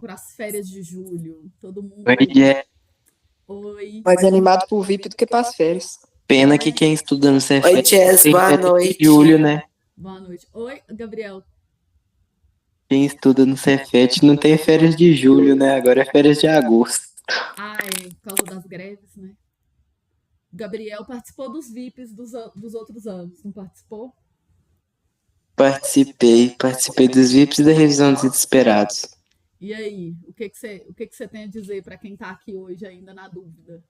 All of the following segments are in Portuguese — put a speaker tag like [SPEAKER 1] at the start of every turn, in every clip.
[SPEAKER 1] Para as férias de julho. Todo
[SPEAKER 2] Oi,
[SPEAKER 1] mundo.
[SPEAKER 2] é
[SPEAKER 1] Oi.
[SPEAKER 3] Mais animado pro VIP do que pras férias.
[SPEAKER 2] pena que quem estuda no
[SPEAKER 3] Oi,
[SPEAKER 2] Cefet
[SPEAKER 3] Jess,
[SPEAKER 2] tem
[SPEAKER 3] boa
[SPEAKER 2] férias de
[SPEAKER 3] noite.
[SPEAKER 2] julho, né?
[SPEAKER 1] Boa noite. Oi, Gabriel.
[SPEAKER 2] Quem estuda no Cefet não tem férias de julho, né? Agora é férias de agosto.
[SPEAKER 1] Ah, é, por causa das greves, né? Gabriel participou dos VIPs dos outros anos, não participou?
[SPEAKER 2] Participei dos VIPs e da revisão dos desesperados.
[SPEAKER 1] E aí, o que que você tem a dizer para quem está aqui hoje ainda na dúvida?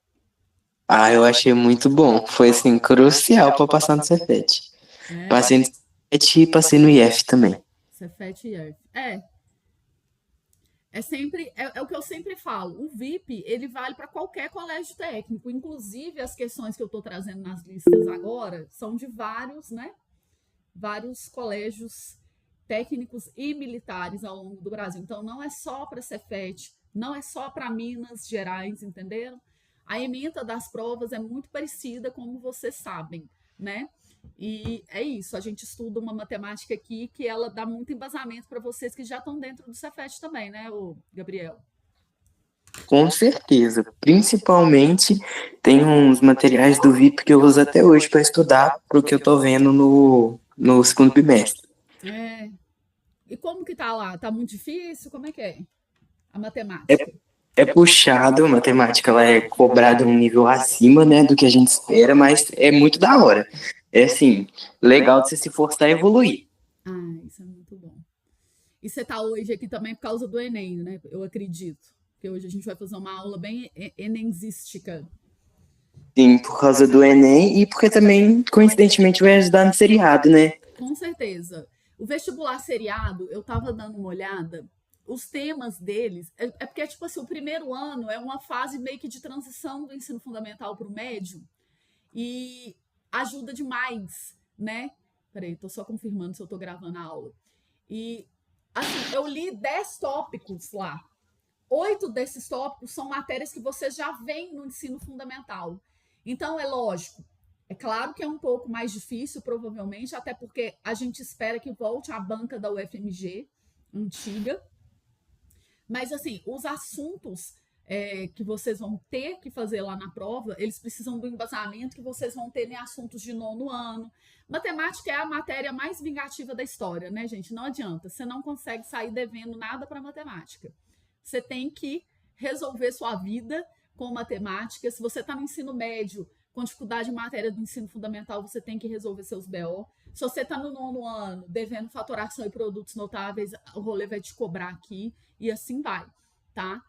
[SPEAKER 2] Ah, eu achei muito bom. Foi, assim, crucial para passar no Cefet.
[SPEAKER 1] É,
[SPEAKER 2] Passei no Cefet e passei no IF também.
[SPEAKER 1] Cefet e ERF. É o que eu sempre falo. O VIP, ele vale para qualquer colégio técnico. Inclusive, as questões que eu estou trazendo nas listas agora são de vários, né? Vários colégios técnicos e militares ao longo do Brasil. Então, não é só para Cefet, não é só para Minas Gerais, entenderam? A ementa das provas é muito parecida, como vocês sabem, né? E é isso, a gente estuda uma matemática aqui que ela dá muito embasamento para vocês que já estão dentro do Cefet também, né, o Gabriel?
[SPEAKER 2] Com certeza. Principalmente tem uns materiais do VIP que eu uso até hoje para estudar pro que eu tô vendo no segundo bimestre.
[SPEAKER 1] É. E como que tá lá? Tá muito difícil? Como é que é a
[SPEAKER 2] É,
[SPEAKER 1] matemática?
[SPEAKER 2] é puxado, a matemática ela é cobrada um nível acima, né, do que a gente espera, mas é muito da hora. É assim, legal de você se forçar a evoluir.
[SPEAKER 1] Ah, isso é muito bom. E você tá hoje aqui também por causa do Enem, né? Eu acredito. Porque hoje a gente vai fazer uma aula bem enemzística.
[SPEAKER 2] Sim, por causa do Enem e porque também, coincidentemente, vai ajudar no seriado, né?
[SPEAKER 1] Com certeza. O vestibular seriado, eu tava dando uma olhada, os temas deles, é porque, tipo assim, o primeiro ano é uma fase meio que de transição do ensino fundamental para o médio e ajuda demais, né? Peraí, tô só confirmando se eu tô gravando a aula. E, assim, eu li 10 tópicos lá. 8 desses tópicos são matérias que você já vem no ensino fundamental. Então, é lógico, é claro que é um pouco mais difícil, provavelmente, até porque a gente espera que volte à banca da UFMG antiga. Mas, assim, os assuntos que vocês vão ter que fazer lá na prova, eles precisam do embasamento que vocês vão ter em assuntos de nono ano. Matemática é a matéria mais vingativa da história, né, gente? Não adianta. Você não consegue sair devendo nada para matemática. Você tem que resolver sua vida com matemática. Se você está no ensino médio, com dificuldade em matéria do ensino fundamental, você tem que resolver seus BO. Se você está no nono ano, devendo fatoração e produtos notáveis, o rolê vai te cobrar aqui e assim vai, tá?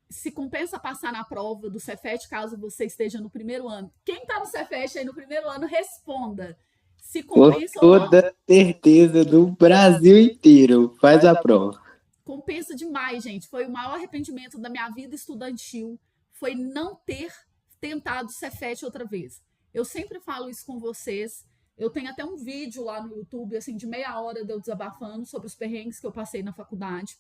[SPEAKER 1] Se compensa passar na prova do Cefet, caso você esteja no primeiro ano. Quem está no Cefet aí no primeiro ano, responda. Se
[SPEAKER 2] Com
[SPEAKER 1] compensa ou não.
[SPEAKER 2] toda certeza do Brasil inteiro. Faz a prova.
[SPEAKER 1] Compensa demais, gente. Foi o maior arrependimento da minha vida estudantil, foi não ter tentado Cefet outra vez. Eu sempre falo isso com vocês. Eu tenho até um vídeo lá no YouTube, assim, de meia hora de eu desabafando sobre os perrengues que eu passei na faculdade.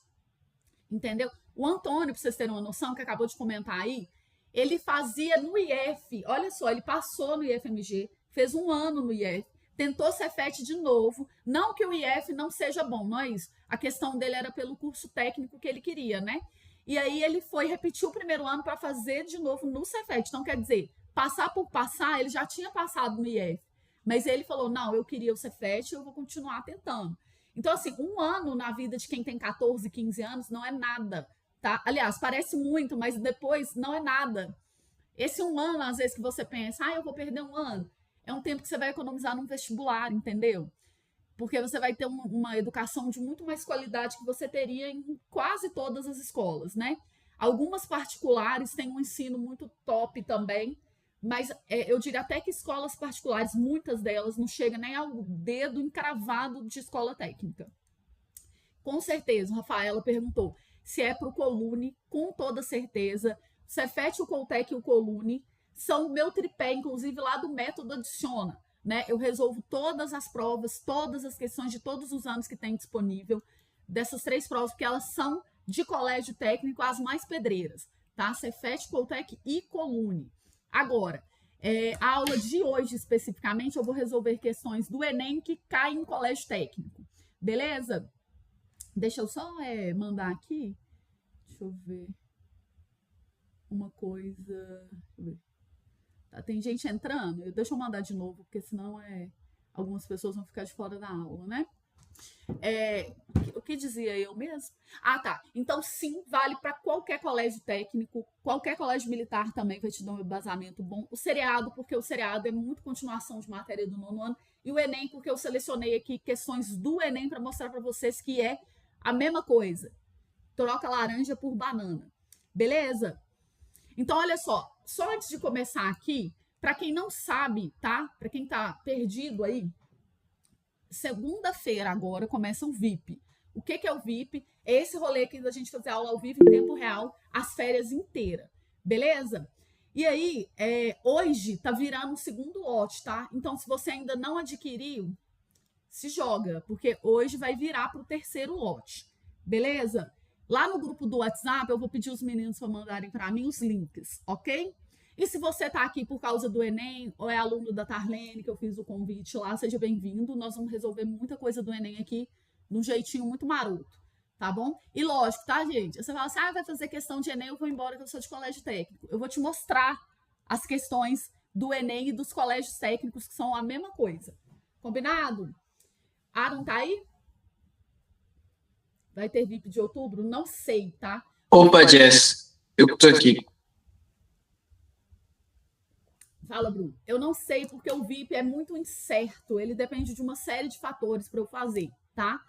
[SPEAKER 1] Entendeu? O Antônio, para vocês terem uma noção, que acabou de comentar aí, ele fazia no IF, olha só, ele passou no IFMG, fez um ano no IF, tentou Cefet de novo. Não que o IF não seja bom, não é isso. A questão dele era pelo curso técnico que ele queria, né? E aí ele foi repetir o primeiro ano para fazer de novo no Cefet. Então, quer dizer, passar por passar, ele já tinha passado no IF. Mas ele falou: não, eu queria o Cefet, eu vou continuar tentando. Então, assim, um ano na vida de quem tem 14, 15 anos não é nada, tá? Aliás, parece muito, mas depois não é nada. Esse um ano, às vezes, que você pensa, eu vou perder um ano, é um tempo que você vai economizar num vestibular, entendeu? Porque você vai ter uma educação de muito mais qualidade que você teria em quase todas as escolas, né? Algumas particulares têm um ensino muito top também, mas eu diria até que escolas particulares, muitas delas, não chegam nem ao dedo encravado de escola técnica. Com certeza, Rafaela perguntou se é para o Colune, com toda certeza. Cefet, o Coltec e o Colune são o meu tripé, inclusive lá do método Adiciona. Né? Eu resolvo todas as provas, todas as questões de todos os anos que tem disponível dessas 3 provas, porque elas são de colégio técnico as mais pedreiras, tá? Cefet, Coltec e Colune. Agora, a aula de hoje especificamente, eu vou resolver questões do Enem que caem em colégio técnico, beleza? Deixa eu só mandar aqui. Deixa eu ver. Uma coisa. Deixa eu ver. Tá, tem gente entrando. Deixa eu mandar de novo, porque senão algumas pessoas vão ficar de fora da aula, né? O que dizia eu mesmo? Ah, tá. Então, sim, vale para qualquer colégio técnico, qualquer colégio militar também vai te dar um embasamento bom. O seriado, porque o seriado é muito continuação de matéria do 9º ano. E o Enem, porque eu selecionei aqui questões do Enem para mostrar para vocês que é a mesma coisa. Troca laranja por banana. Beleza? Então, olha só antes de começar aqui, para quem não sabe, tá? Para quem tá perdido aí, segunda-feira agora começa o VIP. O que é o VIP? É esse rolê aqui da gente fazer aula ao vivo em tempo real, as férias inteiras. Beleza? E aí, hoje tá virando o segundo lote, tá? Então, se você ainda não adquiriu, se joga, porque hoje vai virar pro terceiro lote. Beleza? Lá no grupo do WhatsApp, eu vou pedir os meninos para mandarem para mim os links, ok? E se você está aqui por causa do Enem, ou é aluno da Tarlene, que eu fiz o convite lá, seja bem-vindo. Nós vamos resolver muita coisa do Enem aqui, de um jeitinho muito maroto, tá bom? E lógico, tá, gente? Você fala assim, vai fazer questão de Enem, eu vou embora que eu sou de colégio técnico. Eu vou te mostrar as questões do Enem e dos colégios técnicos, que são a mesma coisa. Combinado? Aaron tá aí? Vai ter VIP de outubro? Não sei, tá?
[SPEAKER 2] Opa, Jess, eu tô aqui.
[SPEAKER 1] Fala, Bruno. Eu não sei porque o VIP é muito incerto. Ele depende de uma série de fatores para eu fazer, tá?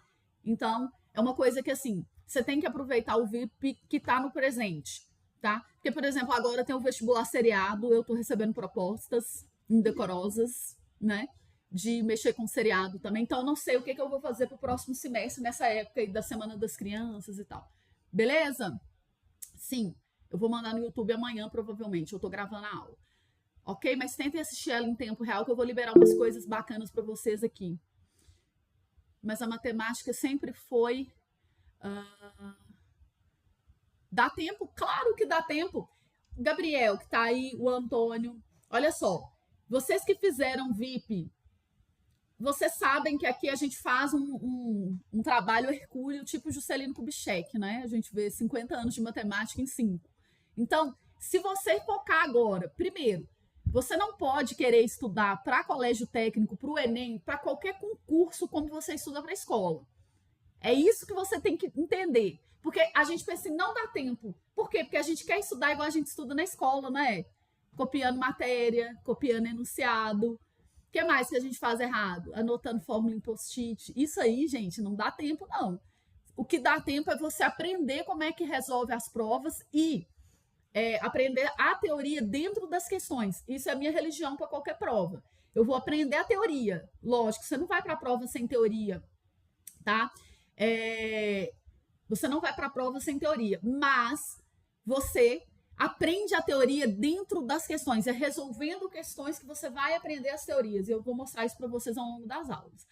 [SPEAKER 1] Então, é uma coisa que, assim, você tem que aproveitar o VIP que tá no presente, tá? Porque, por exemplo, agora tem o vestibular seriado, eu tô recebendo propostas indecorosas, né? De mexer com seriado também. Então, eu não sei o que eu vou fazer pro próximo semestre, nessa época aí da Semana das Crianças e tal. Beleza? Sim, eu vou mandar no YouTube amanhã, provavelmente. Eu tô gravando a aula. Ok? Mas tentem assistir ela em tempo real, que eu vou liberar umas coisas bacanas para vocês aqui. Mas a matemática sempre foi... Dá tempo? Claro que dá tempo. Gabriel, que tá aí, o Antônio. Olha só, vocês que fizeram VIP, vocês sabem que aqui a gente faz um trabalho hercúleo, tipo Juscelino Kubitschek, né? A gente vê 50 anos de matemática em 5. Então, se você focar agora, primeiro, você não pode querer estudar para colégio técnico, para o Enem, para qualquer concurso como você estuda para a escola. É isso que você tem que entender. Porque a gente pensa assim, não dá tempo. Por quê? Porque a gente quer estudar igual a gente estuda na escola, né? Copiando matéria, copiando enunciado. O que mais que a gente faz errado? Anotando fórmula em post-it. Isso aí, gente, não dá tempo, não. O que dá tempo é você aprender como é que resolve as provas e aprender a teoria dentro das questões. Isso é a minha religião para qualquer prova. Eu vou aprender a teoria. Lógico, você não vai para a prova sem teoria, tá? Você não vai para a prova sem teoria, mas você aprende a teoria dentro das questões. É resolvendo questões que você vai aprender as teorias. E eu vou mostrar isso para vocês ao longo das aulas.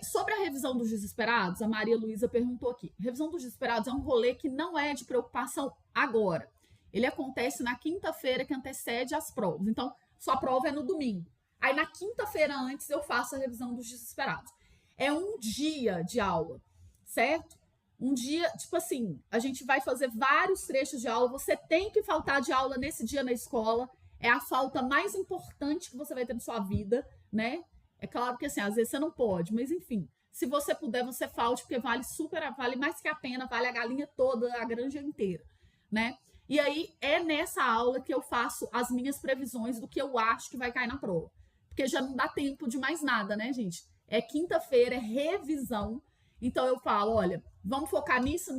[SPEAKER 1] Sobre a revisão dos desesperados, a Maria Luísa perguntou aqui. Revisão dos desesperados é um rolê que não é de preocupação agora. Ele acontece na quinta-feira que antecede as provas. Então, sua prova é no domingo. Aí, na quinta-feira antes, eu faço a revisão dos desesperados. É um dia de aula, certo? Um dia, tipo assim, a gente vai fazer vários trechos de aula. Você tem que faltar de aula nesse dia na escola. É a falta mais importante que você vai ter na sua vida, né? É claro que, assim, às vezes você não pode, mas enfim. Se você puder, você falte, porque vale mais que a pena, vale a galinha toda, a granja inteira, né? E aí, é nessa aula que eu faço as minhas previsões do que eu acho que vai cair na prova. Porque já não dá tempo de mais nada, né, gente? É quinta-feira, é revisão. Então, eu falo, olha, vamos focar nisso,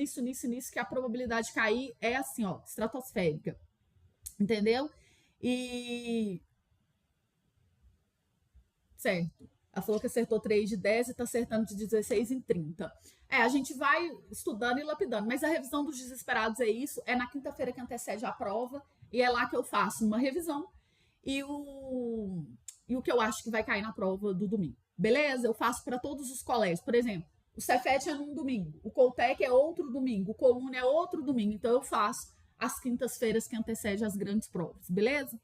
[SPEAKER 1] que a probabilidade de cair é assim, ó, estratosférica. Entendeu? E... Certo. Ela falou que acertou 3 de 10 e está acertando de 16 em 30. A gente vai estudando e lapidando, mas a revisão dos desesperados é isso, é na quinta-feira que antecede a prova, e é lá que eu faço uma revisão e o que eu acho que vai cair na prova do domingo. Beleza? Eu faço para todos os colégios. Por exemplo, o Cefet é num domingo, o Coltec é outro domingo, o Colune é outro domingo. Então, eu faço as quintas-feiras que antecedem as grandes provas. Beleza?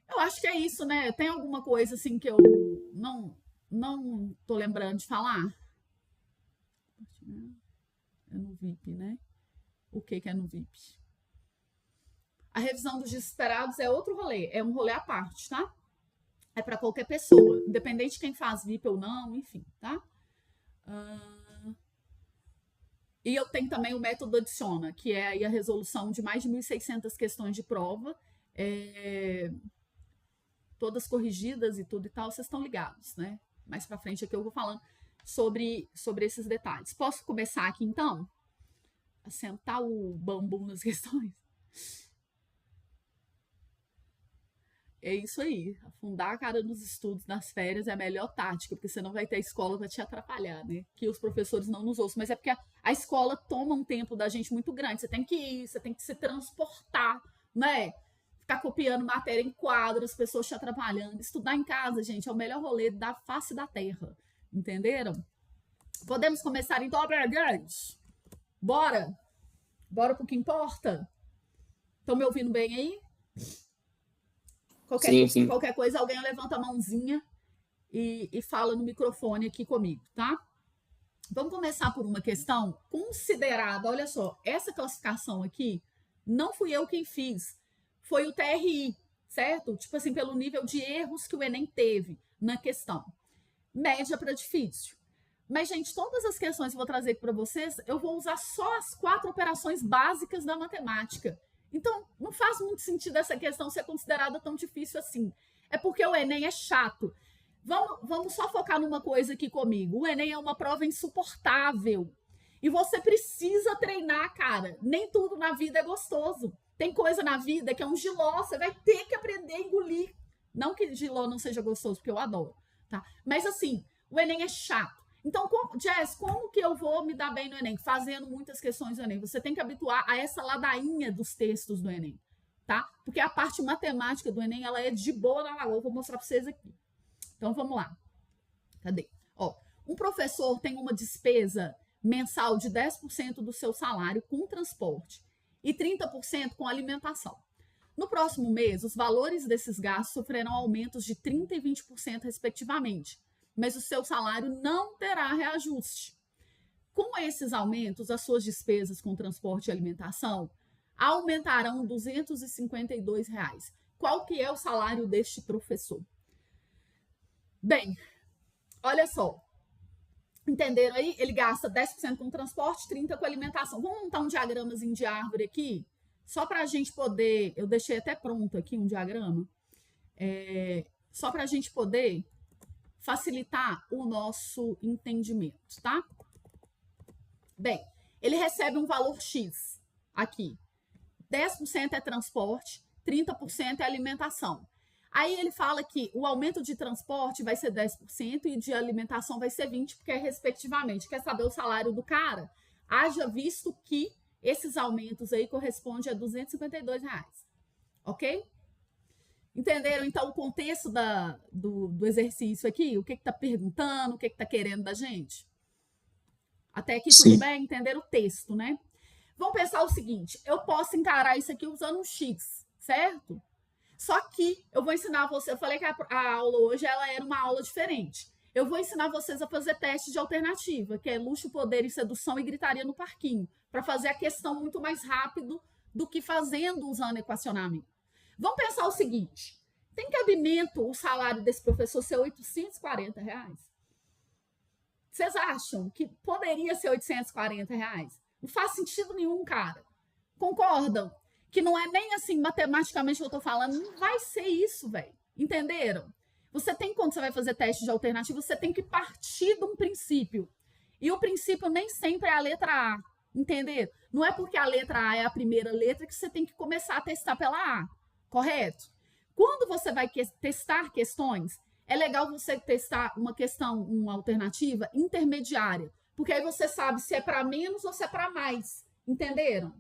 [SPEAKER 1] Eu acho que é isso, né? Tem alguma coisa assim que eu não tô lembrando de falar? É no VIP, né? O que é no VIP? A revisão dos desesperados é outro rolê. É um rolê à parte, tá? É para qualquer pessoa. Independente de quem faz VIP ou não, enfim, tá? E eu tenho também o método Adiciona, que é aí a resolução de mais de 1.600 questões de prova. Todas corrigidas e tudo e tal, vocês estão ligados, né? Mais pra frente aqui eu vou falando sobre esses detalhes. Posso começar aqui, então? A sentar o bambu nas questões? É isso aí. Afundar a cara nos estudos nas férias é a melhor tática, porque você não vai ter a escola para te atrapalhar, né? Que os professores não nos ouçam. Mas é porque a escola toma um tempo da gente muito grande. Você tem que ir, você tem que se transportar, né? Ficar copiando matéria em quadro, as pessoas te atrapalhando. Estudar em casa, gente, é o melhor rolê da face da terra. Entenderam? Podemos começar então, gente? Bora? Bora pro que importa? Estão me ouvindo bem aí? Qualquer coisa, alguém levanta a mãozinha e fala no microfone aqui comigo, tá? Vamos começar por uma questão considerada. Olha só, essa classificação aqui não fui eu quem fiz, foi o TRI, certo? Tipo assim, pelo nível de erros que o Enem teve na questão. Média para difícil. Mas, gente, todas as questões que eu vou trazer aqui para vocês, eu vou usar só as 4 operações básicas da matemática. Então, não faz muito sentido essa questão ser considerada tão difícil assim. É porque o Enem é chato. Vamos só focar numa coisa aqui comigo. O Enem é uma prova insuportável. E você precisa treinar, cara. Nem tudo na vida é gostoso. Tem coisa na vida que é um jiló. Você vai ter que aprender a engolir. Não que jiló não seja gostoso, porque eu adoro. Tá? Mas, assim, o Enem é chato. Então, Jess, como que eu vou me dar bem no Enem? Fazendo muitas questões do Enem. Você tem que habituar a essa ladainha dos textos do Enem, tá? Porque a parte matemática do Enem, ela é de boa na lagoa. Vou mostrar para vocês aqui. Então, vamos lá. Cadê? Ó, um professor tem uma despesa mensal de 10% do seu salário com transporte e 30% com alimentação. No próximo mês, os valores desses gastos sofrerão aumentos de 30% e 20%, respectivamente, mas o seu salário não terá reajuste. Com esses aumentos, as suas despesas com transporte e alimentação aumentarão R$ 252. Qual que é o salário deste professor? Bem, olha só. Entenderam aí? Ele gasta 10% com transporte, 30% com alimentação. Vamos montar um diagramazinho de árvore aqui? Só para a gente poder... Eu deixei até pronto aqui um diagrama. Só para a gente poder facilitar o nosso entendimento, tá? Bem, ele recebe um valor X aqui. 10% é transporte, 30% é alimentação. Aí ele fala que o aumento de transporte vai ser 10% e de alimentação vai ser 20%, porque é respectivamente. Quer saber o salário do cara? Haja visto que esses aumentos aí correspondem a R$ 252. Ok? Entenderam, então, o contexto do exercício aqui? O que está perguntando, o que está querendo da gente? Até aqui
[SPEAKER 2] Sim.
[SPEAKER 1] tudo bem? Entenderam o texto, né? Vamos pensar o seguinte, eu posso encarar isso aqui usando um X, certo? Só que eu vou ensinar você, eu falei que a aula hoje ela era uma aula diferente. Eu vou ensinar vocês a fazer teste de alternativa, que é luxo, poder e sedução e gritaria no parquinho, para fazer a questão muito mais rápido do que fazendo usando equacionamento. Vamos pensar o seguinte, tem cabimento o salário desse professor ser R$ 840? Vocês acham que poderia ser R$ 840? Não faz sentido nenhum, cara. Concordam? Que não é nem assim matematicamente que eu tô falando, não vai ser isso, velho. Entenderam? Você tem, quando você vai fazer teste de alternativa, você tem que partir de um princípio. E o princípio nem sempre é a letra A. Entenderam? Não é porque a letra A é a primeira letra que você tem que começar a testar pela A. Correto? Quando você vai testar questões, é legal você testar uma questão, uma alternativa intermediária. Porque aí você sabe se é para menos ou se é para mais. Entenderam?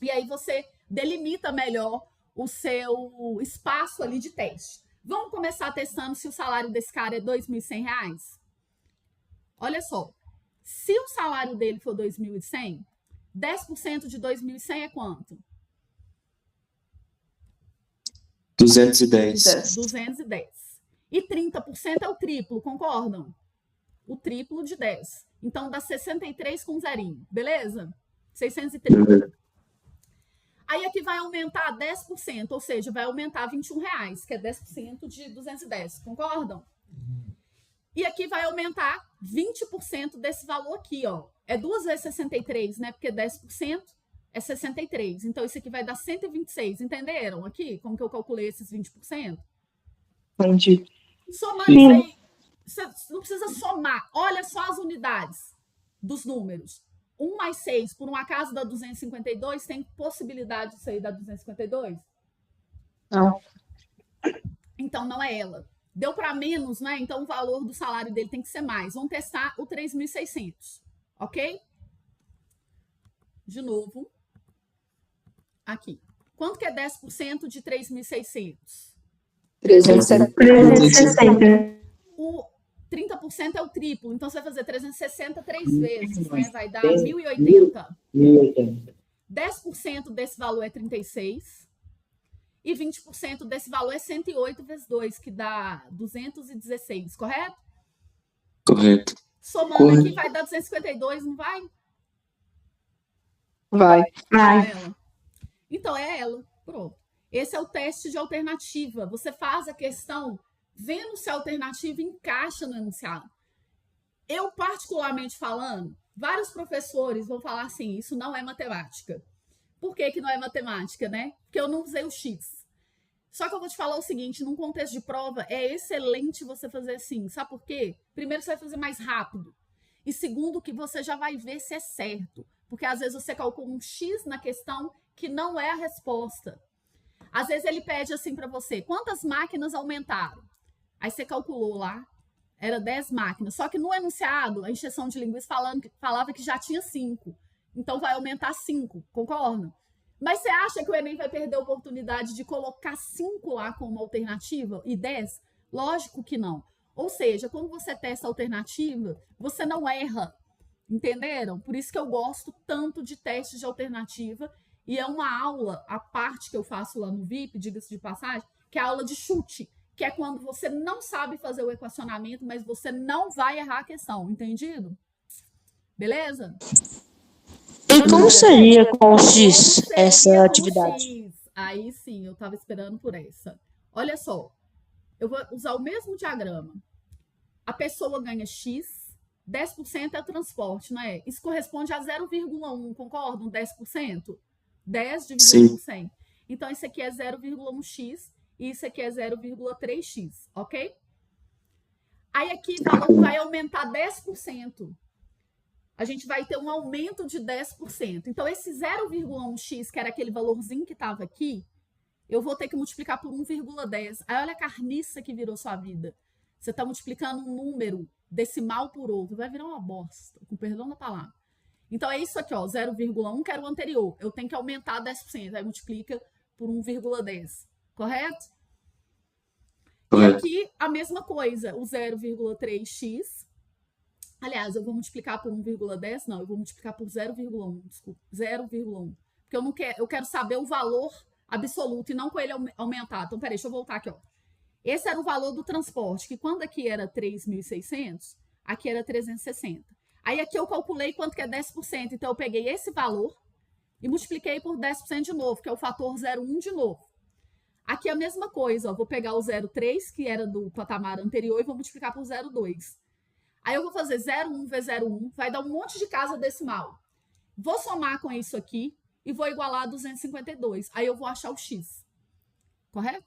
[SPEAKER 1] E aí você delimita melhor o seu espaço ali de teste. Vamos começar testando se o salário desse cara é R$ 2.100? Olha só, se o salário dele for 2.100, 10% de 2.100 é quanto?
[SPEAKER 2] 210.
[SPEAKER 1] 210. E 30% é o triplo, concordam? O triplo de 10. Então, dá 63 com zerinho, beleza? 630. Aí aqui vai aumentar 10%, ou seja, vai aumentar R$21, que é 10% de 210, concordam? E aqui vai aumentar 20% desse valor aqui, ó. É 2 vezes 63, né? Porque 10% é 63. Então, isso aqui vai dar 126, entenderam aqui? Como que eu calculei esses 20%?
[SPEAKER 3] Entendi.
[SPEAKER 1] Somando isso aí, você não precisa somar. Olha só as unidades dos números. 1 mais 6, por um acaso, dá 252? Tem possibilidade disso aí dar 252?
[SPEAKER 3] Não.
[SPEAKER 1] Então, não é ela. Deu para menos, né? Então, o valor do salário dele tem que ser mais. Vamos testar o 3.600, ok? De novo. Aqui. Quanto que é 10% de 3.600?
[SPEAKER 3] 360.
[SPEAKER 1] O 30% é o triplo. Então, você vai fazer 360 3 vezes, né? Vai dar 1.080. 10% desse valor é 36. E 20% desse valor é 108 vezes 2, que dá 216, correto?
[SPEAKER 2] Correto.
[SPEAKER 1] Somando aqui vai dar 252, não vai?
[SPEAKER 3] Vai.
[SPEAKER 1] É ela. Então, é ela. Pronto. Esse é o teste de alternativa. Você faz a questão vendo se a alternativa encaixa no enunciado. Eu, particularmente falando, vários professores vão falar assim, isso não é matemática. Por que que não é matemática, né? Porque eu não usei o X. Só que eu vou te falar o seguinte, num contexto de prova, é excelente você fazer assim. Sabe por quê? Primeiro, você vai fazer mais rápido. E segundo, que você já vai ver se é certo. Porque às vezes você calcula um X na questão que não é a resposta. Às vezes ele pede assim para você, quantas máquinas aumentaram? Aí você calculou lá, era 10 máquinas. Só que no enunciado, a encheção de linguiça falava que já tinha 5. Então vai aumentar 5, concorda? Mas você acha que o Enem vai perder a oportunidade de colocar 5 lá como alternativa e 10? Lógico que não. Ou seja, quando você testa a alternativa, você não erra. Entenderam? Por isso que eu gosto tanto de testes de alternativa. E é uma aula, a parte que eu faço lá no VIP, diga-se de passagem, que é a aula de chute, que é quando você não sabe fazer o equacionamento, mas você não vai errar a questão. Entendido? Beleza?
[SPEAKER 4] E como seria com o X
[SPEAKER 1] Como seria
[SPEAKER 4] essa
[SPEAKER 1] com o
[SPEAKER 4] atividade?
[SPEAKER 1] X? Aí sim, eu estava esperando por essa. Olha só, eu vou usar o mesmo diagrama. A pessoa ganha X, 10% é o transporte, não é? Isso corresponde a 0,1, concordam? 10%? 10 dividido por 100. Então, isso aqui é 0,1x e isso aqui é 0,3x, ok? Aí aqui o valor vai aumentar 10%. A gente vai ter um aumento de 10%. Então, esse 0,1x, que era aquele valorzinho que estava aqui, eu vou ter que multiplicar por 1,10. Aí olha a carniça que virou sua vida. Você está multiplicando um número decimal por outro. Vai virar uma bosta, com perdão da palavra. Então, é isso aqui, ó, 0,1, que era o anterior. Eu tenho que aumentar 10%. Aí multiplica por 1,10. Correto? E aqui, a mesma coisa. O 0,3x. Aliás, eu vou multiplicar por 1,10? Não, eu vou multiplicar por 0,1. Desculpa, 0,1. Porque eu quero saber o valor absoluto e não com ele aumentado. Então, peraí, deixa eu voltar aqui, ó. Esse era o valor do transporte, que quando aqui era 3.600, aqui era 360. Aí aqui eu calculei quanto que é 10%. Então, eu peguei esse valor e multipliquei por 10% de novo, que é o fator 0,1 de novo. Aqui é a mesma coisa, ó. Vou pegar o 0,3, que era do patamar anterior, e vou multiplicar por 0,2. Aí eu vou fazer 0,1 vezes 0,1, vai dar um monte de casa decimal. Vou somar com isso aqui e vou igualar a 252. Aí eu vou achar o x. Correto?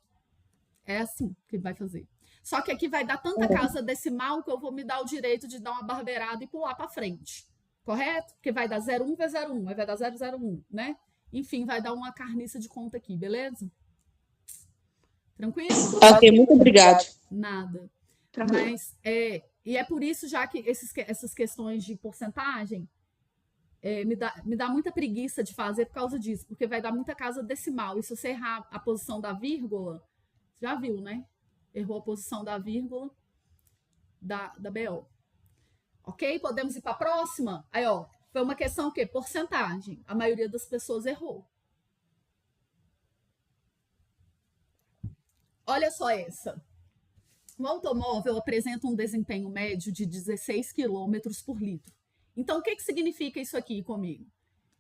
[SPEAKER 1] É assim que vai fazer. Só que aqui vai dar tanta casa decimal que eu vou me dar o direito de dar uma barbeirada e pular para frente. Correto? Porque vai dar 0,1 vezes 0,1, aí vai dar 0,01, né? Enfim, vai dar uma carniça de conta aqui, beleza? Tranquilo?
[SPEAKER 4] Ok, muito obrigado.
[SPEAKER 1] Nada. Mas, e é por isso, já que essas questões de porcentagem me dá muita preguiça de fazer por causa disso, porque vai dar muita casa decimal. E se você errar a posição da vírgula, já viu, né? Errou a posição da vírgula da BO. Ok? Podemos ir para a próxima? Aí, ó, foi uma questão o quê? Porcentagem. A maioria das pessoas errou. Olha só essa. O automóvel apresenta um desempenho médio de 16 km por litro. Então, o que significa isso aqui comigo?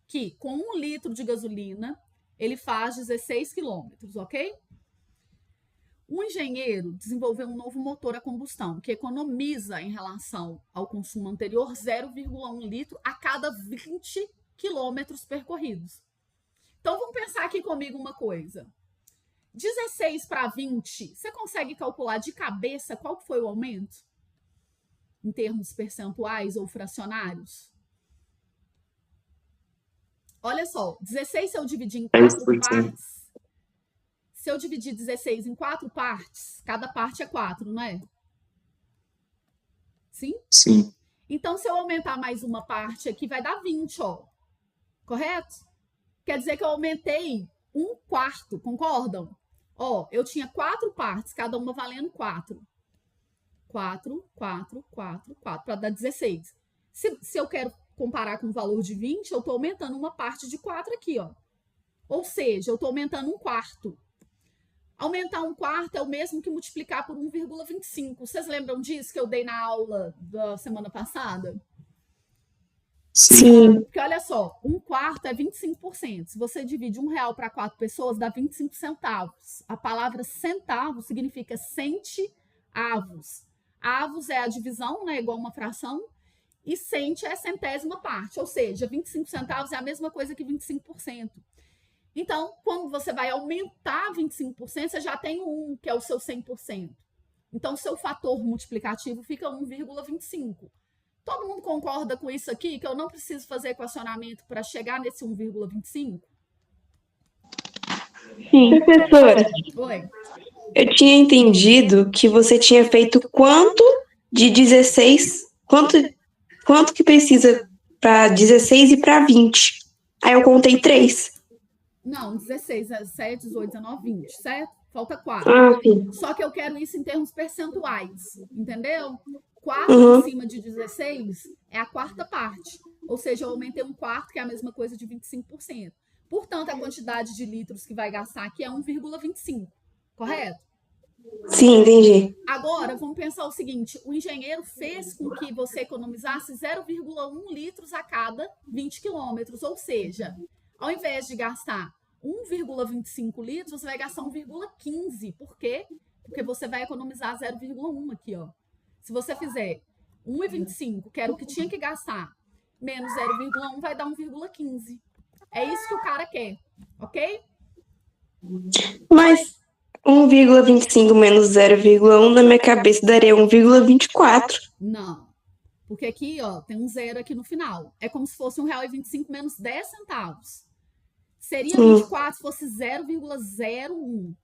[SPEAKER 1] Que com 1 litro de gasolina, ele faz 16 quilômetros, ok? O engenheiro desenvolveu um novo motor a combustão, que economiza em relação ao consumo anterior 0,1 litro a cada 20 quilômetros percorridos. Então, vamos pensar aqui comigo uma coisa. 16 para 20, você consegue calcular de cabeça qual que foi o aumento? Em termos percentuais ou fracionários? Olha só, 16 se eu dividir em 4 partes, se eu dividir 16 em 4 partes, cada parte é 4, não é? Sim?
[SPEAKER 2] Sim.
[SPEAKER 1] Então, se eu aumentar mais uma parte aqui, vai dar 20, ó. Correto? Quer dizer que eu aumentei 1/4, concordam? Ó, eu tinha 4 partes, cada uma valendo 4. 4, 4, 4, 4, para dar 16. Se eu quero comparar com o valor de 20, eu estou aumentando uma parte de 4 aqui, ó. Ou seja, eu estou aumentando 1/4. Aumentar 1/4 é o mesmo que multiplicar por 1,25. Vocês lembram disso que eu dei na aula da semana passada?
[SPEAKER 3] Sim.
[SPEAKER 1] Porque olha só, 1/4 é 25%. Se você divide R$1 para 4 pessoas, dá 25 centavos. A palavra centavo significa centavos. Avos é a divisão, né? Igual uma fração. E cento é a centésima parte. Ou seja, 25 centavos é a mesma coisa que 25%. Então, quando você vai aumentar 25%, você já tem 1, que é o seu 100%. Então, o seu fator multiplicativo fica 1,25. Todo mundo concorda com isso aqui? Que eu não preciso fazer equacionamento para chegar nesse 1,25?
[SPEAKER 3] Sim.
[SPEAKER 4] Professora,
[SPEAKER 1] Oi.
[SPEAKER 4] eu tinha entendido que você tinha feito quanto de 16, quanto que precisa para 16 e para 20. Aí eu contei 3.
[SPEAKER 1] Não, 16, 17, 18, 19, 20, certo? Falta 4.
[SPEAKER 4] Ah, sim.
[SPEAKER 1] Só que eu quero isso em termos percentuais, entendeu? 4 em cima de 16 é a quarta parte. Ou seja, eu aumentei 1/4, que é a mesma coisa de 25%. Portanto, a quantidade de litros que vai gastar aqui é 1,25. Correto?
[SPEAKER 4] Sim, entendi.
[SPEAKER 1] Agora, vamos pensar o seguinte. O engenheiro fez com que você economizasse 0,1 litros a cada 20 quilômetros. Ou seja, ao invés de gastar 1,25 litros, você vai gastar 1,15. Por quê? Porque você vai economizar 0,1 aqui, ó. Se você fizer 1,25, que era o que tinha que gastar, menos 0,1, vai dar 1,15. É isso que o cara quer, ok?
[SPEAKER 4] Mas 1,25 menos 0,1 na minha cabeça daria 1,24.
[SPEAKER 1] Não. Porque aqui, ó, tem um zero aqui no final. É como se fosse R$1,25 menos 10 centavos. Seria 24 se fosse 0,01.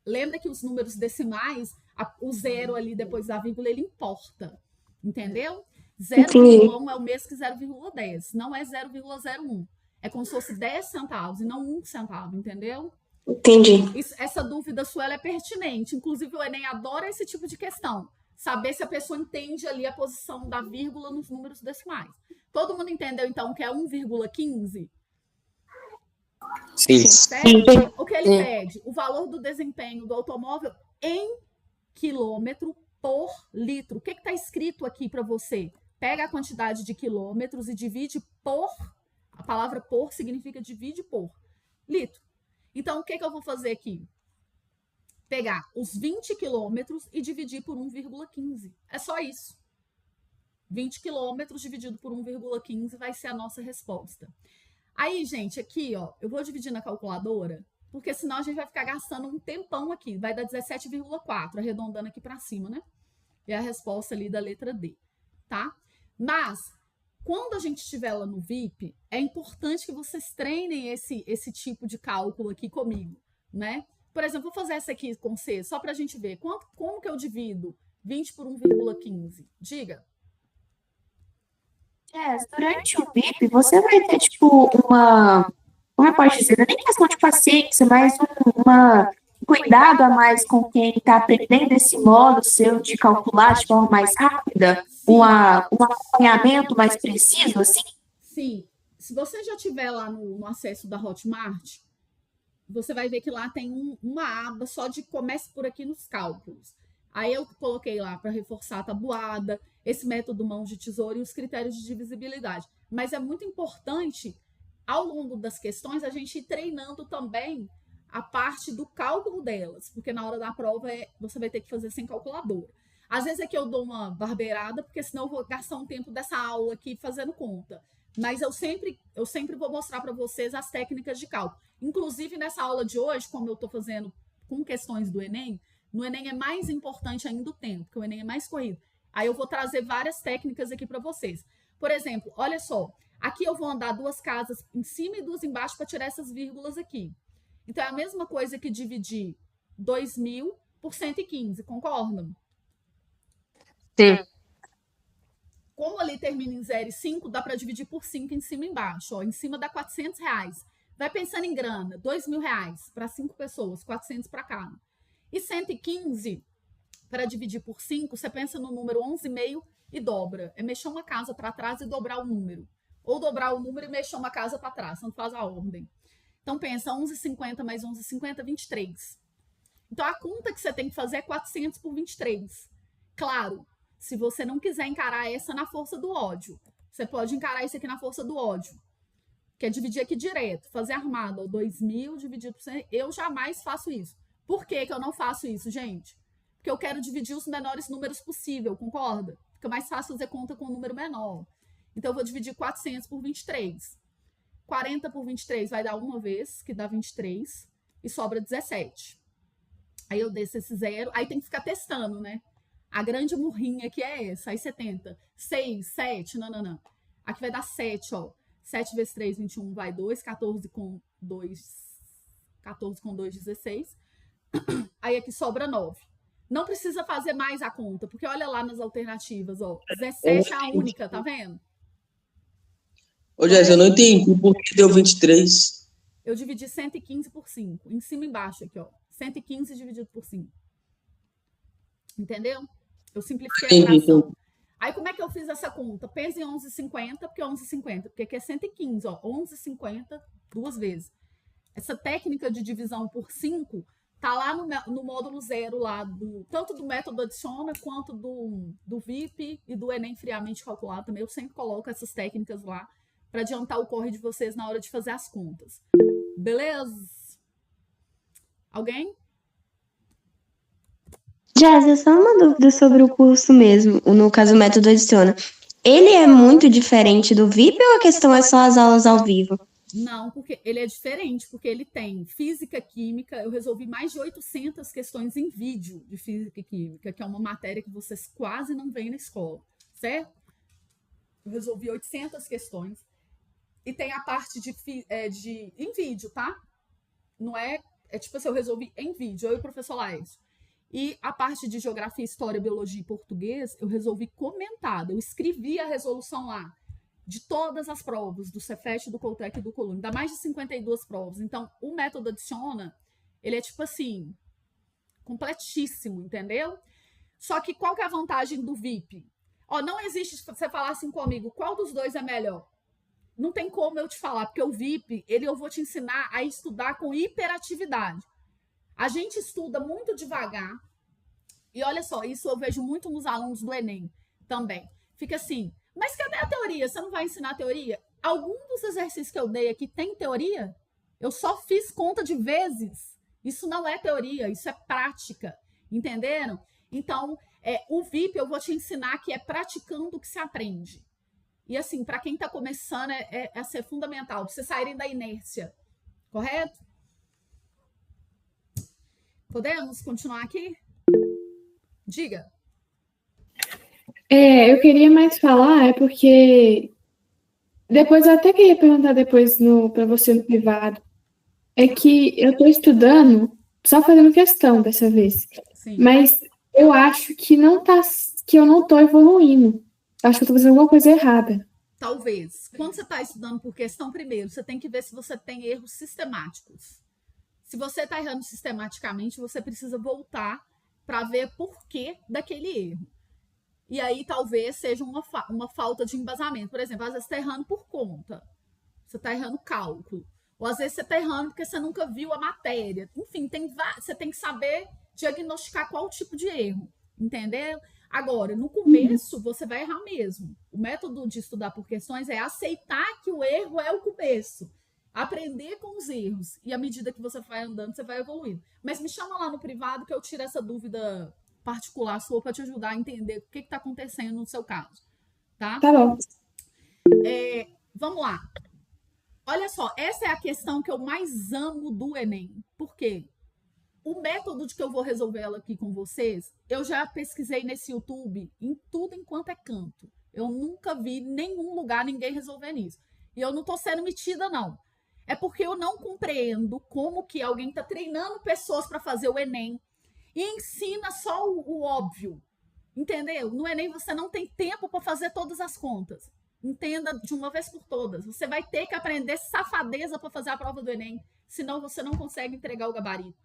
[SPEAKER 1] Lembra que os números decimais, o zero ali depois da vírgula, ele importa. Entendeu? 0,1 é o mesmo que 0,10. Não é 0,01. É como se fosse 10 centavos e não 1 centavo, entendeu?
[SPEAKER 4] Entendi.
[SPEAKER 1] Essa dúvida sua ela é pertinente. Inclusive, o Enem adora esse tipo de questão. Saber se a pessoa entende ali a posição da vírgula nos números decimais. Todo mundo entendeu, então, que é 1,15?
[SPEAKER 2] Sim.
[SPEAKER 1] Certo? O que ele pede? O valor do desempenho do automóvel em quilômetro por litro. O que está escrito aqui para você? Pega a quantidade de quilômetros e divide por... A palavra por significa divide por litro. Então, o que eu vou fazer aqui? Pegar os 20 quilômetros e dividir por 1,15. É só isso. 20 quilômetros dividido por 1,15 vai ser a nossa resposta. Aí, gente, aqui, ó, eu vou dividir na calculadora, porque senão a gente vai ficar gastando um tempão aqui. Vai dar 17,4, arredondando aqui para cima, né? É a resposta ali da letra D, tá? Mas, quando a gente estiver lá no VIP, é importante que vocês treinem esse tipo de cálculo aqui comigo, né? Por exemplo, vou fazer essa aqui com C, só para a gente ver. Como que eu divido 20 por 1,15? Diga.
[SPEAKER 3] Durante o VIP, você vai ter, tipo, como eu posso dizer, não é nem questão de paciência, mas um cuidado a mais com quem está aprendendo esse modo seu de calcular de forma mais rápida, um acompanhamento mais preciso, assim?
[SPEAKER 1] Sim. Se você já estiver lá no acesso da Hotmart, você vai ver que lá tem uma aba só de comece por aqui nos cálculos. Aí eu coloquei lá para reforçar a tabuada, esse método mão de tesoura e os critérios de divisibilidade. Mas é muito importante, ao longo das questões, a gente ir treinando também a parte do cálculo delas, porque na hora da prova você vai ter que fazer sem calculadora. Às vezes é que eu dou uma barbeirada, porque senão eu vou gastar um tempo dessa aula aqui fazendo conta. Mas eu sempre vou mostrar para vocês as técnicas de cálculo. Inclusive, nessa aula de hoje, como eu estou fazendo com questões do Enem, no Enem é mais importante ainda o tempo, porque o Enem é mais corrido. Aí eu vou trazer várias técnicas aqui para vocês. Por exemplo, olha só, aqui eu vou andar 2 casas em cima e 2 embaixo para tirar essas vírgulas aqui. Então é a mesma coisa que dividir 2.000 por 115, concordam?
[SPEAKER 2] Sim.
[SPEAKER 1] Como ali termina em 0 e 5, dá para dividir por 5 em cima e embaixo. Ó, em cima dá R$400. Vai pensando em grana, R$2.000 para 5 pessoas, 400 para cada. E 115, para dividir por 5, você pensa no número 11,5 e dobra. É mexer uma casa para trás e dobrar o número. Ou dobrar o número e mexer uma casa para trás, não faz a ordem. Então pensa, 11,50 mais 11,50, 23. Então a conta que você tem que fazer é 400 por 23. Claro, se você não quiser encarar essa na força do ódio, você pode encarar isso aqui na força do ódio, que é dividir aqui direto, fazer armado, 2.000 dividido por 100. Eu jamais faço isso. Por que eu não faço isso, gente? Porque eu quero dividir os menores números possível, concorda? Fica mais fácil fazer conta com um número menor. Então, eu vou dividir 400 por 23. 40 por 23 vai dar uma vez, que dá 23, e sobra 17. Aí eu desço esse 0, aí tem que ficar testando, né? A grande murrinha aqui é essa. Aí você tenta 6, 7, não. Aqui vai dar 7, ó. 7 vezes 3, 21, vai 2. 14 com 2, 16. Aí aqui sobra 9. Não precisa fazer mais a conta, porque olha lá nas alternativas, ó. 17 é a única, tá vendo?
[SPEAKER 5] Ô, Jéssica, eu não entendi por que deu 23.
[SPEAKER 1] Eu dividi 115 por 5. Em cima e embaixo aqui, ó. 115 dividido por 5. Entendeu? Eu simplifiquei a fração. Aí, como é que eu fiz essa conta? Pensa em 11,50, porque é 11,50. Porque aqui é 115, ó. 11,50 2 vezes. Essa técnica de divisão por 5 tá lá no módulo 0, lá tanto do método adiciona, quanto do VIP e do Enem friamente calculado também. Eu sempre coloco essas técnicas lá para adiantar o corre de vocês na hora de fazer as contas. Beleza? Alguém?
[SPEAKER 4] Jéssica, só uma dúvida sobre o curso mesmo, no caso o método adiciona. Ele é muito diferente do VIP ou a questão é só as aulas ao vivo?
[SPEAKER 1] Não, porque ele é diferente, porque ele tem física, química. Eu resolvi mais de 800 questões em vídeo de física e química, que é uma matéria que vocês quase não veem na escola, certo? Eu resolvi 800 questões. E tem a parte em vídeo, tá? Não é tipo assim, eu resolvi em vídeo, eu e o professor Laércio. E a parte de geografia, história, biologia e português, eu resolvi comentada. Eu escrevi a resolução lá de todas as provas, do Cefet, do Coltec e do Colune. Dá mais de 52 provas. Então, o método adiciona, ele é tipo assim, completíssimo, entendeu? Só que qual que é a vantagem do VIP? Ó, não existe, você falar assim comigo, qual dos dois é melhor? Não tem como eu te falar, porque o VIP, eu vou te ensinar a estudar com hiperatividade. A gente estuda muito devagar. E olha só, isso eu vejo muito nos alunos do Enem também. Fica assim, mas cadê a teoria? Você não vai ensinar a teoria? Algum dos exercícios que eu dei aqui tem teoria? Eu só fiz conta de vezes. Isso não é teoria, isso é prática. Entenderam? Então, o VIP eu vou te ensinar que é praticando que se aprende. E assim, para quem está começando, é ser fundamental, para vocês saírem da inércia. Correto? Podemos continuar aqui? Diga.
[SPEAKER 6] Eu queria mais falar, porque depois eu até queria perguntar depois para você no privado. É que eu estou estudando, só fazendo questão dessa vez.
[SPEAKER 1] Sim.
[SPEAKER 6] Mas eu acho que eu não estou evoluindo. Acho que eu estou fazendo alguma coisa errada.
[SPEAKER 1] Talvez. Quando você está estudando por questão, primeiro, você tem que ver se você tem erros sistemáticos. Se você está errando sistematicamente, você precisa voltar para ver por que daquele erro. E aí talvez seja uma falta de embasamento. Por exemplo, às vezes você está errando por conta. Você está errando cálculo. Ou às vezes você está errando porque você nunca viu a matéria. Enfim, você tem que saber diagnosticar qual tipo de erro. entendeu? Agora, no começo, você vai errar mesmo. O método de estudar por questões é aceitar que o erro é o começo. Aprender com os erros. E à medida que você vai andando, você vai evoluindo. Mas me chama lá no privado que eu tiro essa dúvida particular sua para te ajudar a entender o que está acontecendo no seu caso. Tá?
[SPEAKER 6] Tá bom.
[SPEAKER 1] Vamos lá. Olha só, essa é a questão que eu mais amo do Enem. Por quê? O método de que eu vou resolver ela aqui com vocês, eu já pesquisei nesse YouTube em tudo enquanto é canto. Eu nunca vi em nenhum lugar ninguém resolvendo isso. E eu não tô sendo metida, não. É porque eu não compreendo como que alguém está treinando pessoas para fazer o Enem e ensina só o óbvio. Entendeu? No Enem você não tem tempo para fazer todas as contas. Entenda de uma vez por todas. Você vai ter que aprender safadeza para fazer a prova do Enem, senão você não consegue entregar o gabarito.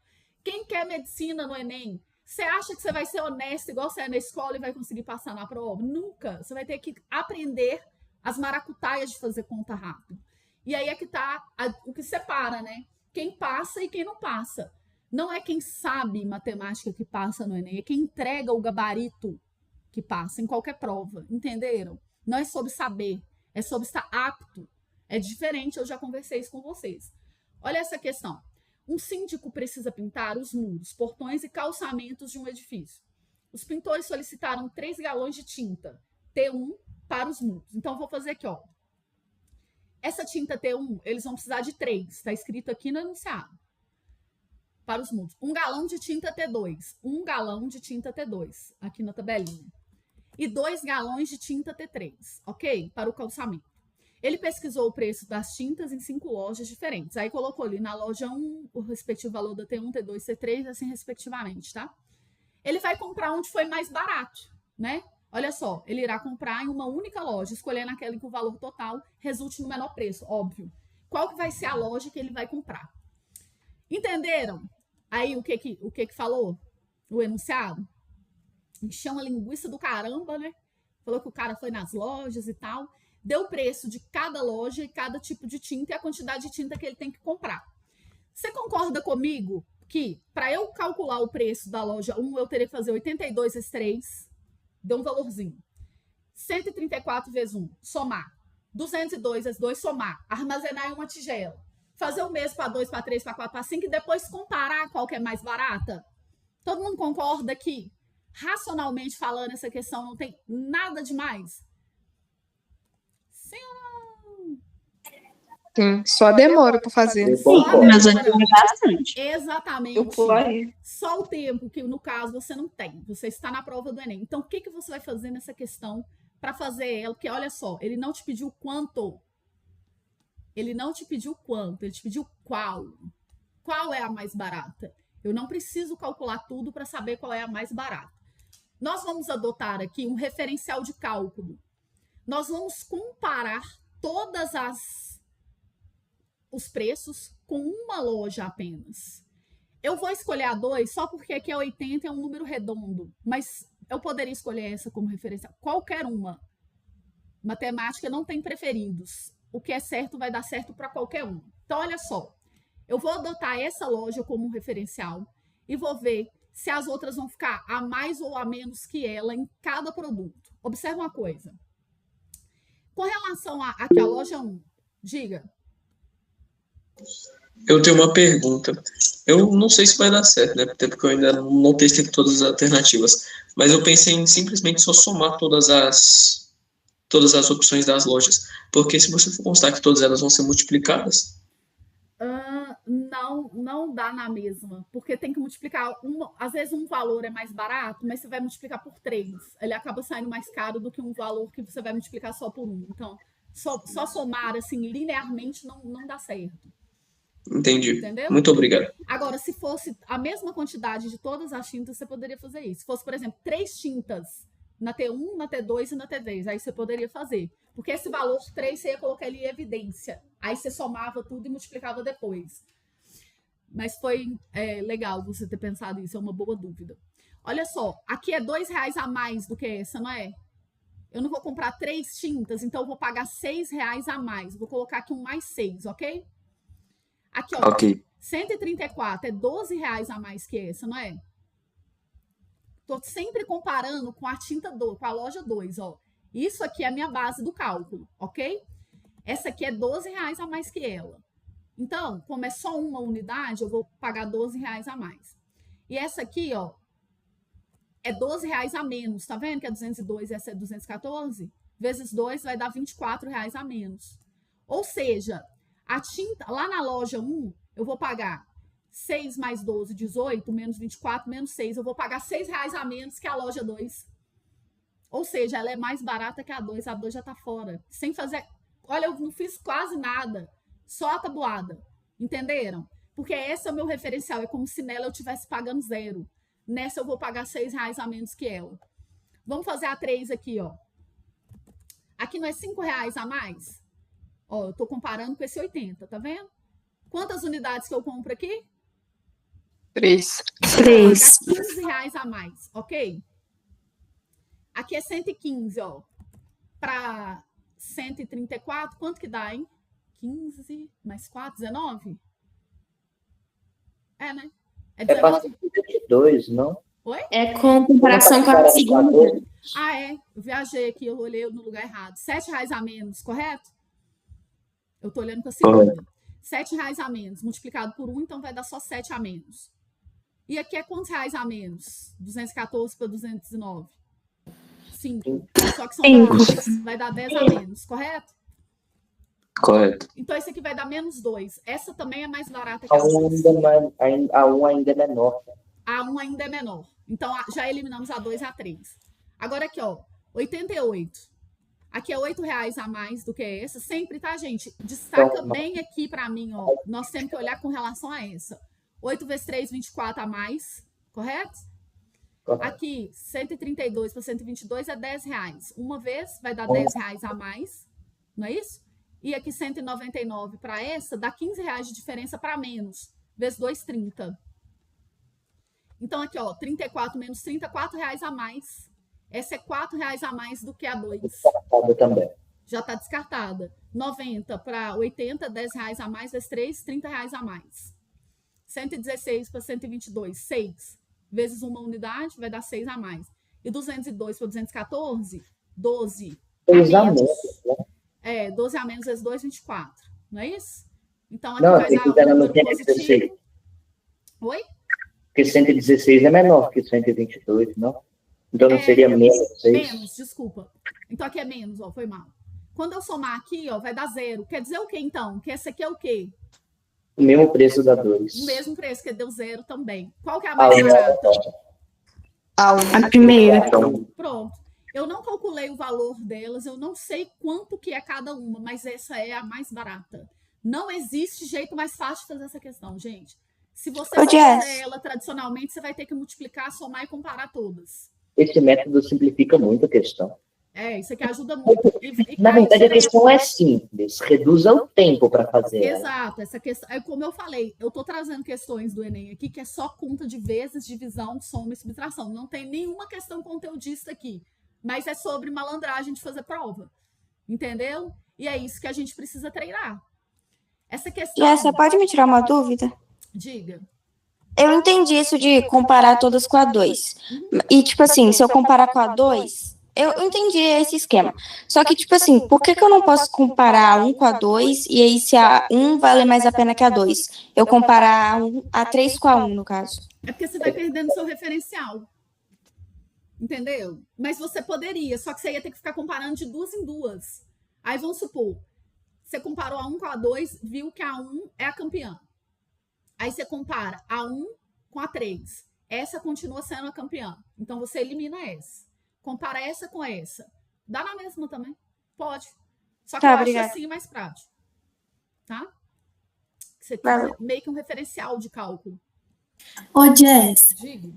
[SPEAKER 1] Quem quer medicina no Enem, você acha que você vai ser honesto igual você é na escola e vai conseguir passar na prova? Nunca. Você vai ter que aprender as maracutaias de fazer conta rápido. E aí é que tá o que separa, né? Quem passa e quem não passa. Não é quem sabe matemática que passa no Enem, é quem entrega o gabarito que passa em qualquer prova. Entenderam? Não é sobre saber, é sobre estar apto. É diferente, eu já conversei isso com vocês. Olha essa questão. Um síndico precisa pintar os muros, portões e calçamentos de um edifício. Os pintores solicitaram 3 galões de tinta T1 para os muros. Então, eu vou fazer aqui, ó. Essa tinta T1, eles vão precisar de 3. Está escrito aqui no enunciado. Para os muros. 1 galão de tinta T2. 1 galão de tinta T2. Aqui na tabelinha. E 2 galões de tinta T3. Ok? Para o calçamento. Ele pesquisou o preço das tintas em 5 lojas diferentes. Aí colocou ali na loja 1 o respectivo valor da T1, T2, T3, assim respectivamente, tá? Ele vai comprar onde foi mais barato, né? Olha só, ele irá comprar em uma única loja, escolhendo aquela em que o valor total resulte no menor preço, óbvio. Qual que vai ser a loja que ele vai comprar? Entenderam? Aí o que falou? O enunciado? Encheu uma linguiça do caramba, né? Falou que o cara foi nas lojas e tal. Deu o preço de cada loja e cada tipo de tinta e a quantidade de tinta que ele tem que comprar. Você concorda comigo que, para eu calcular o preço da loja 1, eu teria que fazer 82 vezes 3, deu um valorzinho. 134 vezes 1, somar. 202 vezes 2, somar. Armazenar em uma tigela. Fazer o mesmo para 2, para 3, para 4, para 5 e depois comparar qual que é mais barata. Todo mundo concorda que, racionalmente falando, essa questão não tem nada demais? Sim ou não?
[SPEAKER 7] Sim, só demora para fazer.
[SPEAKER 3] Mas ajuda bastante.
[SPEAKER 1] Exatamente. Só o tempo que, no caso, você não tem. Você está na prova do Enem. Então, o que você vai fazer nessa questão para fazer ela? Porque, olha só, ele não te pediu quanto. Ele não te pediu quanto. Ele te pediu qual. Qual é a mais barata? Eu não preciso calcular tudo para saber qual é a mais barata. Nós vamos adotar aqui um referencial de cálculo. Nós vamos comparar os preços com uma loja apenas. Eu vou escolher a 2 só porque aqui é 80, é um número redondo, mas eu poderia escolher essa como referencial. Qualquer uma. Matemática não tem preferidos. O que é certo vai dar certo para qualquer um. Então, olha só. Eu vou adotar essa loja como referencial e vou ver se as outras vão ficar a mais ou a menos que ela em cada produto. Observe uma coisa. Com relação aqui a loja 1, diga.
[SPEAKER 5] Eu tenho uma pergunta. Eu não sei se vai dar certo, né? Até porque eu ainda não testei todas as alternativas. Mas eu pensei em simplesmente só somar todas as opções das lojas. Porque se você for constar que todas elas vão ser multiplicadas...
[SPEAKER 1] Não dá na mesma. Porque tem que multiplicar. Às vezes um valor é mais barato, mas você vai multiplicar por 3. Ele acaba saindo mais caro do que um valor que você vai multiplicar só por 1. Então, só somar assim linearmente não dá certo.
[SPEAKER 5] Entendi.
[SPEAKER 1] Entendeu?
[SPEAKER 5] Muito obrigado.
[SPEAKER 1] Agora, se fosse a mesma quantidade de todas as tintas, você poderia fazer isso. Se fosse, por exemplo, 3 tintas na T1, na T2 e na T3, aí você poderia fazer. Porque esse valor 3 você ia colocar ele em evidência. Aí você somava tudo e multiplicava depois. Mas foi legal você ter pensado isso, é uma boa dúvida. Olha só, aqui é R$2 a mais do que essa, não é? Eu não vou comprar 3 tintas, então eu vou pagar R$6 a mais. Vou colocar aqui um mais 6, ok? Aqui, ó.
[SPEAKER 2] Ok.
[SPEAKER 1] 134 é R$12 a mais que essa, não é? Tô sempre comparando com a tinta com a loja 2, ó. Isso aqui é a minha base do cálculo, ok? Essa aqui é R$12 a mais que ela. Então, como é só uma unidade, eu vou pagar R$12 a mais. E essa aqui, ó, é R$12 a menos, tá vendo que é 202 e essa é 214? Vezes 2 vai dar R$24 a menos. Ou seja, a tinta, lá na loja 1, eu vou pagar 6 mais 12, 18, menos 24, menos 6. Eu vou pagar R$6 a menos que a loja 2. Ou seja, ela é mais barata que a 2. A 2 já tá fora. Sem fazer... Olha, eu não fiz quase nada. Só a tabuada. Entenderam? Porque esse é o meu referencial. É como se nela eu estivesse pagando 0. Nessa eu vou pagar R$6 a menos que ela. Vamos fazer a 3 aqui, ó. Aqui não é R$5 a mais? Ó, eu tô comparando com esse 80, tá vendo? Quantas unidades que eu compro aqui?
[SPEAKER 7] 3.
[SPEAKER 1] R$15 a mais, ok? Aqui é 115, ó. Para 134, quanto que dá, hein? 15 mais 4, 19? É, né? É
[SPEAKER 8] É para
[SPEAKER 1] 19.
[SPEAKER 8] 52, não?
[SPEAKER 1] Oi?
[SPEAKER 3] É com comparação com a segunda.
[SPEAKER 1] Ah, é. Eu viajei aqui, eu olhei no lugar errado. R$7 a menos, correto? Eu tô olhando para a segunda. R$7 a menos, multiplicado por 1, então vai dar só 7 a menos. E aqui é quantos reais a menos? 214 para 209? 5. Só que são 10. Vai dar 10 a menos, correto?
[SPEAKER 2] Correto.
[SPEAKER 1] Então esse aqui vai dar menos 2. Essa também é mais barata que
[SPEAKER 8] A
[SPEAKER 1] a
[SPEAKER 8] 1
[SPEAKER 1] 2.
[SPEAKER 8] ainda é menor.
[SPEAKER 1] A 1 ainda é menor. Então já eliminamos a 2 e a 3. Agora aqui, ó. 88. Aqui é R$8 a mais do que essa. Sempre, tá, gente? Destaca bem aqui para mim, ó. Nós temos que olhar com relação a essa. 8 vezes 3, 24 a mais. Correto? Aqui, 132 para 122 é R$10. Uma vez vai dar R$10 a mais. Não é isso? E aqui 199 para essa dá R$15 de diferença para menos. Vezes 2, 30. Então aqui, ó. 34 menos 30, R$4 a mais. Essa é R$4 a mais do que a 2.
[SPEAKER 8] Também.
[SPEAKER 1] Já está descartada. 90 para 80, R$10 a mais, vezes 3, R$30 a mais. 116 para 122, 6. Vezes uma unidade, vai dar 6 a mais. E 202 para 214, 12 a menos. É, 12 a menos vezes 2, 24. Não é isso? Então aqui vai dar um número positivo. Oi?
[SPEAKER 8] Porque 116 é menor que 122, não? Então não seria menos 6?
[SPEAKER 1] Menos, desculpa. Então aqui é menos, ó, foi mal. Quando eu somar aqui, ó, vai dar 0. Quer dizer o quê, então? Que essa aqui é o quê?
[SPEAKER 8] O mesmo preço da 2.
[SPEAKER 1] O mesmo preço, que deu 0 também. Qual que é a mais barata?
[SPEAKER 3] A primeira.
[SPEAKER 1] Pronto. Eu não calculei o valor delas, eu não sei quanto que é cada uma, mas essa é a mais barata. Não existe jeito mais fácil de fazer essa questão, gente. Se você fizer ela tradicionalmente, você vai ter que multiplicar, somar e comparar todas.
[SPEAKER 8] Esse método simplifica muito a questão.
[SPEAKER 1] É, isso aqui ajuda muito.
[SPEAKER 8] Na verdade, a questão é simples. Reduza o tempo para fazer.
[SPEAKER 1] Exato. Essa questão, é como eu falei, eu estou trazendo questões do Enem aqui, que é só conta de vezes, divisão, soma e subtração. Não tem nenhuma questão conteudista aqui. Mas é sobre malandragem de fazer prova. Entendeu? E é isso que a gente precisa treinar. Essa questão...
[SPEAKER 9] Você pode me tirar uma dúvida?
[SPEAKER 1] Diga.
[SPEAKER 9] Eu entendi isso de comparar todas com a 2. E, tipo assim, se eu comparar com a 2... Eu entendi esse esquema. Só que, tipo assim, por que eu não posso comparar a 1 com a 2 e aí se a 1 vale mais a pena que a 2? Eu comparar a 3 com a 1, no caso.
[SPEAKER 1] É porque você vai perdendo seu referencial. Entendeu? Mas você poderia, só que você ia ter que ficar comparando de 2 em 2. Aí vamos supor, você comparou a 1 com a 2, viu que a 1 é a campeã. Aí você compara a 1 com a 3. Essa continua sendo a campeã. Então você elimina essa. Compara essa com essa. Dá na mesma também. Pode. Só que eu acho assim mais prático. Tá? Você tem meio que um referencial de cálculo.
[SPEAKER 10] Ô, Jess.
[SPEAKER 1] Diga.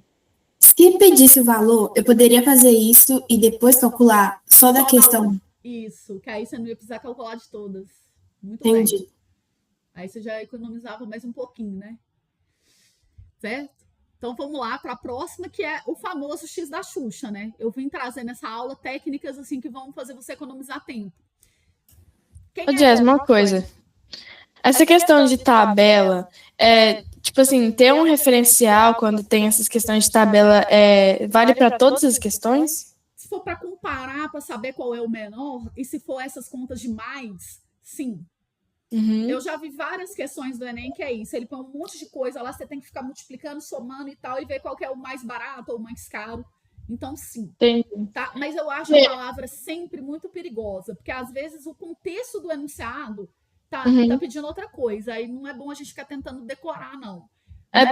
[SPEAKER 10] Se pedisse o valor, eu poderia fazer isso e depois calcular só da questão.
[SPEAKER 1] Isso, que aí você não ia precisar calcular de todas. Muito
[SPEAKER 10] Entendi.
[SPEAKER 1] bem. Aí você já economizava mais um pouquinho, né? Certo? Então, vamos lá para a próxima, que é o famoso X da Xuxa, né? Eu vim trazer nessa aula técnicas assim que vão fazer você economizar tempo.
[SPEAKER 6] Ô, Jess, uma coisa. Essa questão de tabela, tipo assim, ter um referencial quando tem essas questões de tabela vale para todas as questões?
[SPEAKER 1] Se for para comparar, para saber qual é o menor, e se for essas contas demais, sim. Eu já vi várias questões do Enem que é isso. Ele põe um monte de coisa lá, você tem que ficar multiplicando, somando e tal, e ver qual que é o mais barato ou o mais caro. Então, sim.
[SPEAKER 6] Entendi.
[SPEAKER 1] Tá? Mas eu acho a palavra sempre muito perigosa, porque às vezes o contexto do enunciado tá pedindo outra coisa. Aí não é bom a gente ficar tentando decorar, não.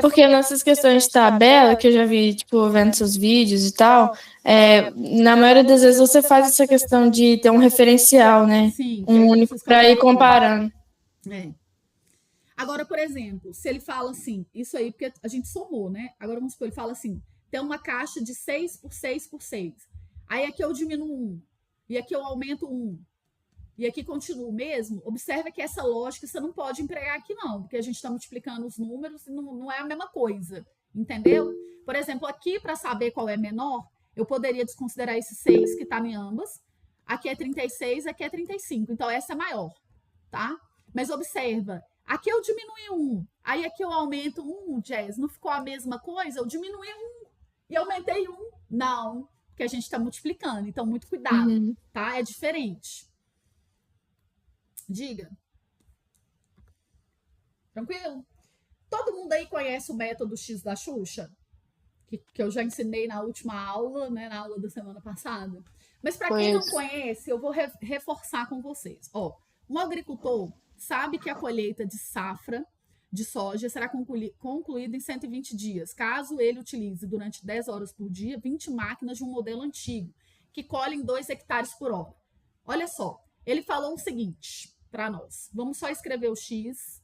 [SPEAKER 6] Porque nessas questões de tabela, que eu já vi, tipo, vendo seus vídeos e tal, na maioria das vezes você faz essa questão de ter um referencial, né?
[SPEAKER 1] Sim,
[SPEAKER 6] Um único para ir comparando.
[SPEAKER 1] Agora, por exemplo, se ele fala assim, isso aí, porque a gente somou, né? Agora vamos supor, ele fala assim, tem uma caixa de 6 por 6 por 6. Aí aqui eu diminuo 1, e aqui eu aumento 1, e aqui continuo mesmo. Observa que essa lógica você não pode empregar aqui não, porque a gente está multiplicando os números e não é a mesma coisa, entendeu? Por exemplo, aqui para saber qual é menor, eu poderia desconsiderar esse 6 que está em ambas. Aqui é 36, aqui é 35, então essa é maior, tá? Mas observa, aqui eu diminui 1, aí aqui eu aumento 1, Jazz, não ficou a mesma coisa? Eu diminui 1 e aumentei 1. Não, porque a gente está multiplicando, então muito cuidado, tá? É diferente. Diga. Tranquilo? Todo mundo aí conhece o método X da Xuxa? Que eu já ensinei na última aula, né? Na aula da semana passada. Mas para quem não conhece, eu vou reforçar com vocês. Ó, um agricultor sabe que a colheita de safra de soja será concluída em 120 dias, caso ele utilize durante 10 horas por dia 20 máquinas de um modelo antigo, que colhem 2 hectares por hora. Olha só, ele falou o seguinte para nós. Vamos só escrever o X.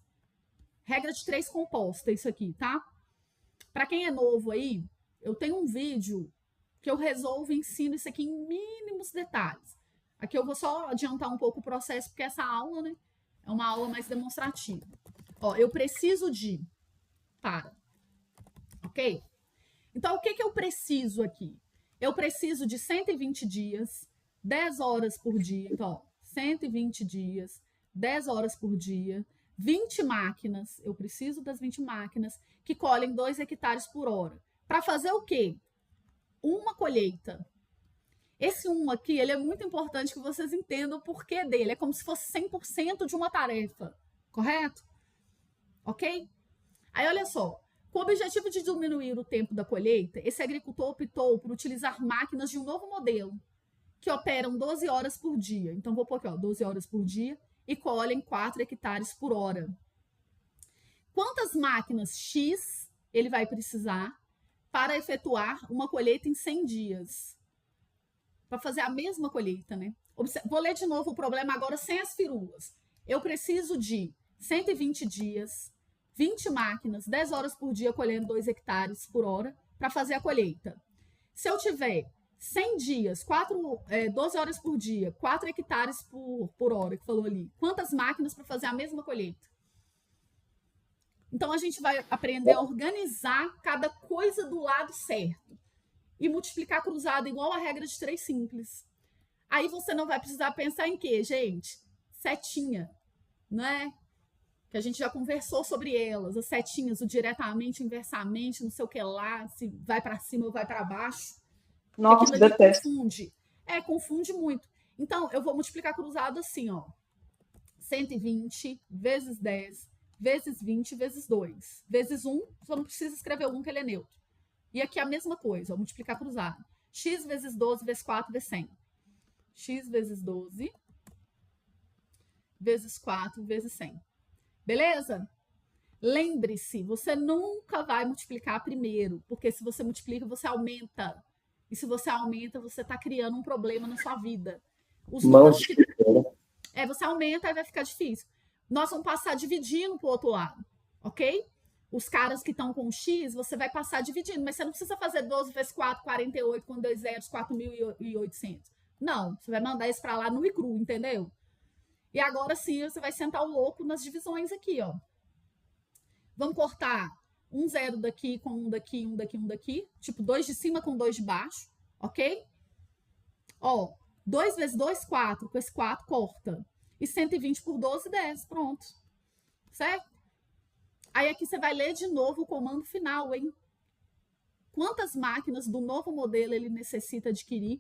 [SPEAKER 1] Regra de 3 composta, isso aqui, tá? Para quem é novo aí, eu tenho um vídeo que eu resolvo e ensino isso aqui em mínimos detalhes. Aqui eu vou só adiantar um pouco o processo, porque essa aula, né, é uma aula mais demonstrativa. Ó, eu preciso de... Ok? Então, o que eu preciso aqui? Eu preciso de 120 dias, 10 horas por dia. Então, ó, 120 dias, 10 horas por dia, 20 máquinas, eu preciso das 20 máquinas que colhem 2 hectares por hora. Para fazer o quê? Uma colheita. Esse 1 aqui, ele é muito importante que vocês entendam o porquê dele. É como se fosse 100% de uma tarefa, correto? Ok? Aí, olha só. Com o objetivo de diminuir o tempo da colheita, esse agricultor optou por utilizar máquinas de um novo modelo, que operam 12 horas por dia. Então, vou pôr aqui, ó, 12 horas por dia e colhem 4 hectares por hora. Quantas máquinas X ele vai precisar para efetuar uma colheita em 100 dias? Para fazer a mesma colheita, né? Vou ler de novo o problema agora sem as firulas. Eu preciso de 120 dias, 20 máquinas, 10 horas por dia colhendo 2 hectares por hora para fazer a colheita. Se eu tiver 100 dias, 12 horas por dia, 4 hectares por hora, que falou ali. Quantas máquinas para fazer a mesma colheita? Então, a gente vai aprender a organizar cada coisa do lado certo. E multiplicar cruzado igual a regra de 3 simples. Aí você não vai precisar pensar em quê, gente? Setinha, não é? Que a gente já conversou sobre elas. As setinhas, o diretamente, o inversamente, não sei o que lá, se vai para cima ou vai para baixo.
[SPEAKER 4] Nossa, detesto.
[SPEAKER 1] Confunde. Confunde muito. Então, eu vou multiplicar cruzado assim, ó. 120 vezes 10 vezes 20 vezes 2 vezes 1. Só não precisa escrever 1, que ele é neutro. E aqui a mesma coisa, ó, multiplicar cruzado. X vezes 12 vezes 4 vezes 100. X vezes 12 vezes 4 vezes 100. Beleza? Lembre-se, você nunca vai multiplicar primeiro, porque se você multiplica, você aumenta. E se você aumenta, você está criando um problema na sua vida. Os números que... você aumenta, aí vai ficar difícil. Nós vamos passar dividindo para o outro lado, ok? Os caras que estão com X, você vai passar dividindo, mas você não precisa fazer 12 vezes 4, 48, com 2 zeros, 4.800. Não, você vai mandar isso para lá no e cru, entendeu? E agora sim, você vai sentar o louco nas divisões aqui, ó. Vamos cortar um zero daqui com um daqui, um daqui, um daqui. Tipo, 2 de cima com 2 de baixo, ok? Ó, 2 vezes 2, 4. Com esse 4, corta. E 120 por 12, 10. Pronto. Certo? Aí aqui você vai ler de novo o comando final, hein? Quantas máquinas do novo modelo ele necessita adquirir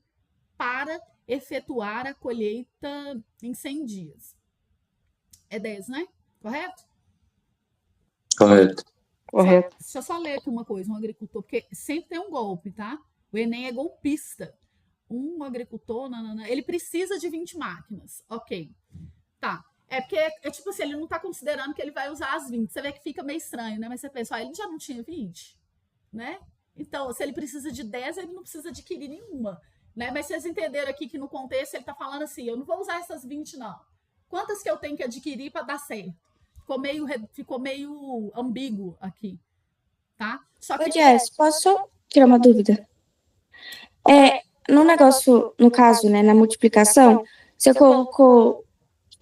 [SPEAKER 1] para efetuar a colheita em 100 dias? É 10, né? Correto?
[SPEAKER 2] Correto.
[SPEAKER 7] Correto.
[SPEAKER 1] Deixa eu só ler aqui uma coisa, um agricultor, porque sempre tem um golpe, tá? O Enem é golpista. Um agricultor, ele precisa de 20 máquinas. Ok. Tá. É porque, tipo assim, ele não tá considerando que ele vai usar as 20. Você vê que fica meio estranho, né? Mas você pensa, ele já não tinha 20, né? Então, se ele precisa de 10, ele não precisa adquirir nenhuma, né? Mas vocês entenderam aqui que no contexto ele tá falando assim, eu não vou usar essas 20, não. Quantas que eu tenho que adquirir para dar certo? Ficou meio ambíguo aqui, tá? Só que...
[SPEAKER 9] Ô, Jess, posso só tirar uma dúvida? No negócio, no caso, né, na multiplicação, você colocou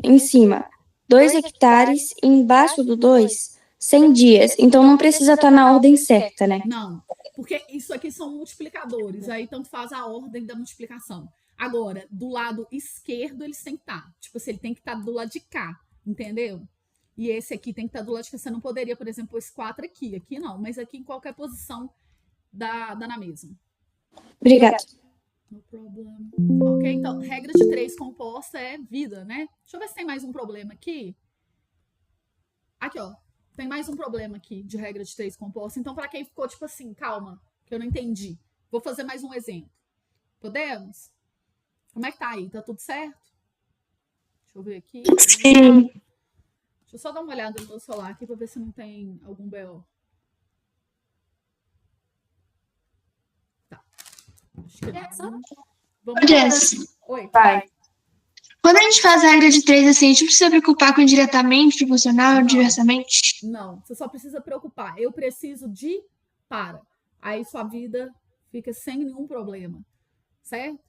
[SPEAKER 9] em cima 2 hectares e embaixo do 2, 100 dias. Então não precisa estar na ordem certa, né?
[SPEAKER 1] Não, porque isso aqui são multiplicadores, aí tanto faz a ordem da multiplicação. Agora, do lado esquerdo eles têm que estar. Tipo assim, ele tem que estar do lado de cá, entendeu? E esse aqui tem que estar do lado de cá. Você não poderia, por exemplo, pôr esse 4 aqui. Aqui não, mas aqui em qualquer posição dá na mesma.
[SPEAKER 9] Obrigada.
[SPEAKER 1] No problema. Ok, então, regra de 3 composta é vida, né? Deixa eu ver se tem mais um problema aqui. Aqui, ó. Tem mais um problema aqui de regra de 3 composta. Então, para quem ficou tipo assim, calma, que eu não entendi. Vou fazer mais um exemplo. Podemos? Como é que tá aí? Tá tudo certo? Deixa eu ver aqui.
[SPEAKER 4] Sim.
[SPEAKER 1] Deixa eu só dar uma olhada no meu celular aqui para ver se não tem algum BO. Tá. Acho que não. Vamos lá.
[SPEAKER 10] Jess,
[SPEAKER 1] Oi.
[SPEAKER 3] Vai.
[SPEAKER 10] quando a gente faz a regra de 3 assim, a gente precisa preocupar com indiretamente, proporcional,
[SPEAKER 1] Não.
[SPEAKER 10] diversamente?
[SPEAKER 1] Não, você só precisa preocupar. Eu preciso de para. Aí sua vida fica sem nenhum problema. Certo?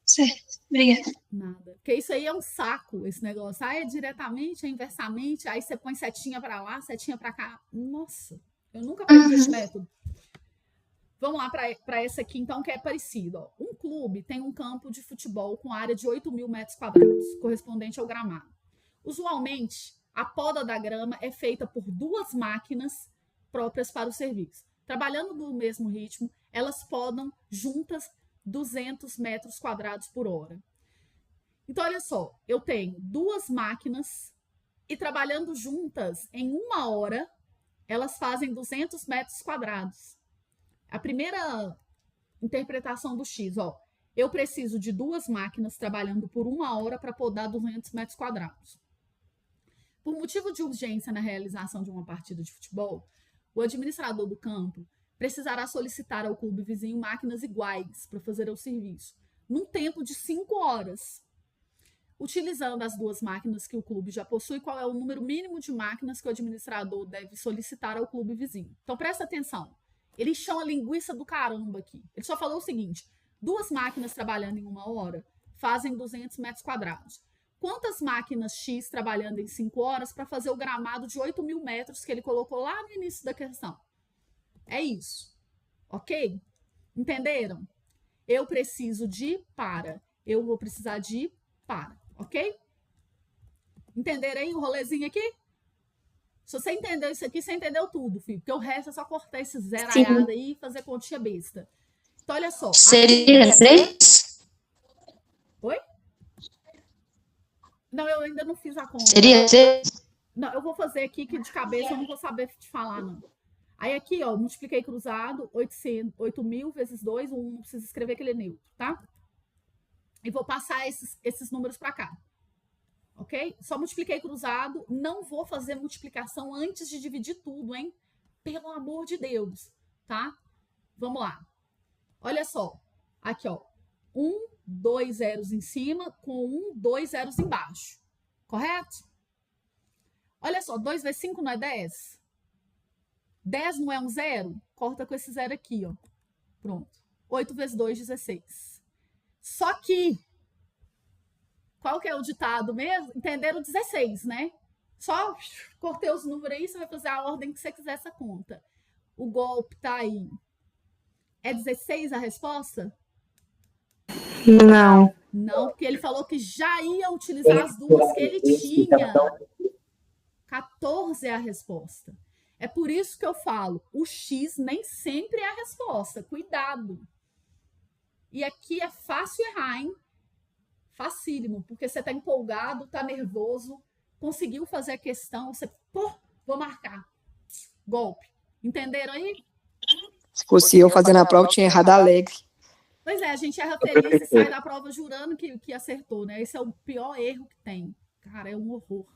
[SPEAKER 10] Certo, obrigada.
[SPEAKER 1] Nada. Porque isso aí é um saco, esse negócio. Ah, é diretamente, é inversamente. Aí você põe setinha para lá, setinha para cá. Nossa, eu nunca aprendi esse método. Vamos lá para essa aqui, então, que é parecido. Ó. Um clube tem um campo de futebol com área de 8.000 metros quadrados, correspondente ao gramado. Usualmente, a poda da grama é feita por 2 máquinas próprias para o serviço. Trabalhando no mesmo ritmo, elas podam juntas 200 metros quadrados por hora. Então, olha só, eu tenho 2 máquinas e trabalhando juntas em 1 hora, elas fazem 200 metros quadrados. A primeira interpretação do X, ó, eu preciso de 2 máquinas trabalhando por 1 hora para podar 200 metros quadrados. Por motivo de urgência na realização de uma partida de futebol, o administrador do campo precisará solicitar ao clube vizinho máquinas iguais para fazer o serviço, num tempo de 5 horas. Utilizando as 2 máquinas que o clube já possui, qual é o número mínimo de máquinas que o administrador deve solicitar ao clube vizinho? Então, presta atenção. Ele chama linguiça do caramba aqui. Ele só falou o seguinte, 2 máquinas trabalhando em 1 hora fazem 200 metros quadrados. Quantas máquinas X trabalhando em 5 horas para fazer o gramado de 8.000 metros que ele colocou lá no início da questão? É isso. Ok? Entenderam? Eu preciso de para. Eu vou precisar de para. Ok? Entenderam aí o rolezinho aqui? Se você entendeu isso aqui, você entendeu tudo, filho. Porque o resto é só cortar esse zeraiado aí e fazer continha besta. Então, olha só.
[SPEAKER 10] Seria 3?
[SPEAKER 1] Oi? Não, eu ainda não fiz a conta.
[SPEAKER 10] Seria 3?
[SPEAKER 1] Não, eu vou fazer aqui que de cabeça eu não vou saber te falar, não. Aí aqui, ó, multipliquei cruzado, 8.000 vezes 2, o 1 não precisa escrever que ele é neutro, tá? E vou passar esses números para cá. Ok? Só multipliquei cruzado, não vou fazer multiplicação antes de dividir tudo, hein? Pelo amor de Deus, tá? Vamos lá. Olha só. Aqui, ó. 1, 2 zeros em cima com 1, 2 zeros embaixo. Correto? Olha só, 2 vezes 5 não é 10? 10 não é um zero? Corta com esse zero aqui, ó. Pronto. 8 vezes 2, 16. Só que... Qual que é o ditado mesmo? Entenderam 16, né? Só cortei os números aí, você vai fazer a ordem que você quiser essa conta. O golpe tá aí. É 16 a resposta?
[SPEAKER 4] Não.
[SPEAKER 1] Não, porque ele falou que já ia utilizar as 2 que ele tinha. 14 é a resposta. É por isso que eu falo, o X nem sempre é a resposta. Cuidado. E aqui é fácil errar, hein? Facílimo, porque você tá empolgado, tá nervoso, conseguiu fazer a questão, você, vou marcar. Golpe. Entenderam aí?
[SPEAKER 7] Se fosse eu fazendo a prova, eu tinha errado alegre.
[SPEAKER 1] Pois é, a gente erra feliz e sai da prova jurando que acertou, né? Esse é o pior erro que tem. Cara, é um horror.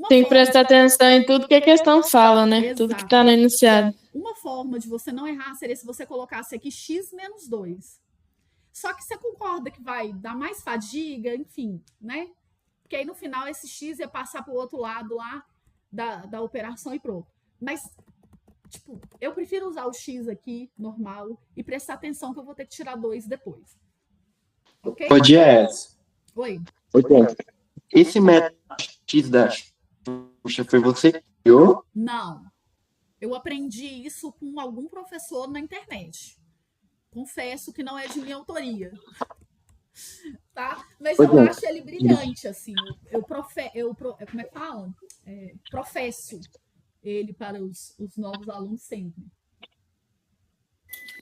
[SPEAKER 6] Tem que prestar atenção em tudo que a questão fala, né?
[SPEAKER 1] Exato.
[SPEAKER 6] Tudo que tá no enunciado.
[SPEAKER 1] Uma forma de você não errar seria se você colocasse aqui x menos 2. Só que você concorda que vai dar mais fadiga, enfim, né? Porque aí no final esse x ia passar para o outro lado lá da operação e pronto. Mas, tipo, eu prefiro usar o x aqui, normal, e prestar atenção que eu vou ter que tirar 2 depois. Ok?
[SPEAKER 11] Ô, Jess.
[SPEAKER 1] Oi.
[SPEAKER 11] Esse método X da Xuxa foi você que criou?
[SPEAKER 1] Não. Eu aprendi isso com algum professor na internet. Confesso que não é de minha autoria. Tá? Mas eu acho ele brilhante, assim. Como é que fala? Professo ele para os novos alunos sempre.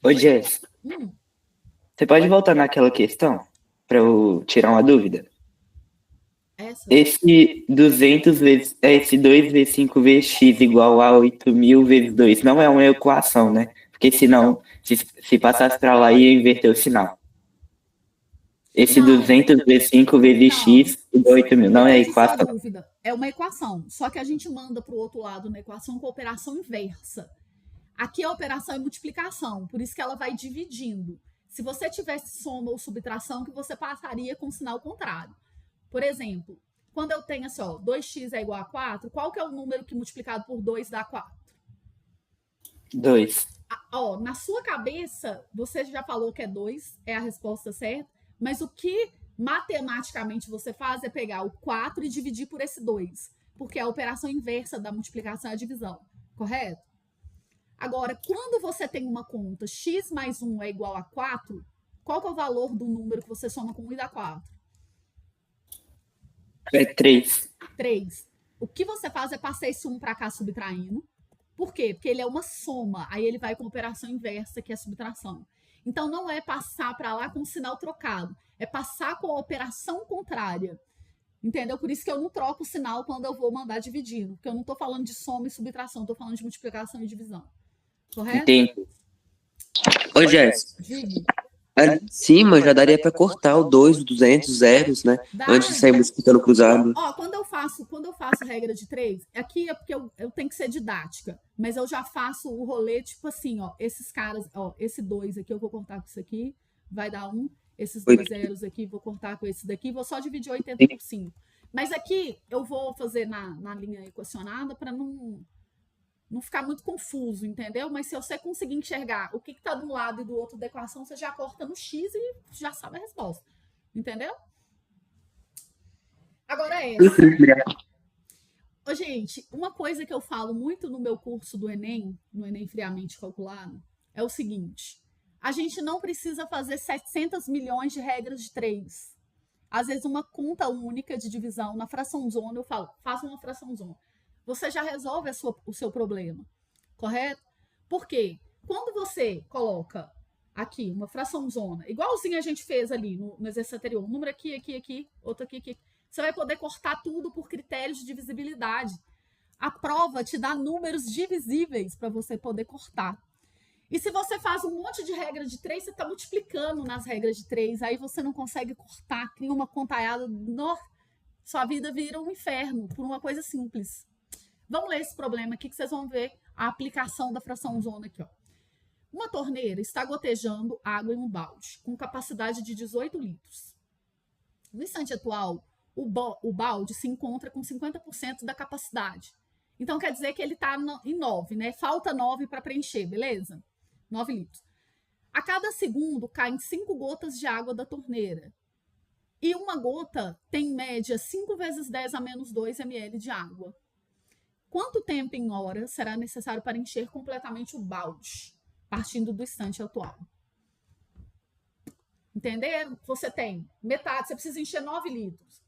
[SPEAKER 2] Ô, Jess, você pode voltar naquela questão para eu tirar uma dúvida? Esse 200 vezes, esse 2 vezes 5 vezes x igual a 8.000 vezes 2 não é uma equação, né? Porque senão, se passasse para lá, ia inverter o sinal. Esse 200 vezes 5 vezes x igual a 8.000, não é equação.
[SPEAKER 1] Dúvida. É uma equação, só que a gente manda para o outro lado na equação com operação inversa. Aqui a operação é multiplicação, por isso que ela vai dividindo. Se você tivesse soma ou subtração, que você passaria com o sinal contrário. Por exemplo, quando eu tenho assim, ó, 2x é igual a 4, qual que é o número que multiplicado por 2 dá 4?
[SPEAKER 2] 2.
[SPEAKER 1] Ó, na sua cabeça, você já falou que é 2, é a resposta certa, mas o que matematicamente você faz é pegar o 4 e dividir por esse 2, porque a operação inversa da multiplicação é a divisão, correto? Agora, quando você tem uma conta x mais 1 é igual a 4, qual que é o valor do número que você soma com 1 e dá 4?
[SPEAKER 2] É 3.
[SPEAKER 1] 3. O que você faz é passar esse 1 para cá subtraindo. Por quê? Porque ele é uma soma. Aí ele vai com operação inversa, que é a subtração. Então, não é passar para lá com o sinal trocado. É passar com a operação contrária. Entendeu? Por isso que eu não troco o sinal quando eu vou mandar dividindo. Porque eu não estou falando de soma e subtração. Estou falando de multiplicação e divisão. Correto?
[SPEAKER 2] Entendi. Ô, Jess. Ali em cima já daria para cortar o 2, o 200, zeros, né? Antes de sair multiplicando cruzado.
[SPEAKER 1] Ó, quando eu faço regra de 3, aqui é porque eu tenho que ser didática, mas eu já faço o rolê, tipo assim, ó, esses caras, ó, esse 2 aqui eu vou cortar com isso aqui, vai dar 1, esses 2 zeros aqui vou cortar com esse daqui, vou só dividir 80 por 5. Mas aqui eu vou fazer na linha equacionada para não ficar muito confuso, entendeu? Mas se você conseguir enxergar o que está de um lado e do outro da equação, você já corta no x e já sabe a resposta. Entendeu? Agora é essa. Ô, gente, uma coisa que eu falo muito no meu curso do Enem, no Enem Friamente Calculado, é o seguinte. A gente não precisa fazer 700 milhões de regras de 3. Às vezes uma conta única de divisão na fração zona, eu falo, faça uma fração zona. Você já resolve o seu problema, correto? Por quê? Quando você coloca aqui uma fração zona, igualzinho a gente fez ali no exercício anterior, um número aqui, outro aqui, você vai poder cortar tudo por critérios de divisibilidade. A prova te dá números divisíveis para você poder cortar. E se você faz um monte de regra de 3, você está multiplicando nas regras de 3, aí você não consegue cortar, cria uma contaiada, sua vida vira um inferno por uma coisa simples. Vamos ler esse problema aqui que vocês vão ver a aplicação da fração zona aqui, ó. Uma torneira está gotejando água em um balde com capacidade de 18 litros. No instante atual, o balde se encontra com 50% da capacidade. Então, quer dizer que ele está em 9, né? Falta 9 para preencher, beleza? 9 litros. A cada segundo, caem 5 gotas de água da torneira. E uma gota tem, em média, 5 vezes 10 a menos 2 ml de água. Quanto tempo em horas será necessário para encher completamente o balde, partindo do instante atual? Entenderam? Você tem metade, você precisa encher 9 litros.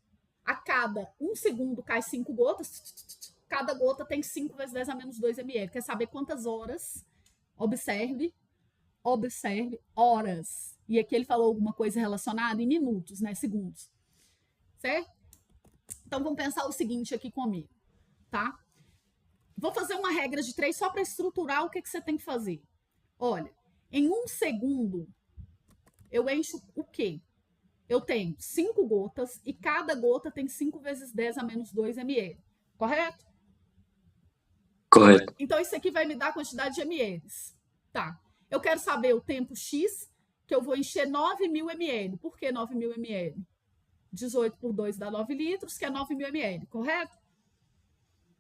[SPEAKER 1] A cada 1 segundo cai 5 gotas, cada gota tem 5 vezes 10 a menos 2 ml. Quer saber quantas horas? Observe horas. E aqui ele falou alguma coisa relacionada em minutos, né? Segundos. Certo? Então, vamos pensar o seguinte aqui comigo, tá? Vou fazer uma regra de 3 só para estruturar o que você tem que fazer. Olha, em 1 segundo, eu encho o quê? Eu tenho 5 gotas e cada gota tem 5 vezes 10 a menos 2 ml. Correto?
[SPEAKER 5] Correto.
[SPEAKER 1] Então, isso aqui vai me dar a quantidade de ml. Tá. Eu quero saber o tempo X, que eu vou encher 9.000 ml. Por que 9.000 ml? 18 por 2 dá 9 litros, que é 9.000 ml, correto?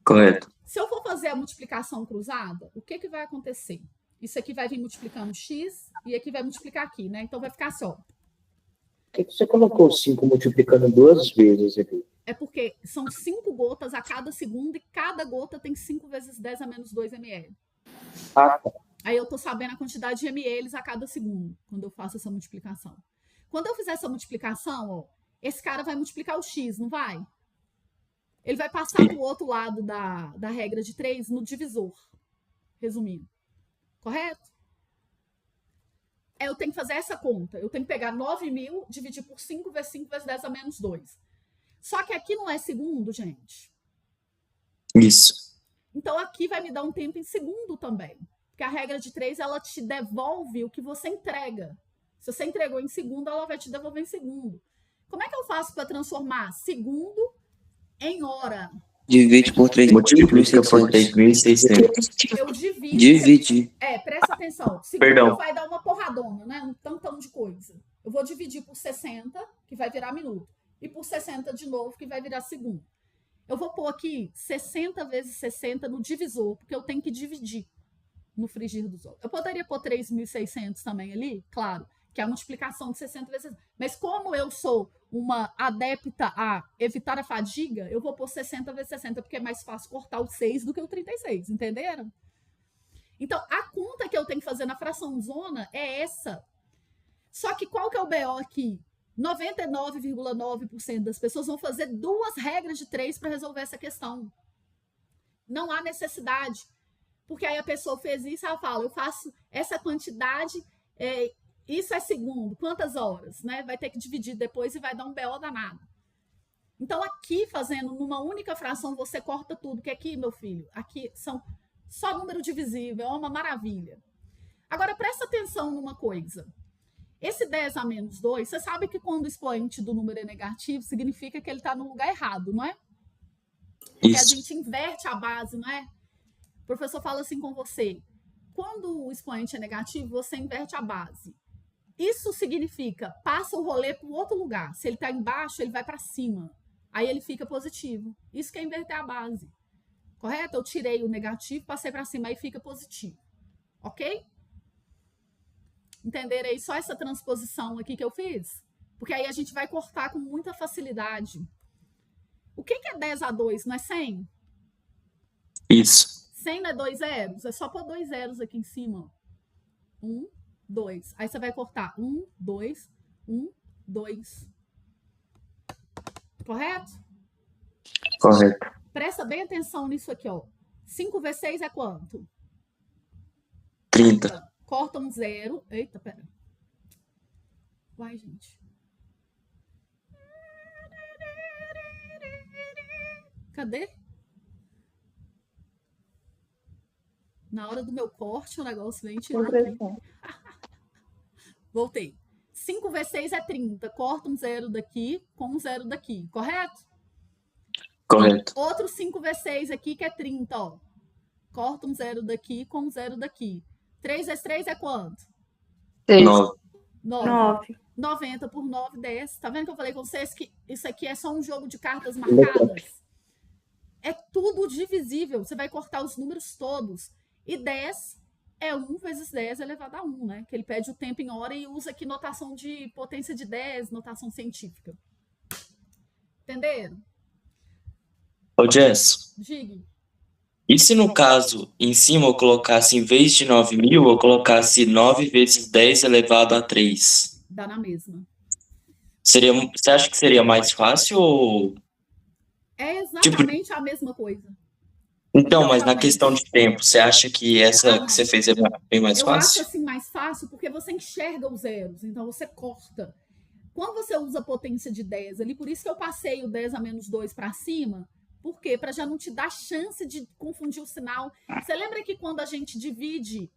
[SPEAKER 5] Correto.
[SPEAKER 1] Se eu for fazer a multiplicação cruzada, o que vai acontecer? Isso aqui vai vir multiplicando X e aqui vai multiplicar aqui, né? Então, vai ficar assim, ó.
[SPEAKER 8] Por que você colocou 5 multiplicando 2 vezes aqui?
[SPEAKER 1] É porque são 5 gotas a cada segundo e cada gota tem 5 vezes 10 a menos 2 ml.
[SPEAKER 8] Ah, tá.
[SPEAKER 1] Aí eu tô sabendo a quantidade de ml a cada segundo, quando eu faço essa multiplicação. Quando eu fizer essa multiplicação, ó, esse cara vai multiplicar o X, não vai? Ele vai passar para o outro lado da regra de 3 no divisor. Resumindo. Correto? Eu tenho que fazer essa conta. Eu tenho que pegar 9.000, dividir por 5 vezes 5 vezes 10 a menos 2. Só que aqui não é segundo, gente.
[SPEAKER 5] Isso.
[SPEAKER 1] Então, aqui vai me dar um tempo em segundo também. Porque a regra de 3, ela te devolve o que você entrega. Se você entregou em segundo, ela vai te devolver em segundo. Como é que eu faço para transformar segundo em hora?
[SPEAKER 2] Divide por 3.
[SPEAKER 5] Multiplica por 3.600.
[SPEAKER 1] Eu divido.
[SPEAKER 2] Divide.
[SPEAKER 1] Presta atenção. Segundo
[SPEAKER 5] Perdão.
[SPEAKER 1] vai dar uma porradona, né? Um tantão de coisa. Eu vou dividir por 60, que vai virar minuto. E por 60 de novo, que vai virar segundo. Eu vou pôr aqui 60 vezes 60 no divisor, porque eu tenho que dividir no frigir dos ovos. Eu poderia pôr 3.600 também ali, claro, que é a multiplicação de 60 vezes 60. Mas como eu sou uma adepta a evitar a fadiga, eu vou pôr 60 vezes 60, porque é mais fácil cortar o 6 do que o 36, entenderam? Então, a conta que eu tenho que fazer na fração zona é essa. Só que qual que é o BO aqui? 99,9% das pessoas vão fazer 2 regras de 3 para resolver essa questão. Não há necessidade. Porque aí a pessoa fez isso, ela fala, eu faço essa quantidade, isso é segundo, quantas horas? Né? Vai ter que dividir depois e vai dar um BO danado. Então, aqui, fazendo numa única fração, você corta tudo. Que aqui, meu filho, aqui são só número divisível, é uma maravilha. Agora, presta atenção numa coisa. Esse 10 a menos 2, você sabe que quando o expoente do número é negativo, significa que ele está no lugar errado, não é? Porque a gente inverte a base, não é? O professor fala assim com você. Quando o expoente é negativo, você inverte a base. Isso significa, passa o rolê para o outro lugar. Se ele está embaixo, ele vai para cima. Aí ele fica positivo. Isso que é inverter a base. Correto? Eu tirei o negativo, passei para cima, aí fica positivo. Ok? Entenderam aí só essa transposição aqui que eu fiz? Porque aí a gente vai cortar com muita facilidade. O que é 10 a 2? Não é 100?
[SPEAKER 5] Isso.
[SPEAKER 1] 100 não é 2 zeros? É só pôr 2 zeros aqui em cima. 1, 2. Aí você vai cortar 1, 2, 1, 2. Correto?
[SPEAKER 5] Correto.
[SPEAKER 1] Presta bem atenção nisso aqui, ó. 5 vezes 6 é quanto?
[SPEAKER 5] 30.
[SPEAKER 1] Corta um zero. Eita, pera. Uai, gente. Cadê? Na hora do meu corte, o negócio vem tirar aqui. Voltei. 5 vezes 6 é 30. Corta um zero daqui com um zero daqui. Correto?
[SPEAKER 5] Correto.
[SPEAKER 1] Outro 5 vezes 6 aqui que é 30, ó. Corta um zero daqui com um zero daqui. 3 vezes 3 é quanto?
[SPEAKER 5] 9.
[SPEAKER 1] 9. 90 por 9, 10. Tá vendo que eu falei com vocês que isso aqui é só um jogo de cartas marcadas? É tudo divisível. Você vai cortar os números todos. E 10 é 1 vezes 10 elevado a 1, né? Que ele pede o tempo em hora e usa aqui notação de potência de 10, notação científica. Entenderam?
[SPEAKER 5] Ô, Jess.
[SPEAKER 1] Diga.
[SPEAKER 5] E se no caso, em cima eu colocasse, em vez de 9.000, eu colocasse 9 vezes 10 elevado a 3?
[SPEAKER 1] Dá na mesma.
[SPEAKER 5] Você acha que seria mais fácil ou...
[SPEAKER 1] É exatamente a mesma coisa.
[SPEAKER 11] Então, mas na questão de tempo, você acha que essa que você fez é bem mais
[SPEAKER 1] Eu acho
[SPEAKER 11] fácil?
[SPEAKER 1] assim mais fácil porque você enxerga os zeros, então você corta. Quando você usa potência de 10 ali, por isso que eu passei o 10 a menos 2 para cima, por quê? Para já não te dar chance de confundir o sinal. Você lembra que quando a gente divide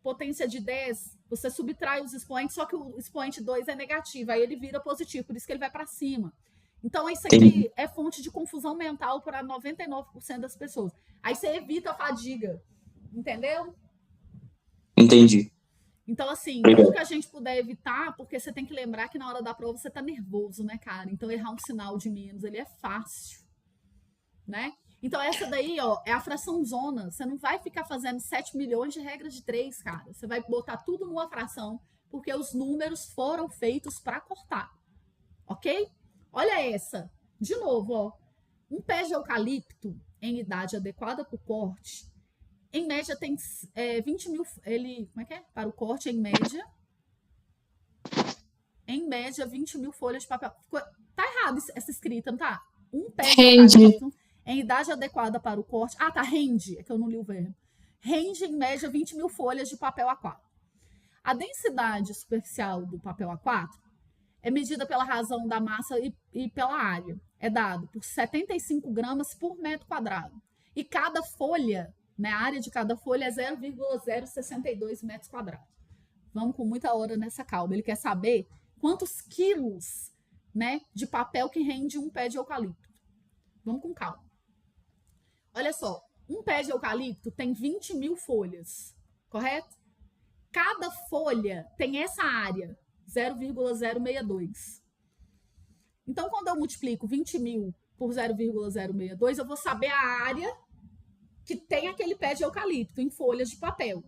[SPEAKER 1] potência de 10, você subtrai os expoentes, só que o expoente 2 é negativo, aí ele vira positivo, por isso que ele vai para cima. Então, isso aqui é fonte de confusão mental para 99% das pessoas. Aí você evita a fadiga, entendeu?
[SPEAKER 11] Entendi.
[SPEAKER 1] Então, assim,
[SPEAKER 11] Obrigado.
[SPEAKER 1] tudo que a gente puder evitar, porque você tem que lembrar que na hora da prova você tá nervoso, né, cara? Então, errar um sinal de menos, ele é fácil, né? Então, essa daí, ó, é a fração zona. Você não vai ficar fazendo 7 milhões de regras de 3, cara. Você vai botar tudo numa fração, porque os números foram feitos para cortar, ok? Olha essa. De novo, ó. Um pé de eucalipto em idade adequada para o corte, em média tem 20 mil. Ele, como é que é? Para o corte, em média, 20 mil folhas de papel. Tá errado essa escrita, não tá? Um pé de eucalipto em idade adequada para o corte. Ah, tá, rende. É que eu não li o verbo. Rende, em média, 20 mil folhas de papel A4. A densidade superficial do papel A4 é medida pela razão da massa e pela área. É dado por 75 gramas por metro quadrado. E cada folha, né, a área de cada folha é 0,062 metros quadrados. Vamos com muita hora nessa calma. Ele quer saber quantos quilos, né, de papel que rende um pé de eucalipto. Vamos com calma. Olha só, um pé de eucalipto tem 20 mil folhas, correto? Cada folha tem essa área, 0,062. Então, quando eu multiplico 20 mil por 0,062, eu vou saber a área que tem aquele pé de eucalipto em folhas de papel.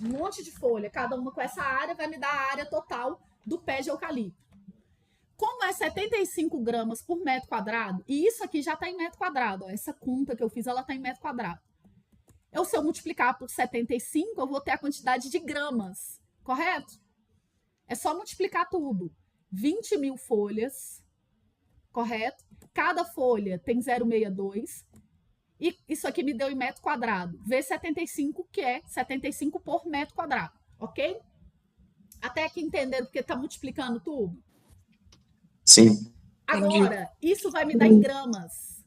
[SPEAKER 1] Um monte de folha, cada uma com essa área vai me dar a área total do pé de eucalipto. Como é 75 gramas por metro quadrado, e isso aqui já está em metro quadrado, ó, essa conta que eu fiz, ela está em metro quadrado. Se eu multiplicar por 75, eu vou ter a quantidade de gramas, correto? É só multiplicar tudo. 20 mil folhas, correto? Cada folha tem 0,62. E isso aqui me deu em metro quadrado. Vezes 75, que é 75 por metro quadrado, ok? Até aqui entenderam porque está multiplicando tudo?
[SPEAKER 11] Sim.
[SPEAKER 1] Agora, isso vai me dar em gramas.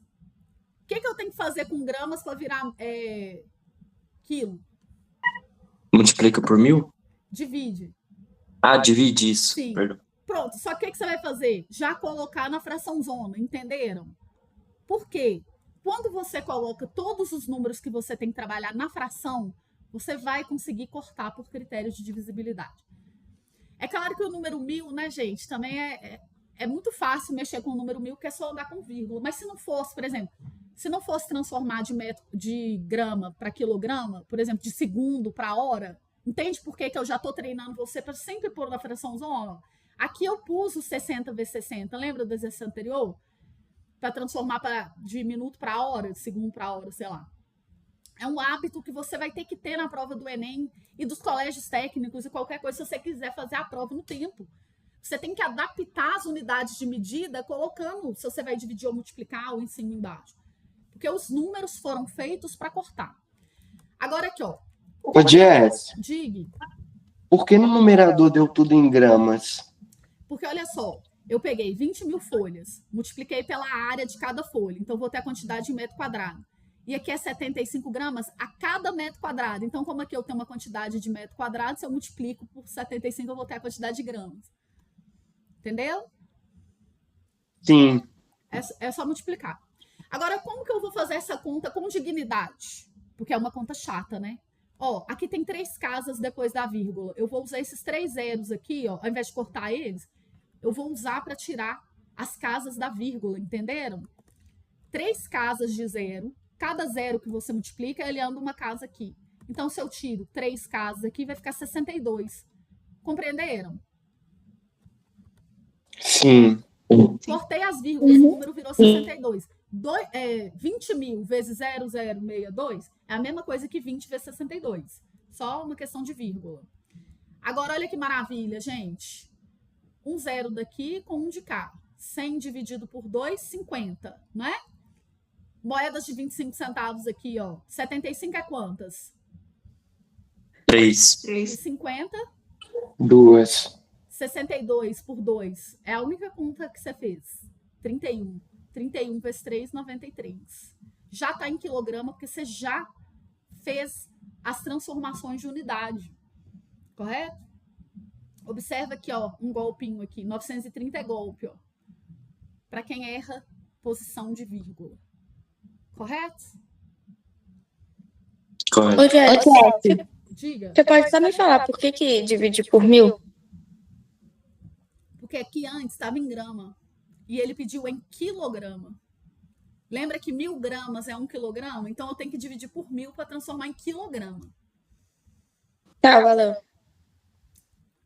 [SPEAKER 1] O que eu tenho que fazer com gramas para virar quilo?
[SPEAKER 11] Multiplica por 1000?
[SPEAKER 1] Divide.
[SPEAKER 11] Ah, divide isso.
[SPEAKER 1] Sim.
[SPEAKER 11] Perdão.
[SPEAKER 1] Pronto, só que o que você vai fazer? Já colocar na fração zona, entenderam? Por quê? Quando você coloca todos os números que você tem que trabalhar na fração, você vai conseguir cortar por critério de divisibilidade. É claro que o número 1000, né, gente, também é muito fácil mexer com o número 1000, porque é só andar com vírgula. Mas se não fosse, por exemplo, se não fosse transformar de grama para quilograma, por exemplo, de segundo para hora, entende por que eu já estou treinando você para sempre pôr na fração zona? Aqui eu pus o 60 vezes 60, lembra do exercício anterior? Para transformar de minuto para hora, de segundo para hora, sei lá. É um hábito que você vai ter que ter na prova do Enem e dos colégios técnicos e qualquer coisa, se você quiser fazer a prova no tempo. Você tem que adaptar as unidades de medida colocando, se você vai dividir ou multiplicar ou em cima e embaixo. Porque os números foram feitos para cortar. Agora aqui, ó.
[SPEAKER 11] Ô, Jess,
[SPEAKER 1] Diga.
[SPEAKER 11] por que no numerador deu tudo em gramas?
[SPEAKER 1] Porque, olha só, eu peguei 20 mil folhas, multipliquei pela área de cada folha, então vou ter a quantidade em metro quadrado. E aqui é 75 gramas a cada metro quadrado. Então, como aqui eu tenho uma quantidade de metro quadrado, se eu multiplico por 75, eu vou ter a quantidade de gramas. Entendeu?
[SPEAKER 11] Sim.
[SPEAKER 1] É só multiplicar. Agora, como que eu vou fazer essa conta com dignidade? Porque é uma conta chata, né? Ó, aqui tem 3 casas depois da vírgula. Eu vou usar esses 3 zeros aqui, ó, ao invés de cortar eles, eu vou usar para tirar as casas da vírgula, entenderam? 3 casas de zero. Cada zero que você multiplica, ele anda uma casa aqui. Então, se eu tiro 3 casas aqui, vai ficar 62. Compreenderam?
[SPEAKER 11] Sim.
[SPEAKER 1] Cortei as vírgulas, o número virou 62. 20 mil vezes 0062 é a mesma coisa que 20 vezes 62. Só uma questão de vírgula. Agora, olha que maravilha, gente. Um zero daqui com um de cá. 100 dividido por 2, 50, não é? Moedas de 25 centavos aqui, ó. 75 é quantas?
[SPEAKER 11] 3.
[SPEAKER 1] E 50?
[SPEAKER 11] 2.
[SPEAKER 1] 62 por 2. É a única conta que você fez. 31. 31 vezes 3, 93. Já está em quilograma, porque você já fez as transformações de unidade. Correto? Observa aqui, ó, um golpinho aqui. 930 é golpe, ó. Para quem erra posição de vírgula. Correto?
[SPEAKER 11] Correto.
[SPEAKER 9] Ô, Jéssica,
[SPEAKER 1] Diga.
[SPEAKER 9] você pode só me falar por que divide por 1000?
[SPEAKER 1] Porque aqui antes estava em grama. E ele pediu em quilograma. Lembra que 1000 gramas é 1 quilograma? Então eu tenho que dividir por 1000 para transformar em quilograma.
[SPEAKER 9] Tá, valeu.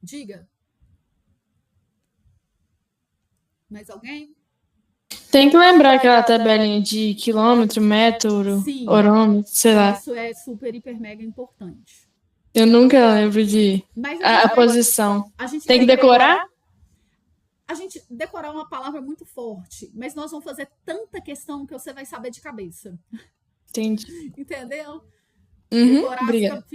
[SPEAKER 1] Diga. Mais alguém?
[SPEAKER 6] Tem que lembrar aquela tabelinha de quilômetro, metro,
[SPEAKER 1] Sim.
[SPEAKER 6] orômetro, sei lá.
[SPEAKER 1] Isso é super, hiper, mega importante.
[SPEAKER 6] Eu nunca lembro de
[SPEAKER 1] Mas
[SPEAKER 6] a posição.
[SPEAKER 1] a gente
[SPEAKER 6] Tem que
[SPEAKER 1] vai
[SPEAKER 6] decorar?
[SPEAKER 1] A gente decorar uma palavra muito forte, mas nós vamos fazer tanta questão que você vai saber de cabeça.
[SPEAKER 6] Entendi.
[SPEAKER 1] Entendeu?
[SPEAKER 6] Uhum,
[SPEAKER 1] Decorar
[SPEAKER 6] obrigada.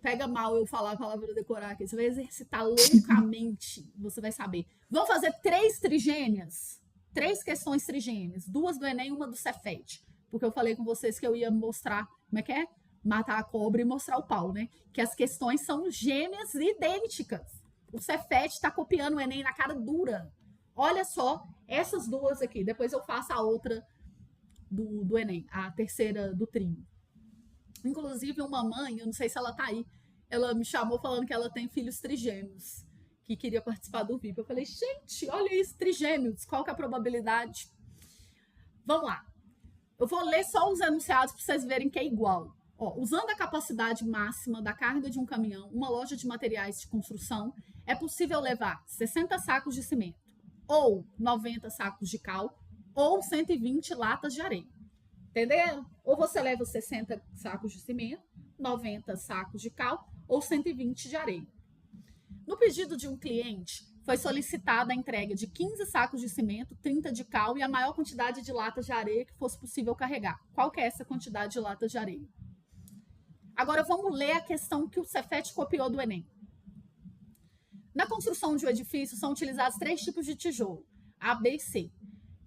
[SPEAKER 1] pega mal eu falar a palavra decorar aqui. Você vai exercitar loucamente, você vai saber. Vamos fazer 3 trigêmeas. 3 questões trigêmeas. 2 do Enem e 1 do Cefet. Porque eu falei com vocês que eu ia mostrar, como é que é? Matar a cobra e mostrar o pau, né? Que as questões são gêmeas idênticas. O Cefet está copiando o Enem na cara dura. Olha só, essas 2 aqui. Depois eu faço a outra do Enem, a terceira do trio. Inclusive, uma mãe, eu não sei se ela tá aí, ela me chamou falando que ela tem filhos trigêmeos, que queria participar do VIP. Eu falei, gente, olha isso, trigêmeos, qual que é a probabilidade? Vamos lá. Eu vou ler só os enunciados para vocês verem que é igual. Ó, usando a capacidade máxima da carga de um caminhão, uma loja de materiais de construção, é possível levar 60 sacos de cimento, ou 90 sacos de cal, ou 120 latas de areia. Entendeu? Ou você leva 60 sacos de cimento, 90 sacos de cal, ou 120 de areia. No pedido de um cliente, foi solicitada a entrega de 15 sacos de cimento, 30 de cal e a maior quantidade de latas de areia que fosse possível carregar. Qual que é essa quantidade de latas de areia? Agora vamos ler a questão que o Cefet copiou do Enem. Na construção de um edifício são utilizados 3 tipos de tijolo, A, B e C,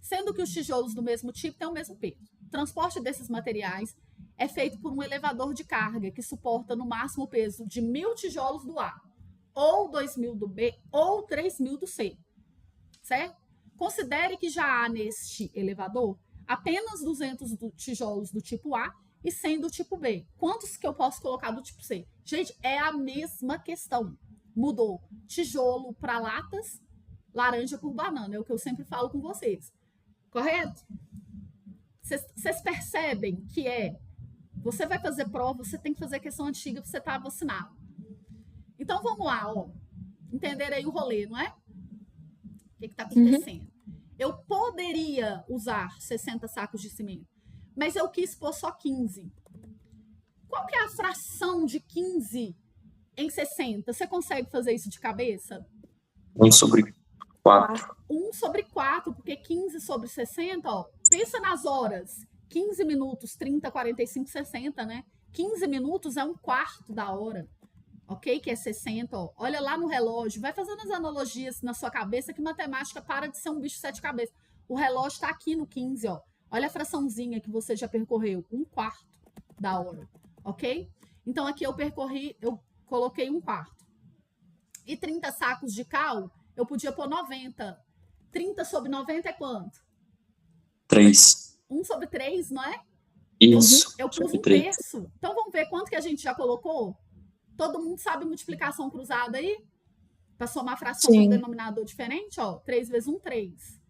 [SPEAKER 1] sendo que os tijolos do mesmo tipo têm o mesmo peso. O transporte desses materiais é feito por um elevador de carga que suporta no máximo o peso de 1000 tijolos do A, ou 2000 do B, ou 3000 do C, certo? Considere que já há neste elevador apenas 200 tijolos do tipo A e 100 do tipo B. Quantos que eu posso colocar do tipo C? Gente, é a mesma questão. Mudou tijolo para latas, laranja por banana. É o que eu sempre falo com vocês. Correto? Vocês percebem que você vai fazer prova, você tem que fazer questão antiga para você estar vacinado. Então, vamos lá, ó. Entenderam aí o rolê, não é? O que está acontecendo? Eu poderia usar 60 sacos de cimento, mas eu quis pôr só 15. Qual que é a fração de 15 em 60? Você consegue fazer isso de cabeça?
[SPEAKER 11] 1/4.
[SPEAKER 1] 1/4, porque 15 sobre 60, ó, pensa nas horas. 15 minutos, 30, 45, 60, né? 15 minutos é 1/4 da hora, ok? Que é 60, ó. Olha lá no relógio, vai fazendo as analogias na sua cabeça que matemática para de ser um bicho de 7 cabeças. O relógio está aqui no 15, ó. Olha a fraçãozinha que você já percorreu, 1/4 da hora, ok? Então aqui eu coloquei 1/4. E 30 sacos de cal, eu podia pôr 90. 30 sobre 90 é quanto?
[SPEAKER 11] 3.
[SPEAKER 1] 1/3, não é?
[SPEAKER 11] Isso.
[SPEAKER 1] Eu pus
[SPEAKER 11] sobre
[SPEAKER 1] 1
[SPEAKER 11] 3.
[SPEAKER 1] terço. Então vamos ver quanto que a gente já colocou? Todo mundo sabe multiplicação cruzada aí? Para somar fração com denominador diferente, ó. 3 vezes 1, 3.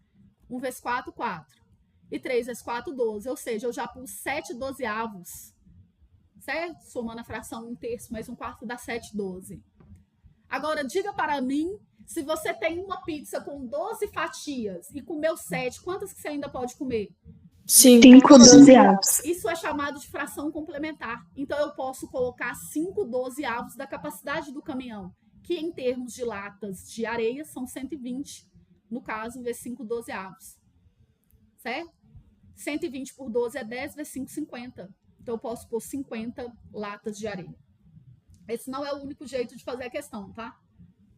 [SPEAKER 1] 1 vezes 4, 4. E 3 vezes 4, 12. Ou seja, eu já pus 7 dozeavos. Certo? Somando a fração 1 terço mais 1/4 dá 7, 12. Agora, diga para mim, se você tem uma pizza com 12 fatias e comeu 7, quantas que você ainda pode comer?
[SPEAKER 4] 5 dozeavos.
[SPEAKER 1] Isso é chamado de fração complementar. Então, eu posso colocar 5 dozeavos da capacidade do caminhão, que em termos de latas de areia são 120. No caso, vezes 5 dozeavos. Certo? 120 por 12 é 10 vezes 5, 50. Então, eu posso pôr 50 latas de areia. Esse não é o único jeito de fazer a questão, tá?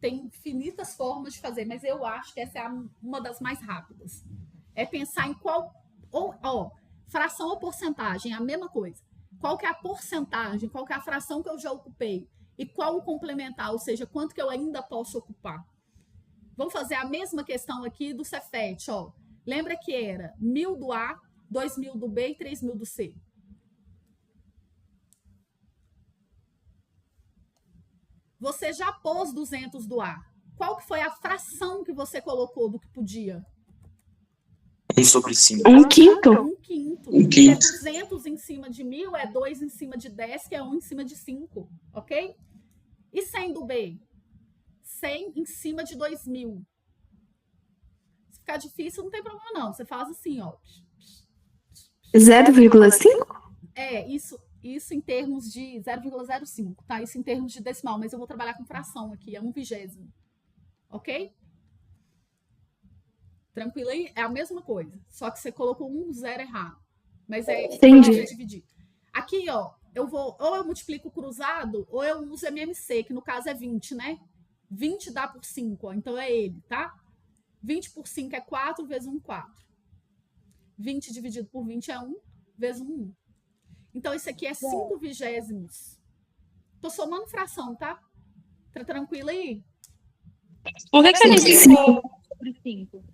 [SPEAKER 1] Tem infinitas formas de fazer, mas eu acho que essa é uma das mais rápidas. É pensar em qual... fração ou porcentagem, é a mesma coisa. Qual que é a porcentagem, qual que é a fração que eu já ocupei e qual o complementar, ou seja, quanto que eu ainda posso ocupar. Vamos fazer a mesma questão aqui do Cefet, ó. Lembra que era 1.000 do A, 2.000 do B e 3.000 do C. Você já pôs 200 do A. Qual que foi a fração que você colocou do que podia?
[SPEAKER 11] 1/5.
[SPEAKER 4] 1/5?
[SPEAKER 1] 1/5.
[SPEAKER 5] 1/5.
[SPEAKER 1] É 200 em cima de 1.000, é 2 em cima de 10, que é 1 em cima de 5, ok? E 100 do B? 100 em cima de 2.000. Se ficar difícil, não tem problema não. Você faz assim, ó.
[SPEAKER 4] 0,5?
[SPEAKER 1] É, isso em termos de 0,05, tá? Isso em termos de decimal, mas eu vou trabalhar com fração aqui, é 1/20, ok? Tranquilo aí? É a mesma coisa, só que você colocou 0 errado, mas é
[SPEAKER 4] Entendi.
[SPEAKER 1] dividir. Aqui, ó, ou eu multiplico cruzado, ou eu uso MMC, que no caso é 20, né? 20 dá por 5, ó, então é ele, tá? 20 por 5 é 4, vezes 1, 4. 20 dividido por 20 é 1, vezes 1, 1. Então, isso aqui é 5/20. Tô somando fração, tá? Tá tranquilo aí?
[SPEAKER 4] Por que a gente...
[SPEAKER 3] Sobre 5.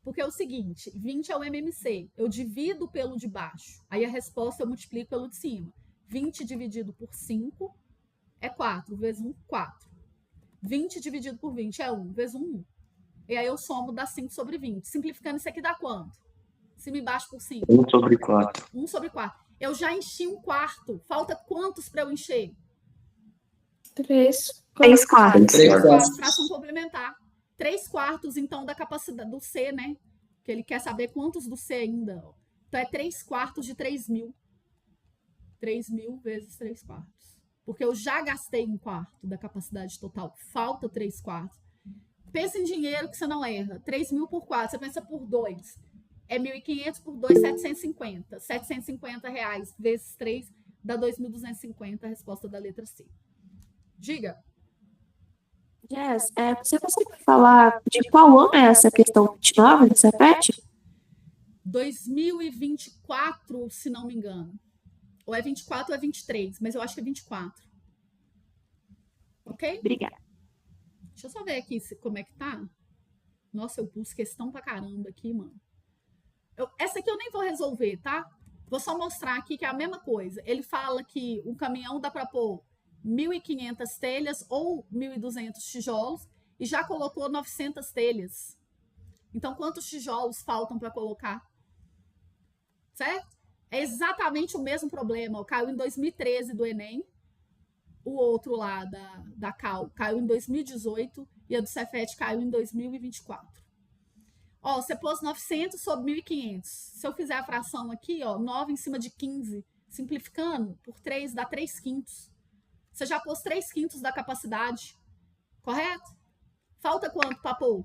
[SPEAKER 1] Porque é o seguinte, 20 é o MMC. Eu divido pelo de baixo. Aí a resposta eu multiplico pelo de cima. 20 dividido por 5 é 4, vezes 1, 4. 20 dividido por 20 é 1, vezes 1, 1. E aí eu somo, dá 5/20. Simplificando, isso aqui dá quanto? Cima e baixo por 5.
[SPEAKER 11] 1/4.
[SPEAKER 1] 1/4. Eu já enchi 1/4. Falta quantos para eu encher?
[SPEAKER 4] 3
[SPEAKER 5] 3
[SPEAKER 4] quartos.
[SPEAKER 1] Fração complementar. 3/4, então, da capacidade do C, né? Que ele quer saber quantos do C ainda. Então, é 3/4 de 3.000. 3.000 vezes 3/4. Porque eu já gastei 1/4 da capacidade total. Falta 3/4. Pensa em dinheiro que você não erra. 3.000 por 4, você pensa por 2. É 1.500 por 2, 750. 750 reais vezes 3 dá 2.250, a resposta da letra C. Diga.
[SPEAKER 3] Jess, você consegue falar de qual ano é essa questão 29 do Cefet?
[SPEAKER 1] 2024, se não me engano. Ou é 24 ou é 23, mas eu acho que é 24. Ok?
[SPEAKER 3] Obrigada.
[SPEAKER 1] Deixa eu só ver aqui como é que tá. Nossa, eu pus questão pra caramba aqui, mano. Essa aqui eu nem vou resolver, tá? Vou só mostrar aqui que é a mesma coisa. Ele fala que um caminhão dá para pôr 1.500 telhas ou 1.200 tijolos e já colocou 900 telhas. Então, quantos tijolos faltam para colocar? Certo? É exatamente o mesmo problema. Caiu em 2013 do Enem. O outro lá da Cal caiu em 2018 e a do Cefet caiu em 2024. Ó, você pôs 900 sobre 1.500. Se eu fizer a fração aqui, ó, 9 em cima de 15, simplificando, por 3 dá 3/5. Você já pôs 3/5 da capacidade, correto? Falta quanto para pôr?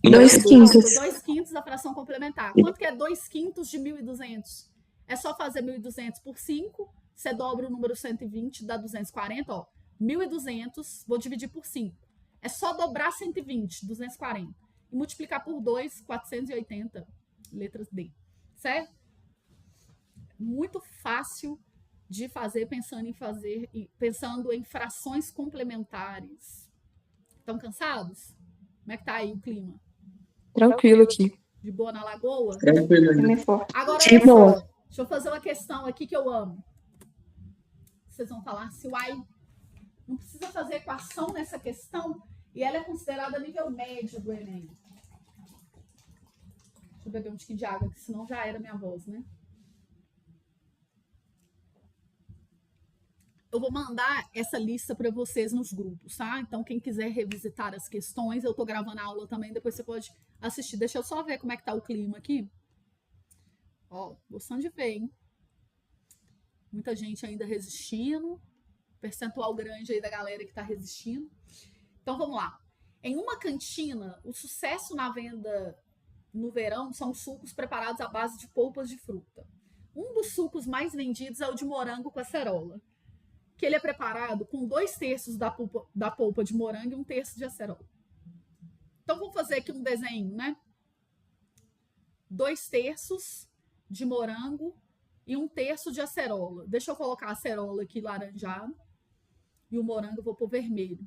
[SPEAKER 4] 2/5.
[SPEAKER 1] 2/5 da fração complementar. Quanto que é 2/5 de 1.200? É só fazer 1.200 por 5, você dobra o número 120, dá 240, ó. 1.200, vou dividir por 5. É só dobrar 120, 240. E multiplicar por 2, 480, letras D, certo? Muito fácil de fazer pensando em frações complementares. Estão cansados? Como é que tá aí o clima?
[SPEAKER 7] Tranquilo aqui.
[SPEAKER 1] De boa na lagoa?
[SPEAKER 5] Tranquilo.
[SPEAKER 1] Agora,
[SPEAKER 4] De
[SPEAKER 1] olha
[SPEAKER 4] boa.
[SPEAKER 1] só, deixa eu fazer uma questão aqui que eu amo. Vocês vão falar se o AI não precisa fazer equação nessa questão e ela é considerada nível médio do Enem. Deixa eu beber um tiquinho de água, que senão já era minha voz, né? Eu vou mandar essa lista para vocês nos grupos, tá? Então, quem quiser revisitar as questões, eu tô gravando a aula também, depois você pode assistir. Deixa eu só ver como é que tá o clima aqui. Ó, gostando de ver, hein? Muita gente ainda resistindo. Percentual grande aí da galera que tá resistindo. Então, vamos lá. Em uma cantina, o sucesso na venda no verão são sucos preparados à base de polpas de fruta. Um dos sucos mais vendidos é o de morango com acerola, que ele é preparado com 2/3 da polpa de morango e 1/3 de acerola. Então, vamos fazer aqui um desenho, né? 2/3 de morango e 1/3 de acerola. Deixa eu colocar a acerola aqui laranjado e o morango eu vou pôr vermelho.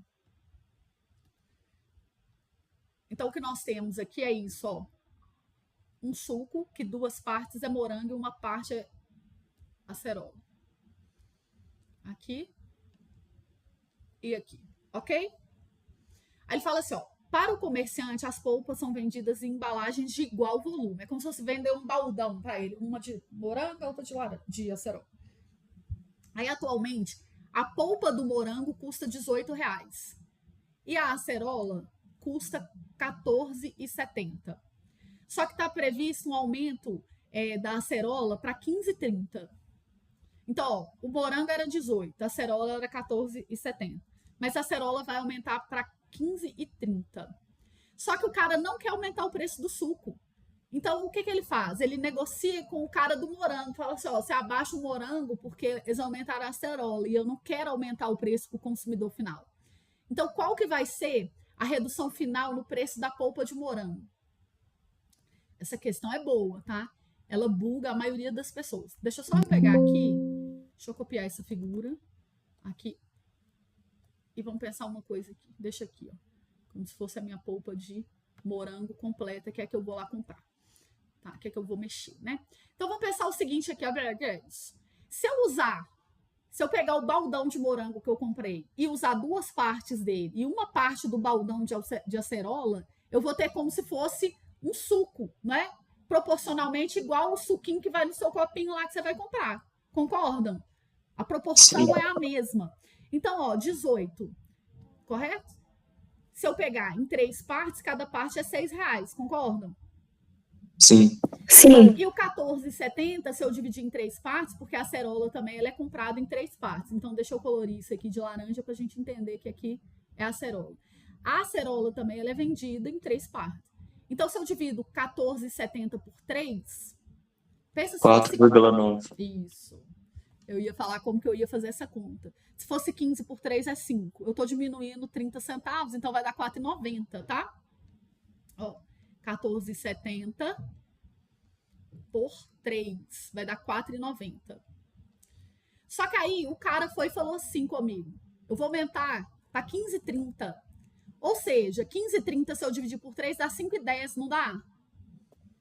[SPEAKER 1] Então, o que nós temos aqui é isso, ó. Um suco que 2 partes é morango e 1 parte é acerola. Aqui e aqui, ok? Aí ele fala assim, ó. Para o comerciante, as polpas são vendidas em embalagens de igual volume. É como se fosse vender um baldão para ele. Uma de morango, outra de acerola. Aí, atualmente, a polpa do morango custa R$18. E a acerola custa R$14,70. Só que está previsto um aumento da acerola para R$15,30. Então, ó, o morango era 18, a acerola era 14,70. Mas a acerola vai aumentar para 15,30. Só que o cara não quer aumentar o preço do suco. Então, o que ele faz? Ele negocia com o cara do morango. Fala assim, ó, você abaixa o morango porque eles aumentaram a acerola e eu não quero aumentar o preço para o consumidor final. Então, qual que vai ser a redução final no preço da polpa de morango? Essa questão é boa, tá? Ela buga a maioria das pessoas. Deixa eu só pegar aqui. Deixa eu copiar essa figura. Aqui. E vamos pensar uma coisa aqui. Deixa aqui, ó. Como se fosse a minha polpa de morango completa, que é que eu vou lá comprar. Tá? Que é que eu vou mexer, né? Então, vamos pensar o seguinte aqui, ó. Se eu pegar o baldão de morango que eu comprei e usar 2 partes dele e 1 parte do baldão de acerola, eu vou ter como se fosse um suco, né? Proporcionalmente igual o suquinho que vai no seu copinho lá que você vai comprar. Concordam? A proporção é a mesma. Então, ó, 18, correto? Se eu pegar em 3 partes, cada parte é R$6, concordam?
[SPEAKER 11] Sim.
[SPEAKER 4] Sim.
[SPEAKER 1] E o R$14,70, se eu dividir em 3 partes, porque a acerola também ela é comprada em 3 partes. Então, deixa eu colorir isso aqui de laranja para a gente entender que aqui é a acerola. A acerola também ela é vendida em 3 partes. Então, se eu divido 14,70 por 3, pensa se
[SPEAKER 11] 4,9.
[SPEAKER 1] Isso. Eu ia falar como que eu ia fazer essa conta. Se fosse 15 por 3 é 5. Eu estou diminuindo 30 centavos, então vai dar R$4,90, tá? Ó, 14,70 por 3 vai dar R$4,90. Só que aí o cara foi e falou assim comigo. Eu vou aumentar para 15,30. Ou seja, 15,30 se eu dividir por 3 dá 5,10, não dá?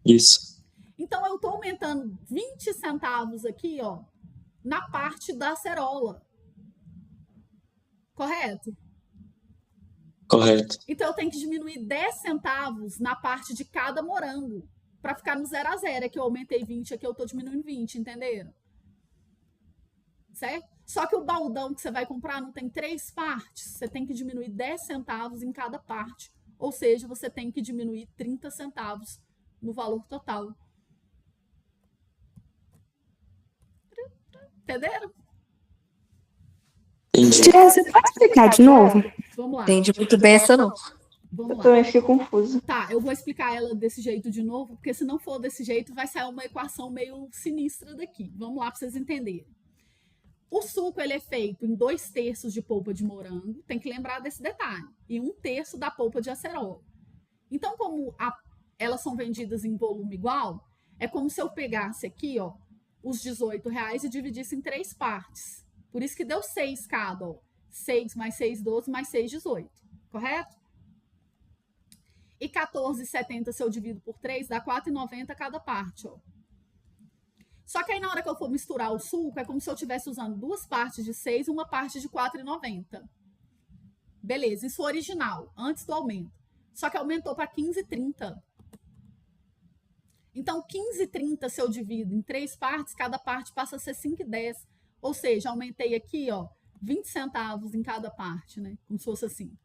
[SPEAKER 11] Isso.
[SPEAKER 1] Então eu estou aumentando 20 centavos aqui, ó, na parte da acerola. Correto?
[SPEAKER 11] Correto.
[SPEAKER 1] Então eu tenho que diminuir 10 centavos na parte de cada morango para ficar no 0 a 0. Aqui eu aumentei 20, aqui eu estou diminuindo 20, entenderam? Certo? Só que o baldão que você vai comprar não tem 3 partes. Você tem que diminuir 10 centavos em cada parte. Ou seja, você tem que diminuir 30 centavos no valor total. Entenderam?
[SPEAKER 4] Tia, você pode explicar de novo?
[SPEAKER 1] Vamos lá.
[SPEAKER 7] Entendi muito bem essa, não.
[SPEAKER 1] Vamos
[SPEAKER 4] Eu
[SPEAKER 1] lá.
[SPEAKER 4] também fiquei confusa.
[SPEAKER 1] Tá, eu vou explicar ela desse jeito de novo, porque se não for desse jeito, vai sair uma equação meio sinistra daqui. Vamos lá para vocês entenderem. O suco ele é feito em 2/3 de polpa de morango, tem que lembrar desse detalhe, e 1/3 da polpa de acerola. Então, como elas são vendidas em volume igual, é como se eu pegasse aqui, ó, os R$18 e dividisse em 3 partes. Por isso que deu 6 cada, ó. 6 mais 6, 12, mais 6, 18. Correto? E 14,70 se eu divido por 3, dá R$4,90 cada parte, ó. Só que aí na hora que eu for misturar o suco, é como se eu estivesse usando 2 partes de 6 e 1 parte de R$4,90. Beleza, isso é original, antes do aumento. Só que aumentou para 15,30. Então, 15,30 se eu divido em 3 partes, cada parte passa a ser 5,10. Ou seja, aumentei aqui, ó, 20 centavos em cada parte, né? Como se fosse assim.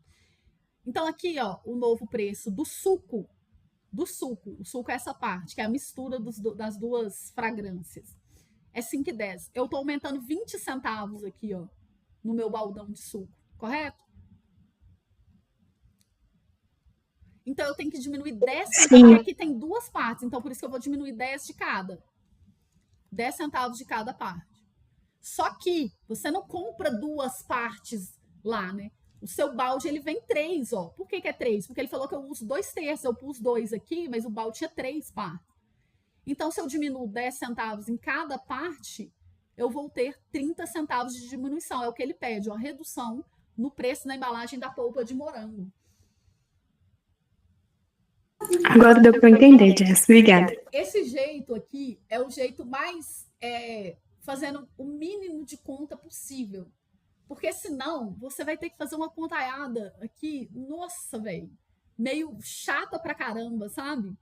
[SPEAKER 1] Então, aqui, ó, o novo preço do suco. O suco é essa parte, que é a mistura das 2 fragrâncias. É 5,10. Eu tô aumentando 20 centavos aqui, ó, no meu baldão de suco, correto? Então, eu tenho que diminuir 10
[SPEAKER 6] Sim.
[SPEAKER 1] centavos, porque aqui tem duas partes. Então, por isso que eu vou diminuir 10 de cada. 10 centavos de cada parte. Só que você não compra duas partes lá, né? O seu balde, ele vem 3, ó. Por que é 3? Porque ele falou que eu uso 2/3. Eu pus 2 aqui, mas o balde tinha 3 partes. Então, se eu diminuo 10 centavos em cada parte, eu vou ter 30 centavos de diminuição. É o que ele pede, uma redução no preço da embalagem da polpa de morango.
[SPEAKER 6] Agora deu para entender, Jess. Obrigada.
[SPEAKER 1] Esse jeito aqui é o jeito mais fazendo o mínimo de conta possível. Porque senão você vai ter que fazer uma contaiada aqui, nossa, velho, meio chata pra caramba, sabe?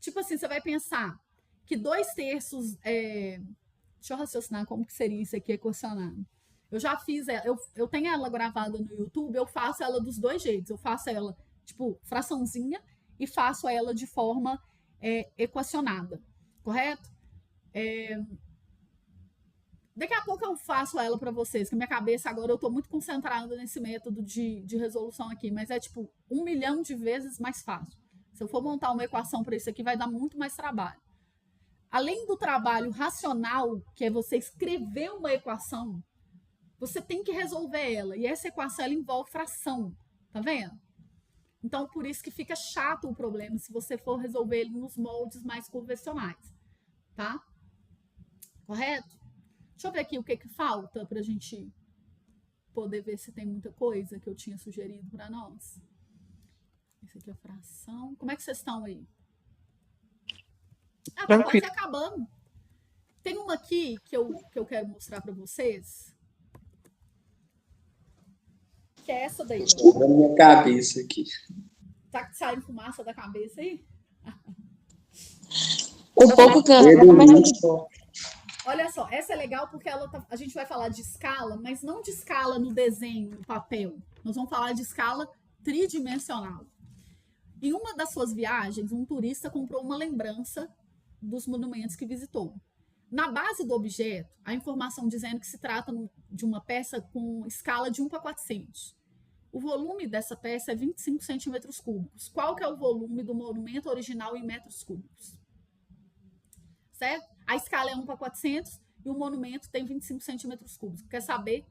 [SPEAKER 1] Tipo assim, você vai pensar que 2/3, deixa eu raciocinar como que seria isso aqui equacionado. Eu já fiz ela, eu tenho ela gravada no YouTube, eu faço ela dos dois jeitos. Eu faço ela, tipo, fraçãozinha e faço ela de forma equacionada, correto? Daqui a pouco eu faço ela para vocês, que minha cabeça agora eu tô muito concentrada nesse método de resolução aqui, mas é tipo 1 milhão de vezes mais fácil. Se eu for montar uma equação para isso aqui, vai dar muito mais trabalho. Além do trabalho racional, que é você escrever uma equação, você tem que resolver ela. E essa equação, ela envolve fração, tá vendo? Então, por isso que fica chato o problema se você for resolver ele nos moldes mais convencionais, tá? Correto? Deixa eu ver aqui o que falta para a gente poder ver se tem muita coisa que eu tinha sugerido para nós. Esse aqui é a fração. Como é que vocês estão aí? Tá quase acabando. Tem uma aqui que eu quero mostrar para vocês. Que é essa daí.
[SPEAKER 5] Estou na minha cabeça aqui.
[SPEAKER 1] Tá saindo fumaça da cabeça aí?
[SPEAKER 7] Um pouco cansa, mas...
[SPEAKER 1] Olha só, essa é legal porque a gente vai falar de escala, mas não de escala no desenho, no papel. Nós vamos falar de escala tridimensional. Em uma das suas viagens, um turista comprou uma lembrança dos monumentos que visitou. Na base do objeto, a informação dizendo que se trata de uma peça com escala de 1 para 400. O volume dessa peça é 25 centímetros cúbicos. Qual que é o volume do monumento original em metros cúbicos? Certo? A escala é 1 para 400 e o monumento tem 25 centímetros cúbicos. Quer saber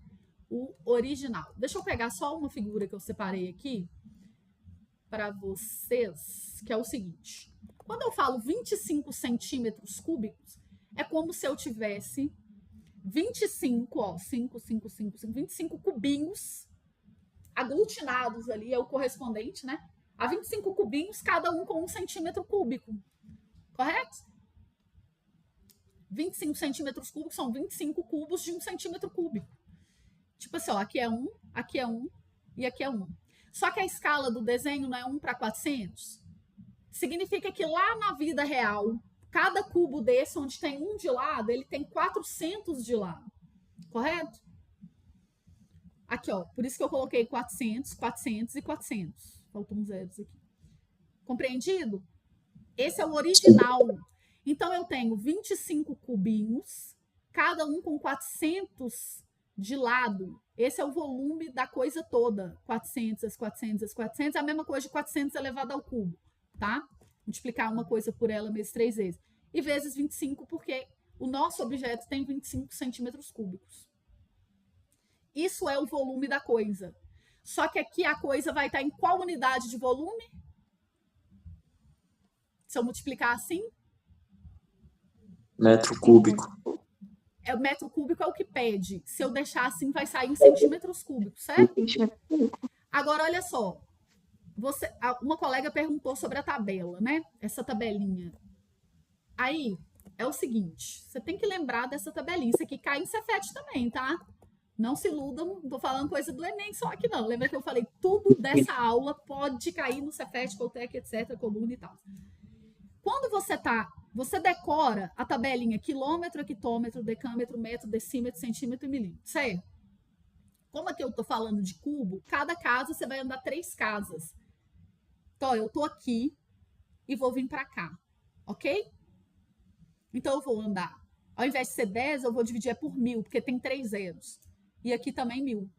[SPEAKER 1] o original? Deixa eu pegar só uma figura que eu separei aqui para vocês, que é o seguinte. Quando eu falo 25 centímetros cúbicos, é como se eu tivesse 25 cubinhos aglutinados ali, é o correspondente, né? A 25 cubinhos, cada um com 1 centímetro cúbico. Correto? 25 centímetros cúbicos são 25 cubos de 1 centímetro cúbico. Tipo assim, ó, aqui é 1 e aqui é 1. Só que a escala do desenho não é 1 para 400. Significa que lá na vida real, cada cubo desse, onde tem 1 de lado, ele tem 400 de lado. Correto? Aqui, ó. Por isso que eu coloquei 400, 400 e 400. Faltam uns zeros aqui. Compreendido? Esse é o original. Então, eu tenho 25 cubinhos, cada um com 400 de lado. Esse é o volume da coisa toda. 400, 400, 400. É a mesma coisa de 400 elevado ao cubo, tá? Multiplicar uma coisa por ela mesmo 3 vezes. E vezes 25, porque o nosso objeto tem 25 centímetros cúbicos. Isso é o volume da coisa. Só que aqui a coisa vai estar em qual unidade de volume? Se eu multiplicar assim?
[SPEAKER 11] Metro cúbico.
[SPEAKER 1] O metro cúbico é o que pede. Se eu deixar assim, vai sair em centímetros cúbicos, certo? Agora, olha só. Uma colega perguntou sobre a tabela, né? Essa tabelinha. Aí, é o seguinte. Você tem que lembrar dessa tabelinha. Isso aqui cai em Cefet também, tá? Não se iludam. Não tô falando coisa do Enem só aqui, não. Lembra que eu falei? Tudo dessa aula pode cair no Cefet, Coltec, etc., coluna e tal. Quando você decora a tabelinha quilômetro, hectômetro, decâmetro, metro, decímetro, centímetro e milímetro, certo? Como aqui eu tô falando de cubo, cada casa você vai andar 3 casas. Então, eu tô aqui e vou vir para cá, ok? Então, eu vou andar. Ao invés de ser 10, eu vou dividir por 1000, porque tem 3 zeros. E aqui também 1000.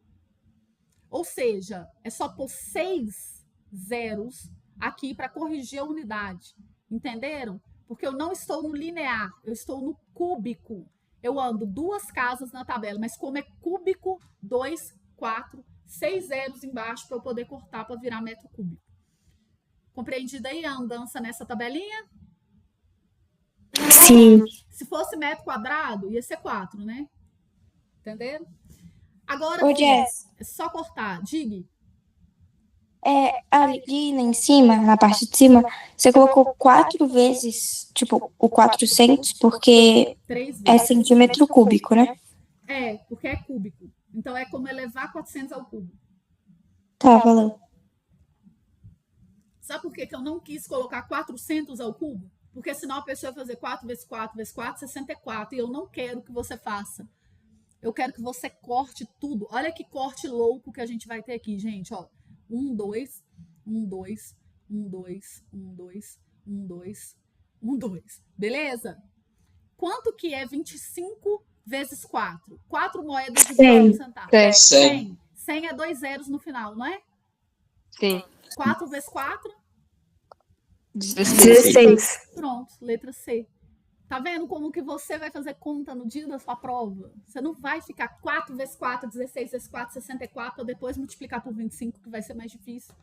[SPEAKER 1] Ou seja, é só pôr 6 zeros aqui para corrigir a unidade. Entenderam? Porque eu não estou no linear, eu estou no cúbico. Eu ando 2 casas na tabela, mas como é cúbico, 2, 4, 6 zeros embaixo para eu poder cortar para virar metro cúbico. Compreendida aí a andança nessa tabelinha?
[SPEAKER 6] Sim.
[SPEAKER 1] Se fosse metro quadrado, ia ser 4, né? Entenderam? Agora,
[SPEAKER 9] Ô, Jess,
[SPEAKER 1] é só cortar. Diga.
[SPEAKER 9] ali em cima, na parte de cima, você colocou 4 vezes, tipo, o 400, porque
[SPEAKER 1] 3
[SPEAKER 9] é
[SPEAKER 1] vezes.
[SPEAKER 9] centímetro cúbico, né?
[SPEAKER 1] Porque é cúbico. Então, é como elevar 400 ao cubo.
[SPEAKER 9] Tá, valeu.
[SPEAKER 1] Sabe por que eu não quis colocar 400 ao cubo? Porque senão a pessoa vai fazer 4 vezes 4 vezes 4, 64. E eu não quero que você faça. Eu quero que você corte tudo. Olha que corte louco que a gente vai ter aqui, gente. Ó, 1, 2, 1, 2, 1, 2, 1, 2, 1, 2, 1, 2. Beleza? Quanto que é 25 vezes 4? 4 moedas de 50 centavos. 100. 100 é 2 zeros no final, não é?
[SPEAKER 7] Sim.
[SPEAKER 1] 4 vezes 4?
[SPEAKER 6] 16.
[SPEAKER 1] Pronto, letra C. Tá vendo como que você vai fazer conta no dia da sua prova? Você não vai ficar 4 vezes 4, 16 vezes 4, 64, para depois multiplicar por 25, que vai ser mais difícil.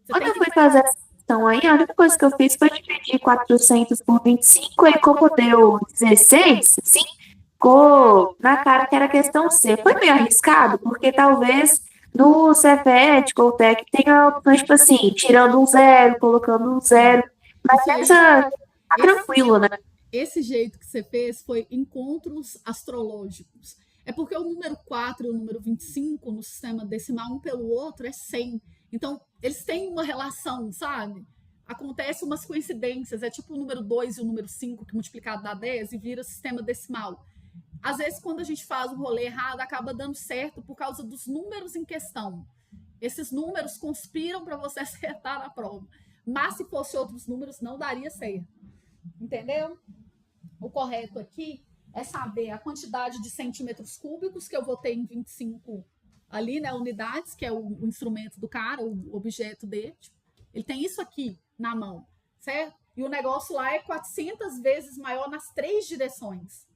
[SPEAKER 3] Quando eu fui fazer essa questão aí, a única coisa que eu fiz foi dividir 400 por 25, e como deu 16, assim, ficou na cara que era questão C. Foi meio arriscado, porque talvez no Cefet ou TEC tenha opções, tipo assim, tirando um zero, colocando um zero, mas essa tá tranquilo, né?
[SPEAKER 1] Esse jeito que você fez foi encontros astrológicos. É porque o número 4 e o número 25 no sistema decimal, um pelo outro, é 100. Então, eles têm uma relação, sabe? Acontecem umas coincidências. É tipo o número 2 e o número 5, que multiplicado dá 10 e vira sistema decimal. Às vezes, quando a gente faz um rolê errado, acaba dando certo por causa dos números em questão. Esses números conspiram para você acertar na prova. Mas se fosse outros números, não daria certo. Entendeu? O correto aqui é saber a quantidade de centímetros cúbicos que eu vou ter em 25 ali, né? Unidades, que é o instrumento do cara, o objeto dele. Ele tem isso aqui na mão, certo? E o negócio lá é 400 vezes maior nas 3 direções.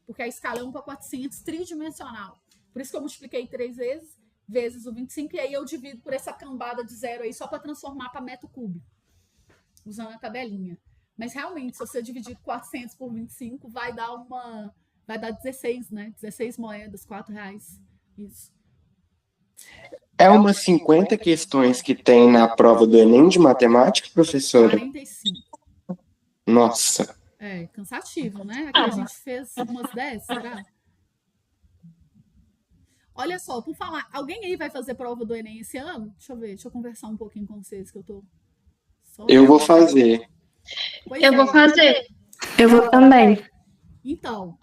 [SPEAKER 1] Porque a escala é 1 para 400, tridimensional. Por isso que eu multipliquei 3 vezes o 25, e aí eu divido por essa cambada de zero aí, só para transformar para metro cúbico, usando a tabelinha. Mas realmente, se você dividir 400 por 25, vai dar 16, né? 16 moedas, R$4. Isso.
[SPEAKER 11] É umas 50 questões que tem na prova do Enem de matemática, professora?
[SPEAKER 1] 45.
[SPEAKER 11] Nossa.
[SPEAKER 1] É, cansativo, né? Aqui a gente fez umas 10, será? Olha só, por falar, alguém aí vai fazer prova do Enem esse ano? Deixa eu ver, deixa eu conversar um pouquinho com vocês, que eu tô...
[SPEAKER 11] Eu vou fazer.
[SPEAKER 1] Eu vou fazer.
[SPEAKER 6] Eu vou também.
[SPEAKER 1] Então,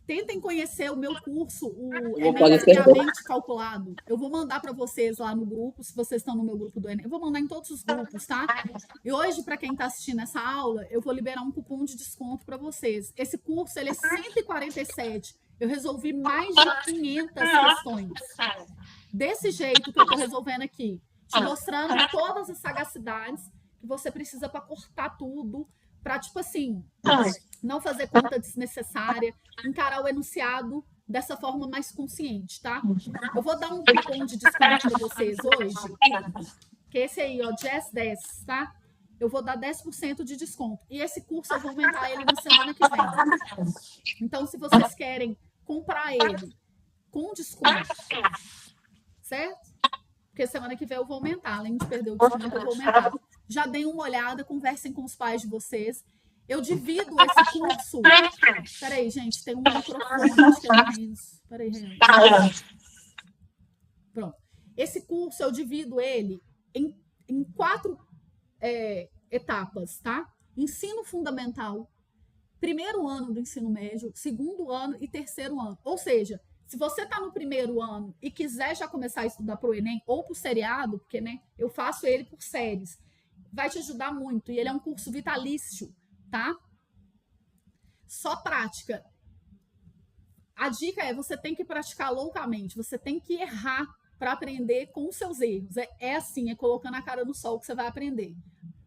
[SPEAKER 1] tentem conhecer o meu curso, o Enem Friamente Calculado. Eu vou mandar para vocês lá no grupo, se vocês estão no meu grupo do Enem. Eu vou mandar em todos os grupos, tá? E hoje, para quem está assistindo essa aula, eu vou liberar um cupom de desconto para vocês. Esse curso, ele é 147. Eu resolvi mais de 500 questões. Desse jeito que eu estou resolvendo aqui. Te mostrando todas as sagacidades que você precisa para cortar tudo, para, tipo assim, não fazer conta desnecessária, encarar o enunciado dessa forma mais consciente, tá? Eu vou dar um cupom de desconto para vocês hoje, que é esse aí, ó, Jess 10, tá? Eu vou dar 10% de desconto. E esse curso eu vou aumentar ele na semana que vem. Então, se vocês querem comprar ele com desconto, certo? Porque semana que vem eu vou aumentar. Além de perder o desconto, eu vou aumentar. Já deem uma olhada, conversem com os pais de vocês. Eu divido esse curso... Peraí, gente, tem um microfone. Acho que é do Renzo. Peraí, Renzo. Pronto. Esse curso, eu divido ele em 4 etapas, tá? Ensino fundamental, primeiro ano do ensino médio, segundo ano e terceiro ano. Ou seja, se você está no primeiro ano e quiser já começar a estudar para o Enem ou para o seriado, porque né, eu faço ele por séries, vai te ajudar muito. E ele é um curso vitalício, tá? Só prática. A dica é, você tem que praticar loucamente, você tem que errar para aprender com os seus erros. É assim, é colocando a cara no sol que você vai aprender,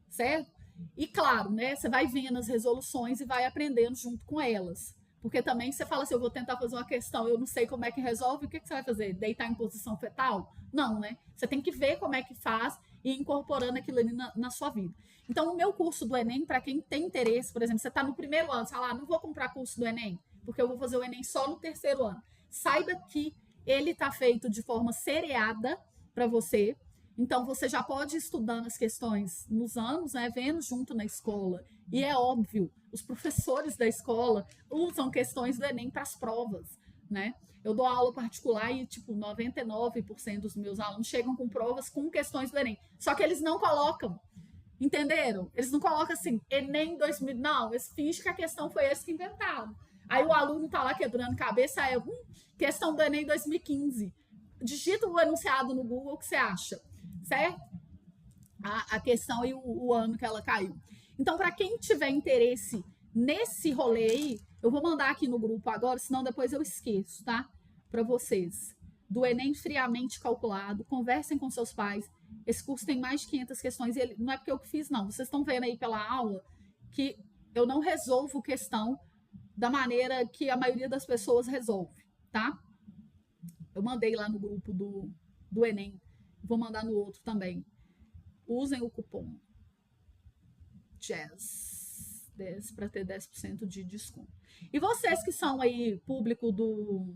[SPEAKER 1] certo? E claro, né, você vai vendo as resoluções e vai aprendendo junto com elas. Porque também você fala assim, eu vou tentar fazer uma questão, eu não sei como é que resolve, o que você vai fazer? Deitar em posição fetal? Não, né? Você tem que ver como é que faz e ir incorporando aquilo ali na sua vida. Então, o meu curso do Enem, para quem tem interesse, por exemplo, você está no primeiro ano, você fala, não vou comprar curso do Enem, porque eu vou fazer o Enem só no terceiro ano. Saiba que ele está feito de forma seriada para você. Então, você já pode ir estudando as questões nos anos, né, vendo junto na escola. E é óbvio, os professores da escola usam questões do Enem para as provas, né? Eu dou aula particular e, 99% dos meus alunos chegam com provas com questões do Enem. Só que eles não colocam, entenderam? Eles não colocam assim, Enem 2000, não, eles fingem que a questão foi eles que inventaram. Aí o aluno tá lá quebrando cabeça, questão do Enem 2015. Digita o enunciado no Google, o que você acha? Certo? A questão e o ano que ela caiu. Então, para quem tiver interesse nesse rolê aí, eu vou mandar aqui no grupo agora, senão depois eu esqueço, tá? Para vocês. Do Enem friamente calculado, conversem com seus pais. Esse curso tem mais de 500 questões. E não é porque eu que fiz, não. Vocês estão vendo aí pela aula que eu não resolvo questão da maneira que a maioria das pessoas resolve, tá? Eu mandei lá no grupo do Enem. Vou mandar no outro também. Usem o cupom Jazz 10 para ter 10% de desconto. E vocês que são aí público do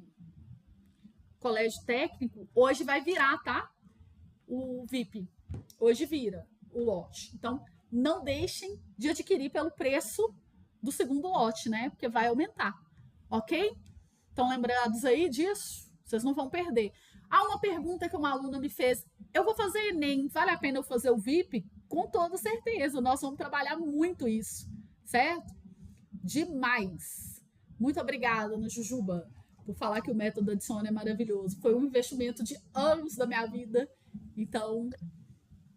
[SPEAKER 1] colégio técnico, hoje vai virar, tá? O VIP. Hoje vira o lote. Então, não deixem de adquirir pelo preço do segundo lote, né? Porque vai aumentar. Ok? Estão lembrados aí disso? Vocês não vão perder. Há uma pergunta que uma aluna me fez. Eu vou fazer Enem, vale a pena eu fazer o VIP? Com toda certeza. Nós vamos trabalhar muito isso, certo? Demais. Muito obrigada, Ana Jujuba, por falar que o método Adiciona é maravilhoso. Foi um investimento de anos da minha vida. Então,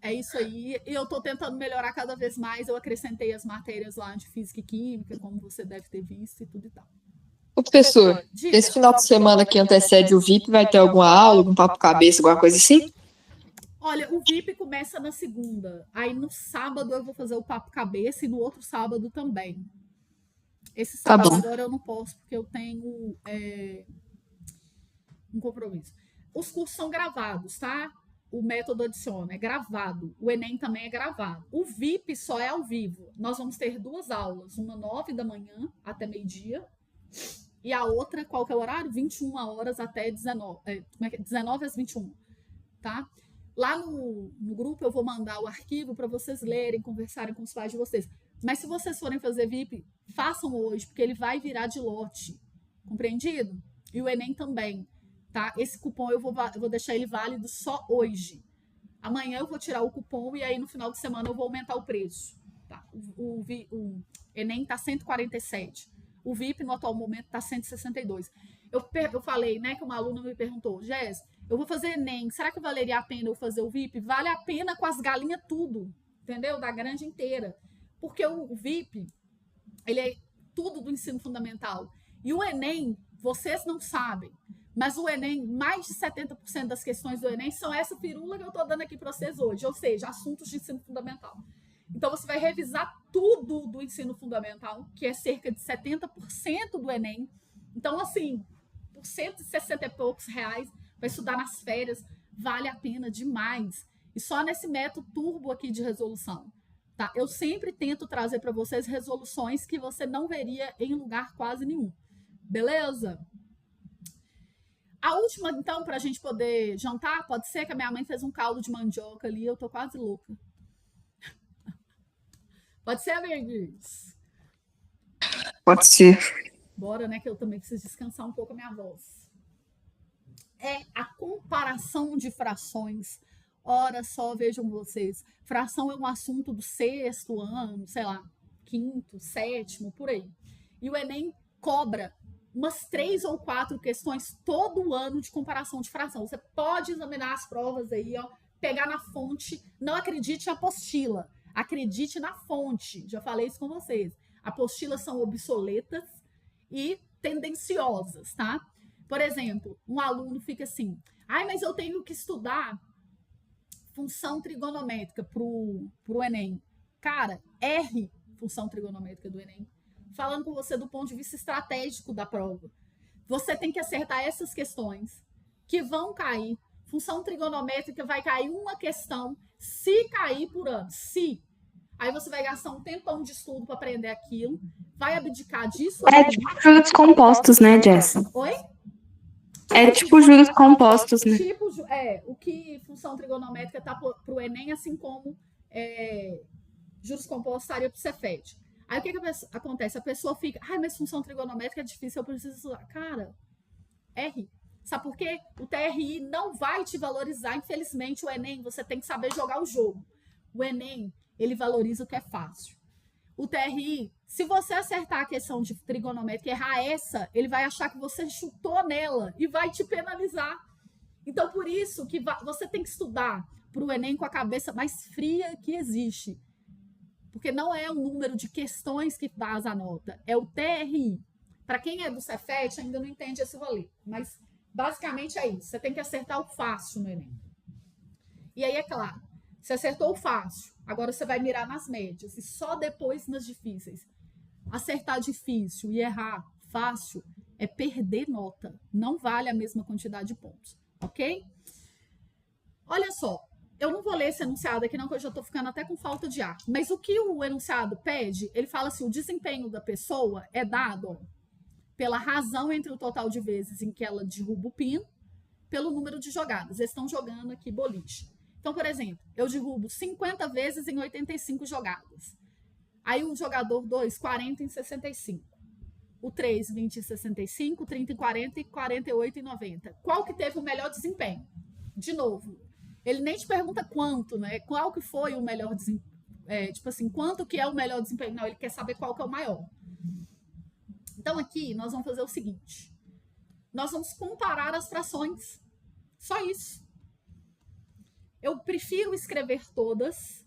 [SPEAKER 1] é isso aí. E eu estou tentando melhorar cada vez mais. Eu acrescentei as matérias lá de Física e Química, como você deve ter visto e tudo e tal.
[SPEAKER 7] Ô, professor,
[SPEAKER 1] Diga.
[SPEAKER 7] esse final de semana que antecede o VIP vai ter alguma aula, algum papo cabeça, alguma coisa assim?
[SPEAKER 1] Olha, o VIP começa na segunda. Aí no sábado eu vou fazer o papo cabeça e no outro sábado também. Esse sábado agora eu não posso porque eu tenho um compromisso. Os cursos são gravados, tá? O método Adiciona é gravado. O Enem também é gravado. O VIP só é ao vivo. Nós vamos ter 2 aulas. Uma 9 da manhã até meio-dia. E a outra, qual que é o horário? 21 horas até 19. 19 às 21. Tá? Lá no grupo eu vou mandar o arquivo para vocês lerem, conversarem com os pais de vocês. Mas se vocês forem fazer VIP, façam hoje, porque ele vai virar de lote. Compreendido? E o Enem também. Tá? Esse cupom eu vou deixar ele válido só hoje. Amanhã eu vou tirar o cupom e aí no final de semana eu vou aumentar o preço. Tá? O Enem está 147. O VIP no atual momento está 162. Eu falei, né, que uma aluna me perguntou, Jess, eu vou fazer Enem, será que valeria a pena eu fazer o VIP? Vale a pena com as galinhas tudo, entendeu? Da grande inteira. Porque o VIP, ele é tudo do ensino fundamental. E o Enem, vocês não sabem, mas o Enem, mais de 70% das questões do Enem são essa firula que eu estou dando aqui para vocês hoje, ou seja, assuntos de ensino fundamental. Então, você vai revisar tudo do ensino fundamental, que é cerca de 70% do Enem. Então, assim, por 160 e poucos reais, vai estudar nas férias, vale a pena demais. E só nesse método turbo aqui de resolução. Tá? Eu sempre tento trazer para vocês resoluções que você não veria em lugar quase nenhum. Beleza? A última, então, para a gente poder jantar, pode ser que a minha mãe fez um caldo de mandioca ali, eu tô quase louca. Pode ser, amiguinhos?
[SPEAKER 7] Pode ser.
[SPEAKER 1] Bora, né? Que eu também preciso descansar um pouco a minha voz. É a comparação de frações. Ora só, vejam vocês. Fração é um assunto do 6º ano, sei lá, 5º, 7º, por aí. E o Enem cobra umas 3 ou 4 questões todo ano de comparação de fração. Você pode examinar as provas aí, ó, pegar na fonte. Não acredite na apostila. Acredite na fonte, já falei isso com vocês. Apostilas são obsoletas e tendenciosas, tá? Por exemplo, um aluno fica assim, ai, mas eu tenho que estudar função trigonométrica pro Enem. Cara, R função trigonométrica do Enem. Falando com você do ponto de vista estratégico da prova. Você tem que acertar essas questões que vão cair. Função trigonométrica vai cair uma questão, se cair por ano, se. Aí você vai gastar um tempão de estudo para aprender aquilo, vai abdicar disso.
[SPEAKER 3] É tipo juros compostos, né, Jess?
[SPEAKER 1] Oi?
[SPEAKER 3] É tipo juros compostos, né?
[SPEAKER 1] Tipo, o que função trigonométrica está para o Enem, assim como juros compostos estaria para o Cefet. Aí o que acontece? A pessoa fica, mas função trigonométrica é difícil, eu preciso estudar. Cara, R. Sabe por quê? O TRI não vai te valorizar, infelizmente. O Enem, você tem que saber jogar o jogo. O Enem, ele valoriza o que é fácil. O TRI, se você acertar a questão de trigonométrica e errar essa, ele vai achar que você chutou nela e vai te penalizar. Então, por isso que você tem que estudar para o Enem com a cabeça mais fria que existe. Porque não é o número de questões que faz a nota, é o TRI. Para quem é do Cefet, ainda não entende esse rolê, mas basicamente é isso. Você tem que acertar o fácil no Enem. E aí, é claro, você acertou o fácil, agora você vai mirar nas médias e só depois nas difíceis. Acertar difícil e errar fácil é perder nota. Não vale a mesma quantidade de pontos, ok? Olha só, eu não vou ler esse enunciado aqui não, porque eu já estou ficando até com falta de ar. Mas o que o enunciado pede, ele fala assim, o desempenho da pessoa é dado pela razão entre o total de vezes em que ela derruba o pino, pelo número de jogadas. Eles estão jogando aqui boliche. Então, por exemplo, eu derrubo 50 vezes em 85 jogadas. Aí o jogador 2, 40 em 65. O 3, 20 em 65, 30 em 40 e 48 em 90. Qual que teve o melhor desempenho? De novo, ele nem te pergunta quanto, né? Qual que foi o melhor desempenho? Tipo assim, quanto que é o melhor desempenho? Não, ele quer saber qual que é o maior. Então, aqui, nós vamos fazer o seguinte. Nós vamos comparar as frações. Só isso. Eu prefiro escrever todas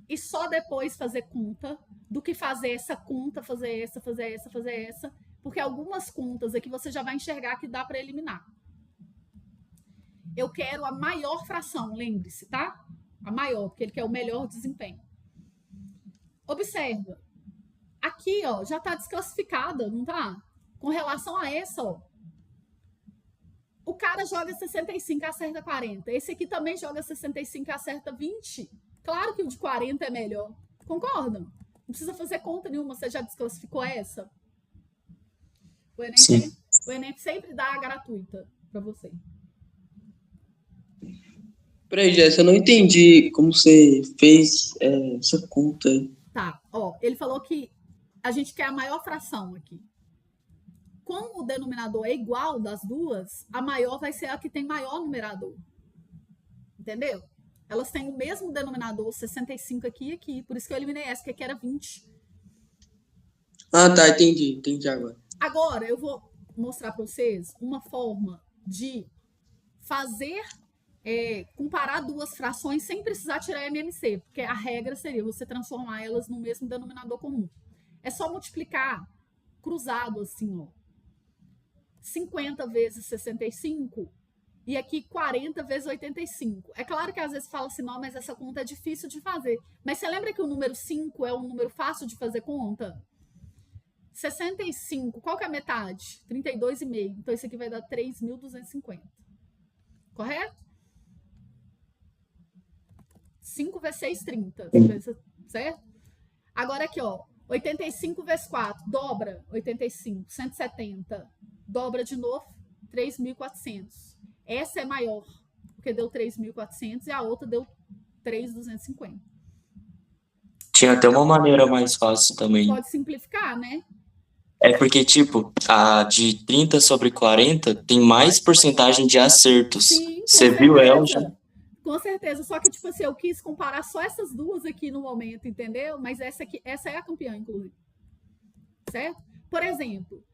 [SPEAKER 1] e só depois fazer conta do que fazer essa conta, fazer essa, porque algumas contas aqui você já vai enxergar que dá para eliminar. Eu quero a maior fração, lembre-se, tá? A maior, porque ele quer o melhor desempenho. Observa. Aqui, ó, já está desclassificada, não tá? Com relação a essa, ó. O cara joga 65 e acerta 40. Esse aqui também joga 65 e acerta 20. Claro que o de 40 é melhor. Concordam? Não precisa fazer conta nenhuma, você já desclassificou essa? O Enem sempre dá a gratuita para você.
[SPEAKER 5] Peraí, Jéssica, eu não entendi como você fez essa conta aí.
[SPEAKER 1] Tá, ó, ele falou que a gente quer a maior fração aqui. Como o denominador é igual das duas, a maior vai ser a que tem maior numerador. Entendeu? Elas têm o mesmo denominador, 65 aqui e aqui. Por isso que eu eliminei essa, que aqui era 20.
[SPEAKER 5] Ah, tá, entendi agora.
[SPEAKER 1] Agora, eu vou mostrar para vocês uma forma de fazer, comparar duas frações sem precisar tirar MMC, porque a regra seria você transformar elas no mesmo denominador comum. É só multiplicar cruzado assim, ó. 50 vezes 65 e aqui 40 vezes 85. É claro que às vezes fala assim, não, mas essa conta é difícil de fazer. Mas você lembra que o número 5 é um número fácil de fazer conta? 65, qual que é a metade? 32,5. Então isso aqui vai dar 3.250. Correto? 5 vezes 6, 30. Certo? Agora aqui, ó. 85 vezes 4, dobra 85, 170, dobra de novo, 3.400. Essa é maior, porque deu 3.400 e a outra deu 3.250.
[SPEAKER 12] Tinha até uma maneira mais fácil também.
[SPEAKER 1] Pode simplificar, né?
[SPEAKER 12] É porque, tipo, a de 30 sobre 40 tem mais porcentagem de acertos.
[SPEAKER 1] Sim,
[SPEAKER 12] você viu ela já?
[SPEAKER 1] Com certeza, só que, tipo assim, eu quis comparar só essas duas aqui no momento, entendeu? Mas essa é a campeã, inclusive. Certo? Por exemplo,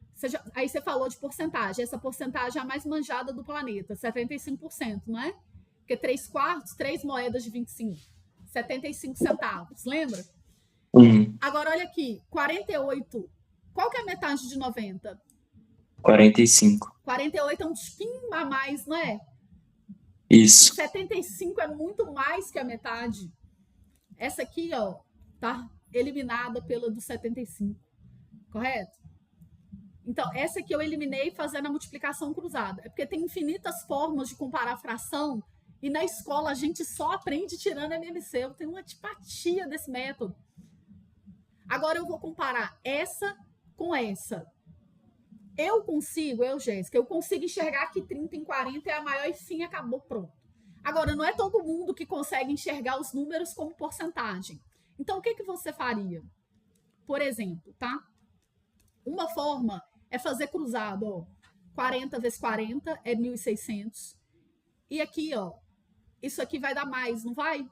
[SPEAKER 1] aí você falou de porcentagem. Essa porcentagem é a mais manjada do planeta, 75%, não é? Porque 3/4, 3 moedas de 25. 75 centavos, lembra?
[SPEAKER 12] Uhum.
[SPEAKER 1] Agora, olha aqui, 48. Qual que é a metade de 90?
[SPEAKER 12] 45.
[SPEAKER 1] 48 é um tiquinho a mais, não é?
[SPEAKER 12] Isso.
[SPEAKER 1] 75 é muito mais que a metade. Essa aqui, ó, tá eliminada pela do 75. Correto? Então, essa aqui eu eliminei fazendo a multiplicação cruzada. É porque tem infinitas formas de comparar fração e na escola a gente só aprende tirando MMC. Eu tenho uma antipatia desse método. Agora eu vou comparar essa com essa. Jéssica, eu consigo enxergar que 30 em 40 é a maior e fim, acabou, pronto. Agora, não é todo mundo que consegue enxergar os números como porcentagem. Então, o que você faria? Por exemplo, tá? Uma forma é fazer cruzado, ó. 40 vezes 40 é 1.600. E aqui, ó, isso aqui vai dar mais, não vai?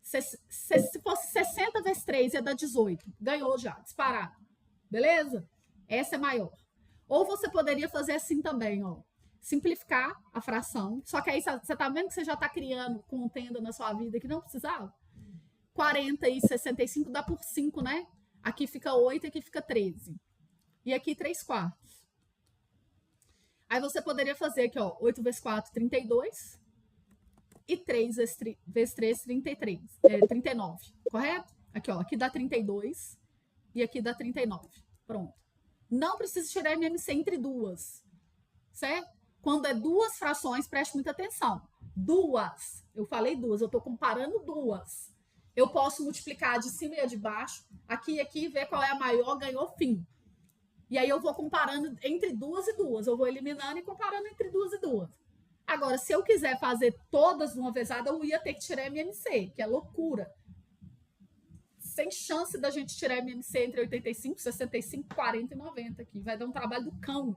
[SPEAKER 1] Se fosse 60 vezes 3, ia dar 18. Ganhou já, disparado. Beleza? Essa é maior. Ou você poderia fazer assim também, ó. Simplificar a fração. Só que aí você tá vendo que você já tá criando contenda na sua vida que não precisava? 40 e 65 dá por 5, né? Aqui fica 8 e aqui fica 13. E aqui 3/4. Aí você poderia fazer aqui, ó. 8 vezes 4, 32. E 3 vezes 3, 39. Correto? Aqui, ó. Aqui dá 32. E aqui dá 39. Pronto. Não precisa tirar MMC entre duas. Certo? Quando é duas frações, preste muita atenção. Duas. Eu falei duas. Eu estou comparando duas. Eu posso multiplicar de cima e a de baixo. Aqui e aqui, ver qual é a maior, ganhou fim. E aí eu vou comparando entre duas e duas. Eu vou eliminando e comparando entre duas e duas. Agora, se eu quiser fazer todas de uma vezada, eu ia ter que tirar MMC, que é loucura. Sem chance da gente tirar MMC entre 85, 65, 40 e 90 aqui. Vai dar um trabalho do cão.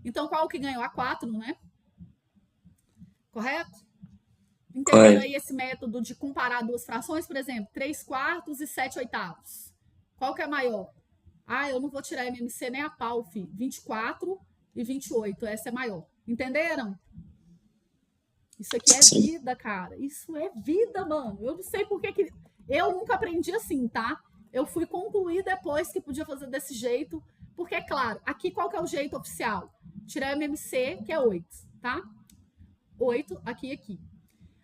[SPEAKER 1] Então, qual que ganhou? A 4, né? Correto? Entendendo aí esse método de comparar duas frações, por exemplo, 3/4 e 7/8. Qual que é maior? Ah, eu não vou tirar MMC nem a pau, filho. 24 e 28, essa é maior. Entenderam? Isso aqui é vida, cara. Isso é vida, mano. Eu não sei por que... Eu nunca aprendi assim, tá? Eu fui concluir depois que podia fazer desse jeito, porque, é claro, aqui qual que é o jeito oficial? Tirar MMC, que é 8, tá? 8, aqui e aqui.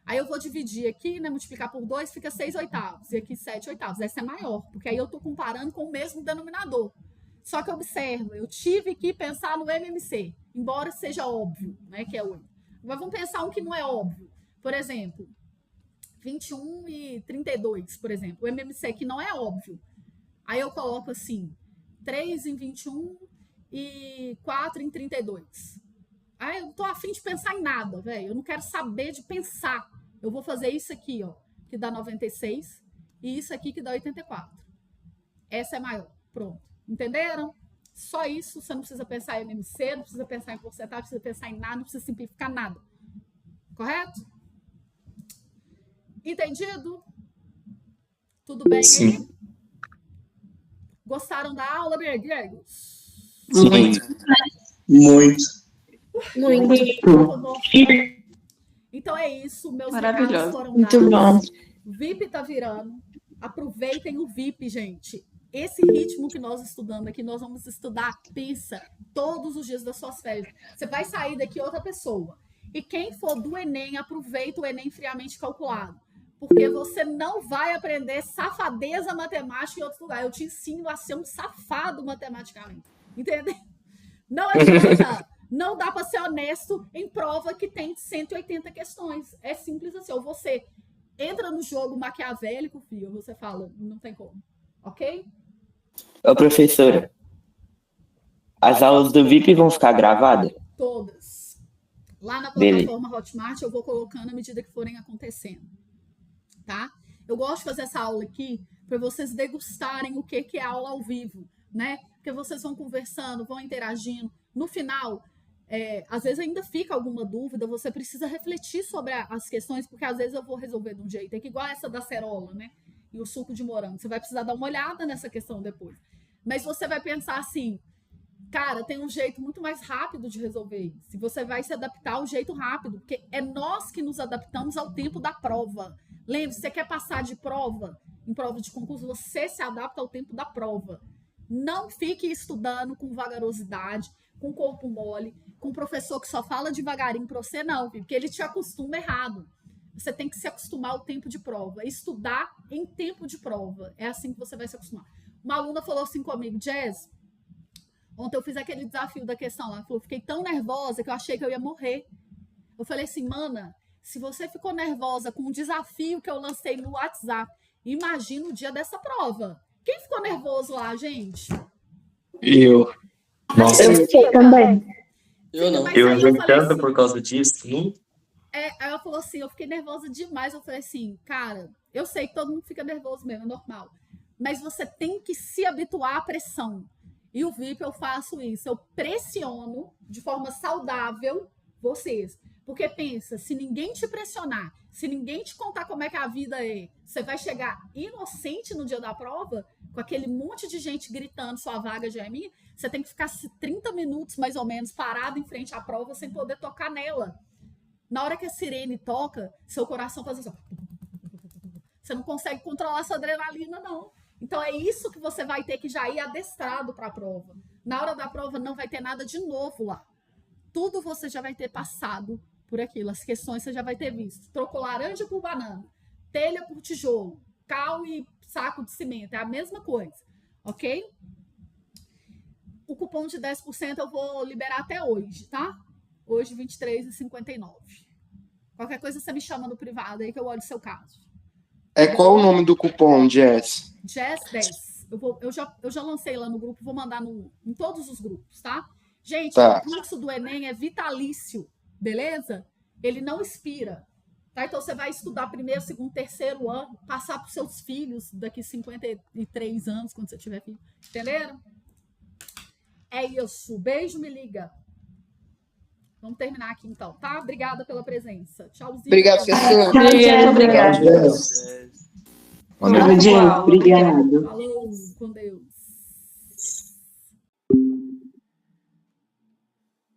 [SPEAKER 1] Aí eu vou dividir aqui, né? Multiplicar por 2, fica 6/8. E aqui 7/8. Essa é maior, porque aí eu tô comparando com o mesmo denominador. Só que observa, eu tive que pensar no MMC, embora seja óbvio, né? Que é 8. Mas vamos pensar um que não é óbvio. Por exemplo, 21 e 32, por exemplo. O MMC que não é óbvio. Aí eu coloco assim, 3 em 21 e 4 em 32. Aí eu não tô afim de pensar em nada, velho. Eu não quero saber de pensar. Eu vou fazer isso aqui, ó, que dá 96, e isso aqui que dá 84. Essa é maior. Pronto. Entenderam? Só isso. Você não precisa pensar em MMC, não precisa pensar em porcentagem, não precisa pensar em nada, não precisa simplificar nada. Correto? Entendido? Tudo bem aí? Gostaram da aula, Bergueiros?
[SPEAKER 5] Muito.
[SPEAKER 1] Então é isso, meus
[SPEAKER 7] Maravilhoso.
[SPEAKER 1] recados foram
[SPEAKER 7] Muito
[SPEAKER 1] dados.
[SPEAKER 7] bom.
[SPEAKER 1] O VIP tá virando. Aproveitem o VIP, gente. Esse ritmo que nós estudando aqui, nós vamos estudar, pensa, todos os dias das suas férias. Você vai sair daqui outra pessoa. E quem for do Enem, aproveita o Enem friamente calculado. Porque você não vai aprender safadeza matemática em outro lugar. Eu te ensino a ser um safado matematicamente. Entendeu? Não adianta. Não dá para ser honesto em prova que tem 180 questões. É simples assim. Ou você entra no jogo maquiavélico, filho, ou você fala, não tem como. Ok?
[SPEAKER 2] Ô, professora, as aulas do VIP vão ficar gravadas?
[SPEAKER 1] Todas. Lá na plataforma Hotmart eu vou colocando à medida que forem acontecendo. Tá? Eu gosto de fazer essa aula aqui para vocês degustarem o que é aula ao vivo, né? Porque vocês vão conversando, vão interagindo. No final, às vezes ainda fica alguma dúvida, você precisa refletir sobre as questões, porque às vezes eu vou resolver de um jeito. É que igual essa da cerola, né? E o suco de morango. Você vai precisar dar uma olhada nessa questão depois. Mas você vai pensar assim, cara, tem um jeito muito mais rápido de resolver isso. E você vai se adaptar ao jeito rápido, porque é nós que nos adaptamos ao tempo da prova. Lembre-se, você quer passar de prova, em prova de concurso, você se adapta ao tempo da prova. Não fique estudando com vagarosidade, com corpo mole, com um professor que só fala devagarinho para você, não, porque ele te acostuma errado. Você tem que se acostumar ao tempo de prova. Estudar em tempo de prova. É assim que você vai se acostumar. Uma aluna falou assim comigo, Jazz, ontem eu fiz aquele desafio da questão lá. Ela falou, fiquei tão nervosa que eu achei que eu ia morrer. Eu falei assim, mana, se você ficou nervosa com o desafio que eu lancei no WhatsApp, imagina o dia dessa prova. Quem ficou nervoso lá, gente?
[SPEAKER 12] Eu. Nossa,
[SPEAKER 3] Eu também.
[SPEAKER 12] eu não.
[SPEAKER 1] Mas
[SPEAKER 12] Eu
[SPEAKER 1] aí
[SPEAKER 12] errei
[SPEAKER 1] falei
[SPEAKER 12] tanto
[SPEAKER 1] assim,
[SPEAKER 12] por causa disso.
[SPEAKER 1] aí ela falou assim, eu fiquei nervosa demais. Eu falei assim, cara, eu sei que todo mundo fica nervoso mesmo, é normal. Mas você tem que se habituar à pressão. E o VIP eu faço isso. Eu pressiono de forma saudável vocês. Porque pensa, se ninguém te pressionar, se ninguém te contar como é que a vida é, você vai chegar inocente no dia da prova, com aquele monte de gente gritando, sua vaga já é minha, você tem que ficar 30 minutos, mais ou menos, parado em frente à prova, sem poder tocar nela. Na hora que a sirene toca, seu coração faz assim. Você não consegue controlar sua adrenalina, não. Então é isso que você vai ter que já ir adestrado para a prova. Na hora da prova não vai ter nada de novo lá. Tudo você já vai ter passado por aquilo. As questões você já vai ter visto. Trocou laranja por banana, telha por tijolo, cal e saco de cimento. É a mesma coisa, ok? O cupom de 10% eu vou liberar até hoje, tá? Hoje, R$23,59. Qualquer coisa você me chama no privado aí que eu olho o seu caso.
[SPEAKER 11] Qual o nome do cupom, Jess?
[SPEAKER 1] Jazz 10. Eu já lancei lá no grupo, vou mandar em todos os grupos, tá? Gente,
[SPEAKER 11] Tá.
[SPEAKER 1] o curso do Enem é vitalício, beleza? Ele não expira, tá? Então você vai estudar primeiro, segundo, terceiro ano, passar para os seus filhos daqui 53 anos, quando você tiver filho. Entenderam? É isso. Beijo, me liga. Vamos terminar aqui então, tá? Obrigada pela presença. Tchauzinho.
[SPEAKER 11] Obrigado, professor.
[SPEAKER 3] Obrigada.
[SPEAKER 11] Boa noite.
[SPEAKER 3] Obrigado.
[SPEAKER 1] Falou, com Deus.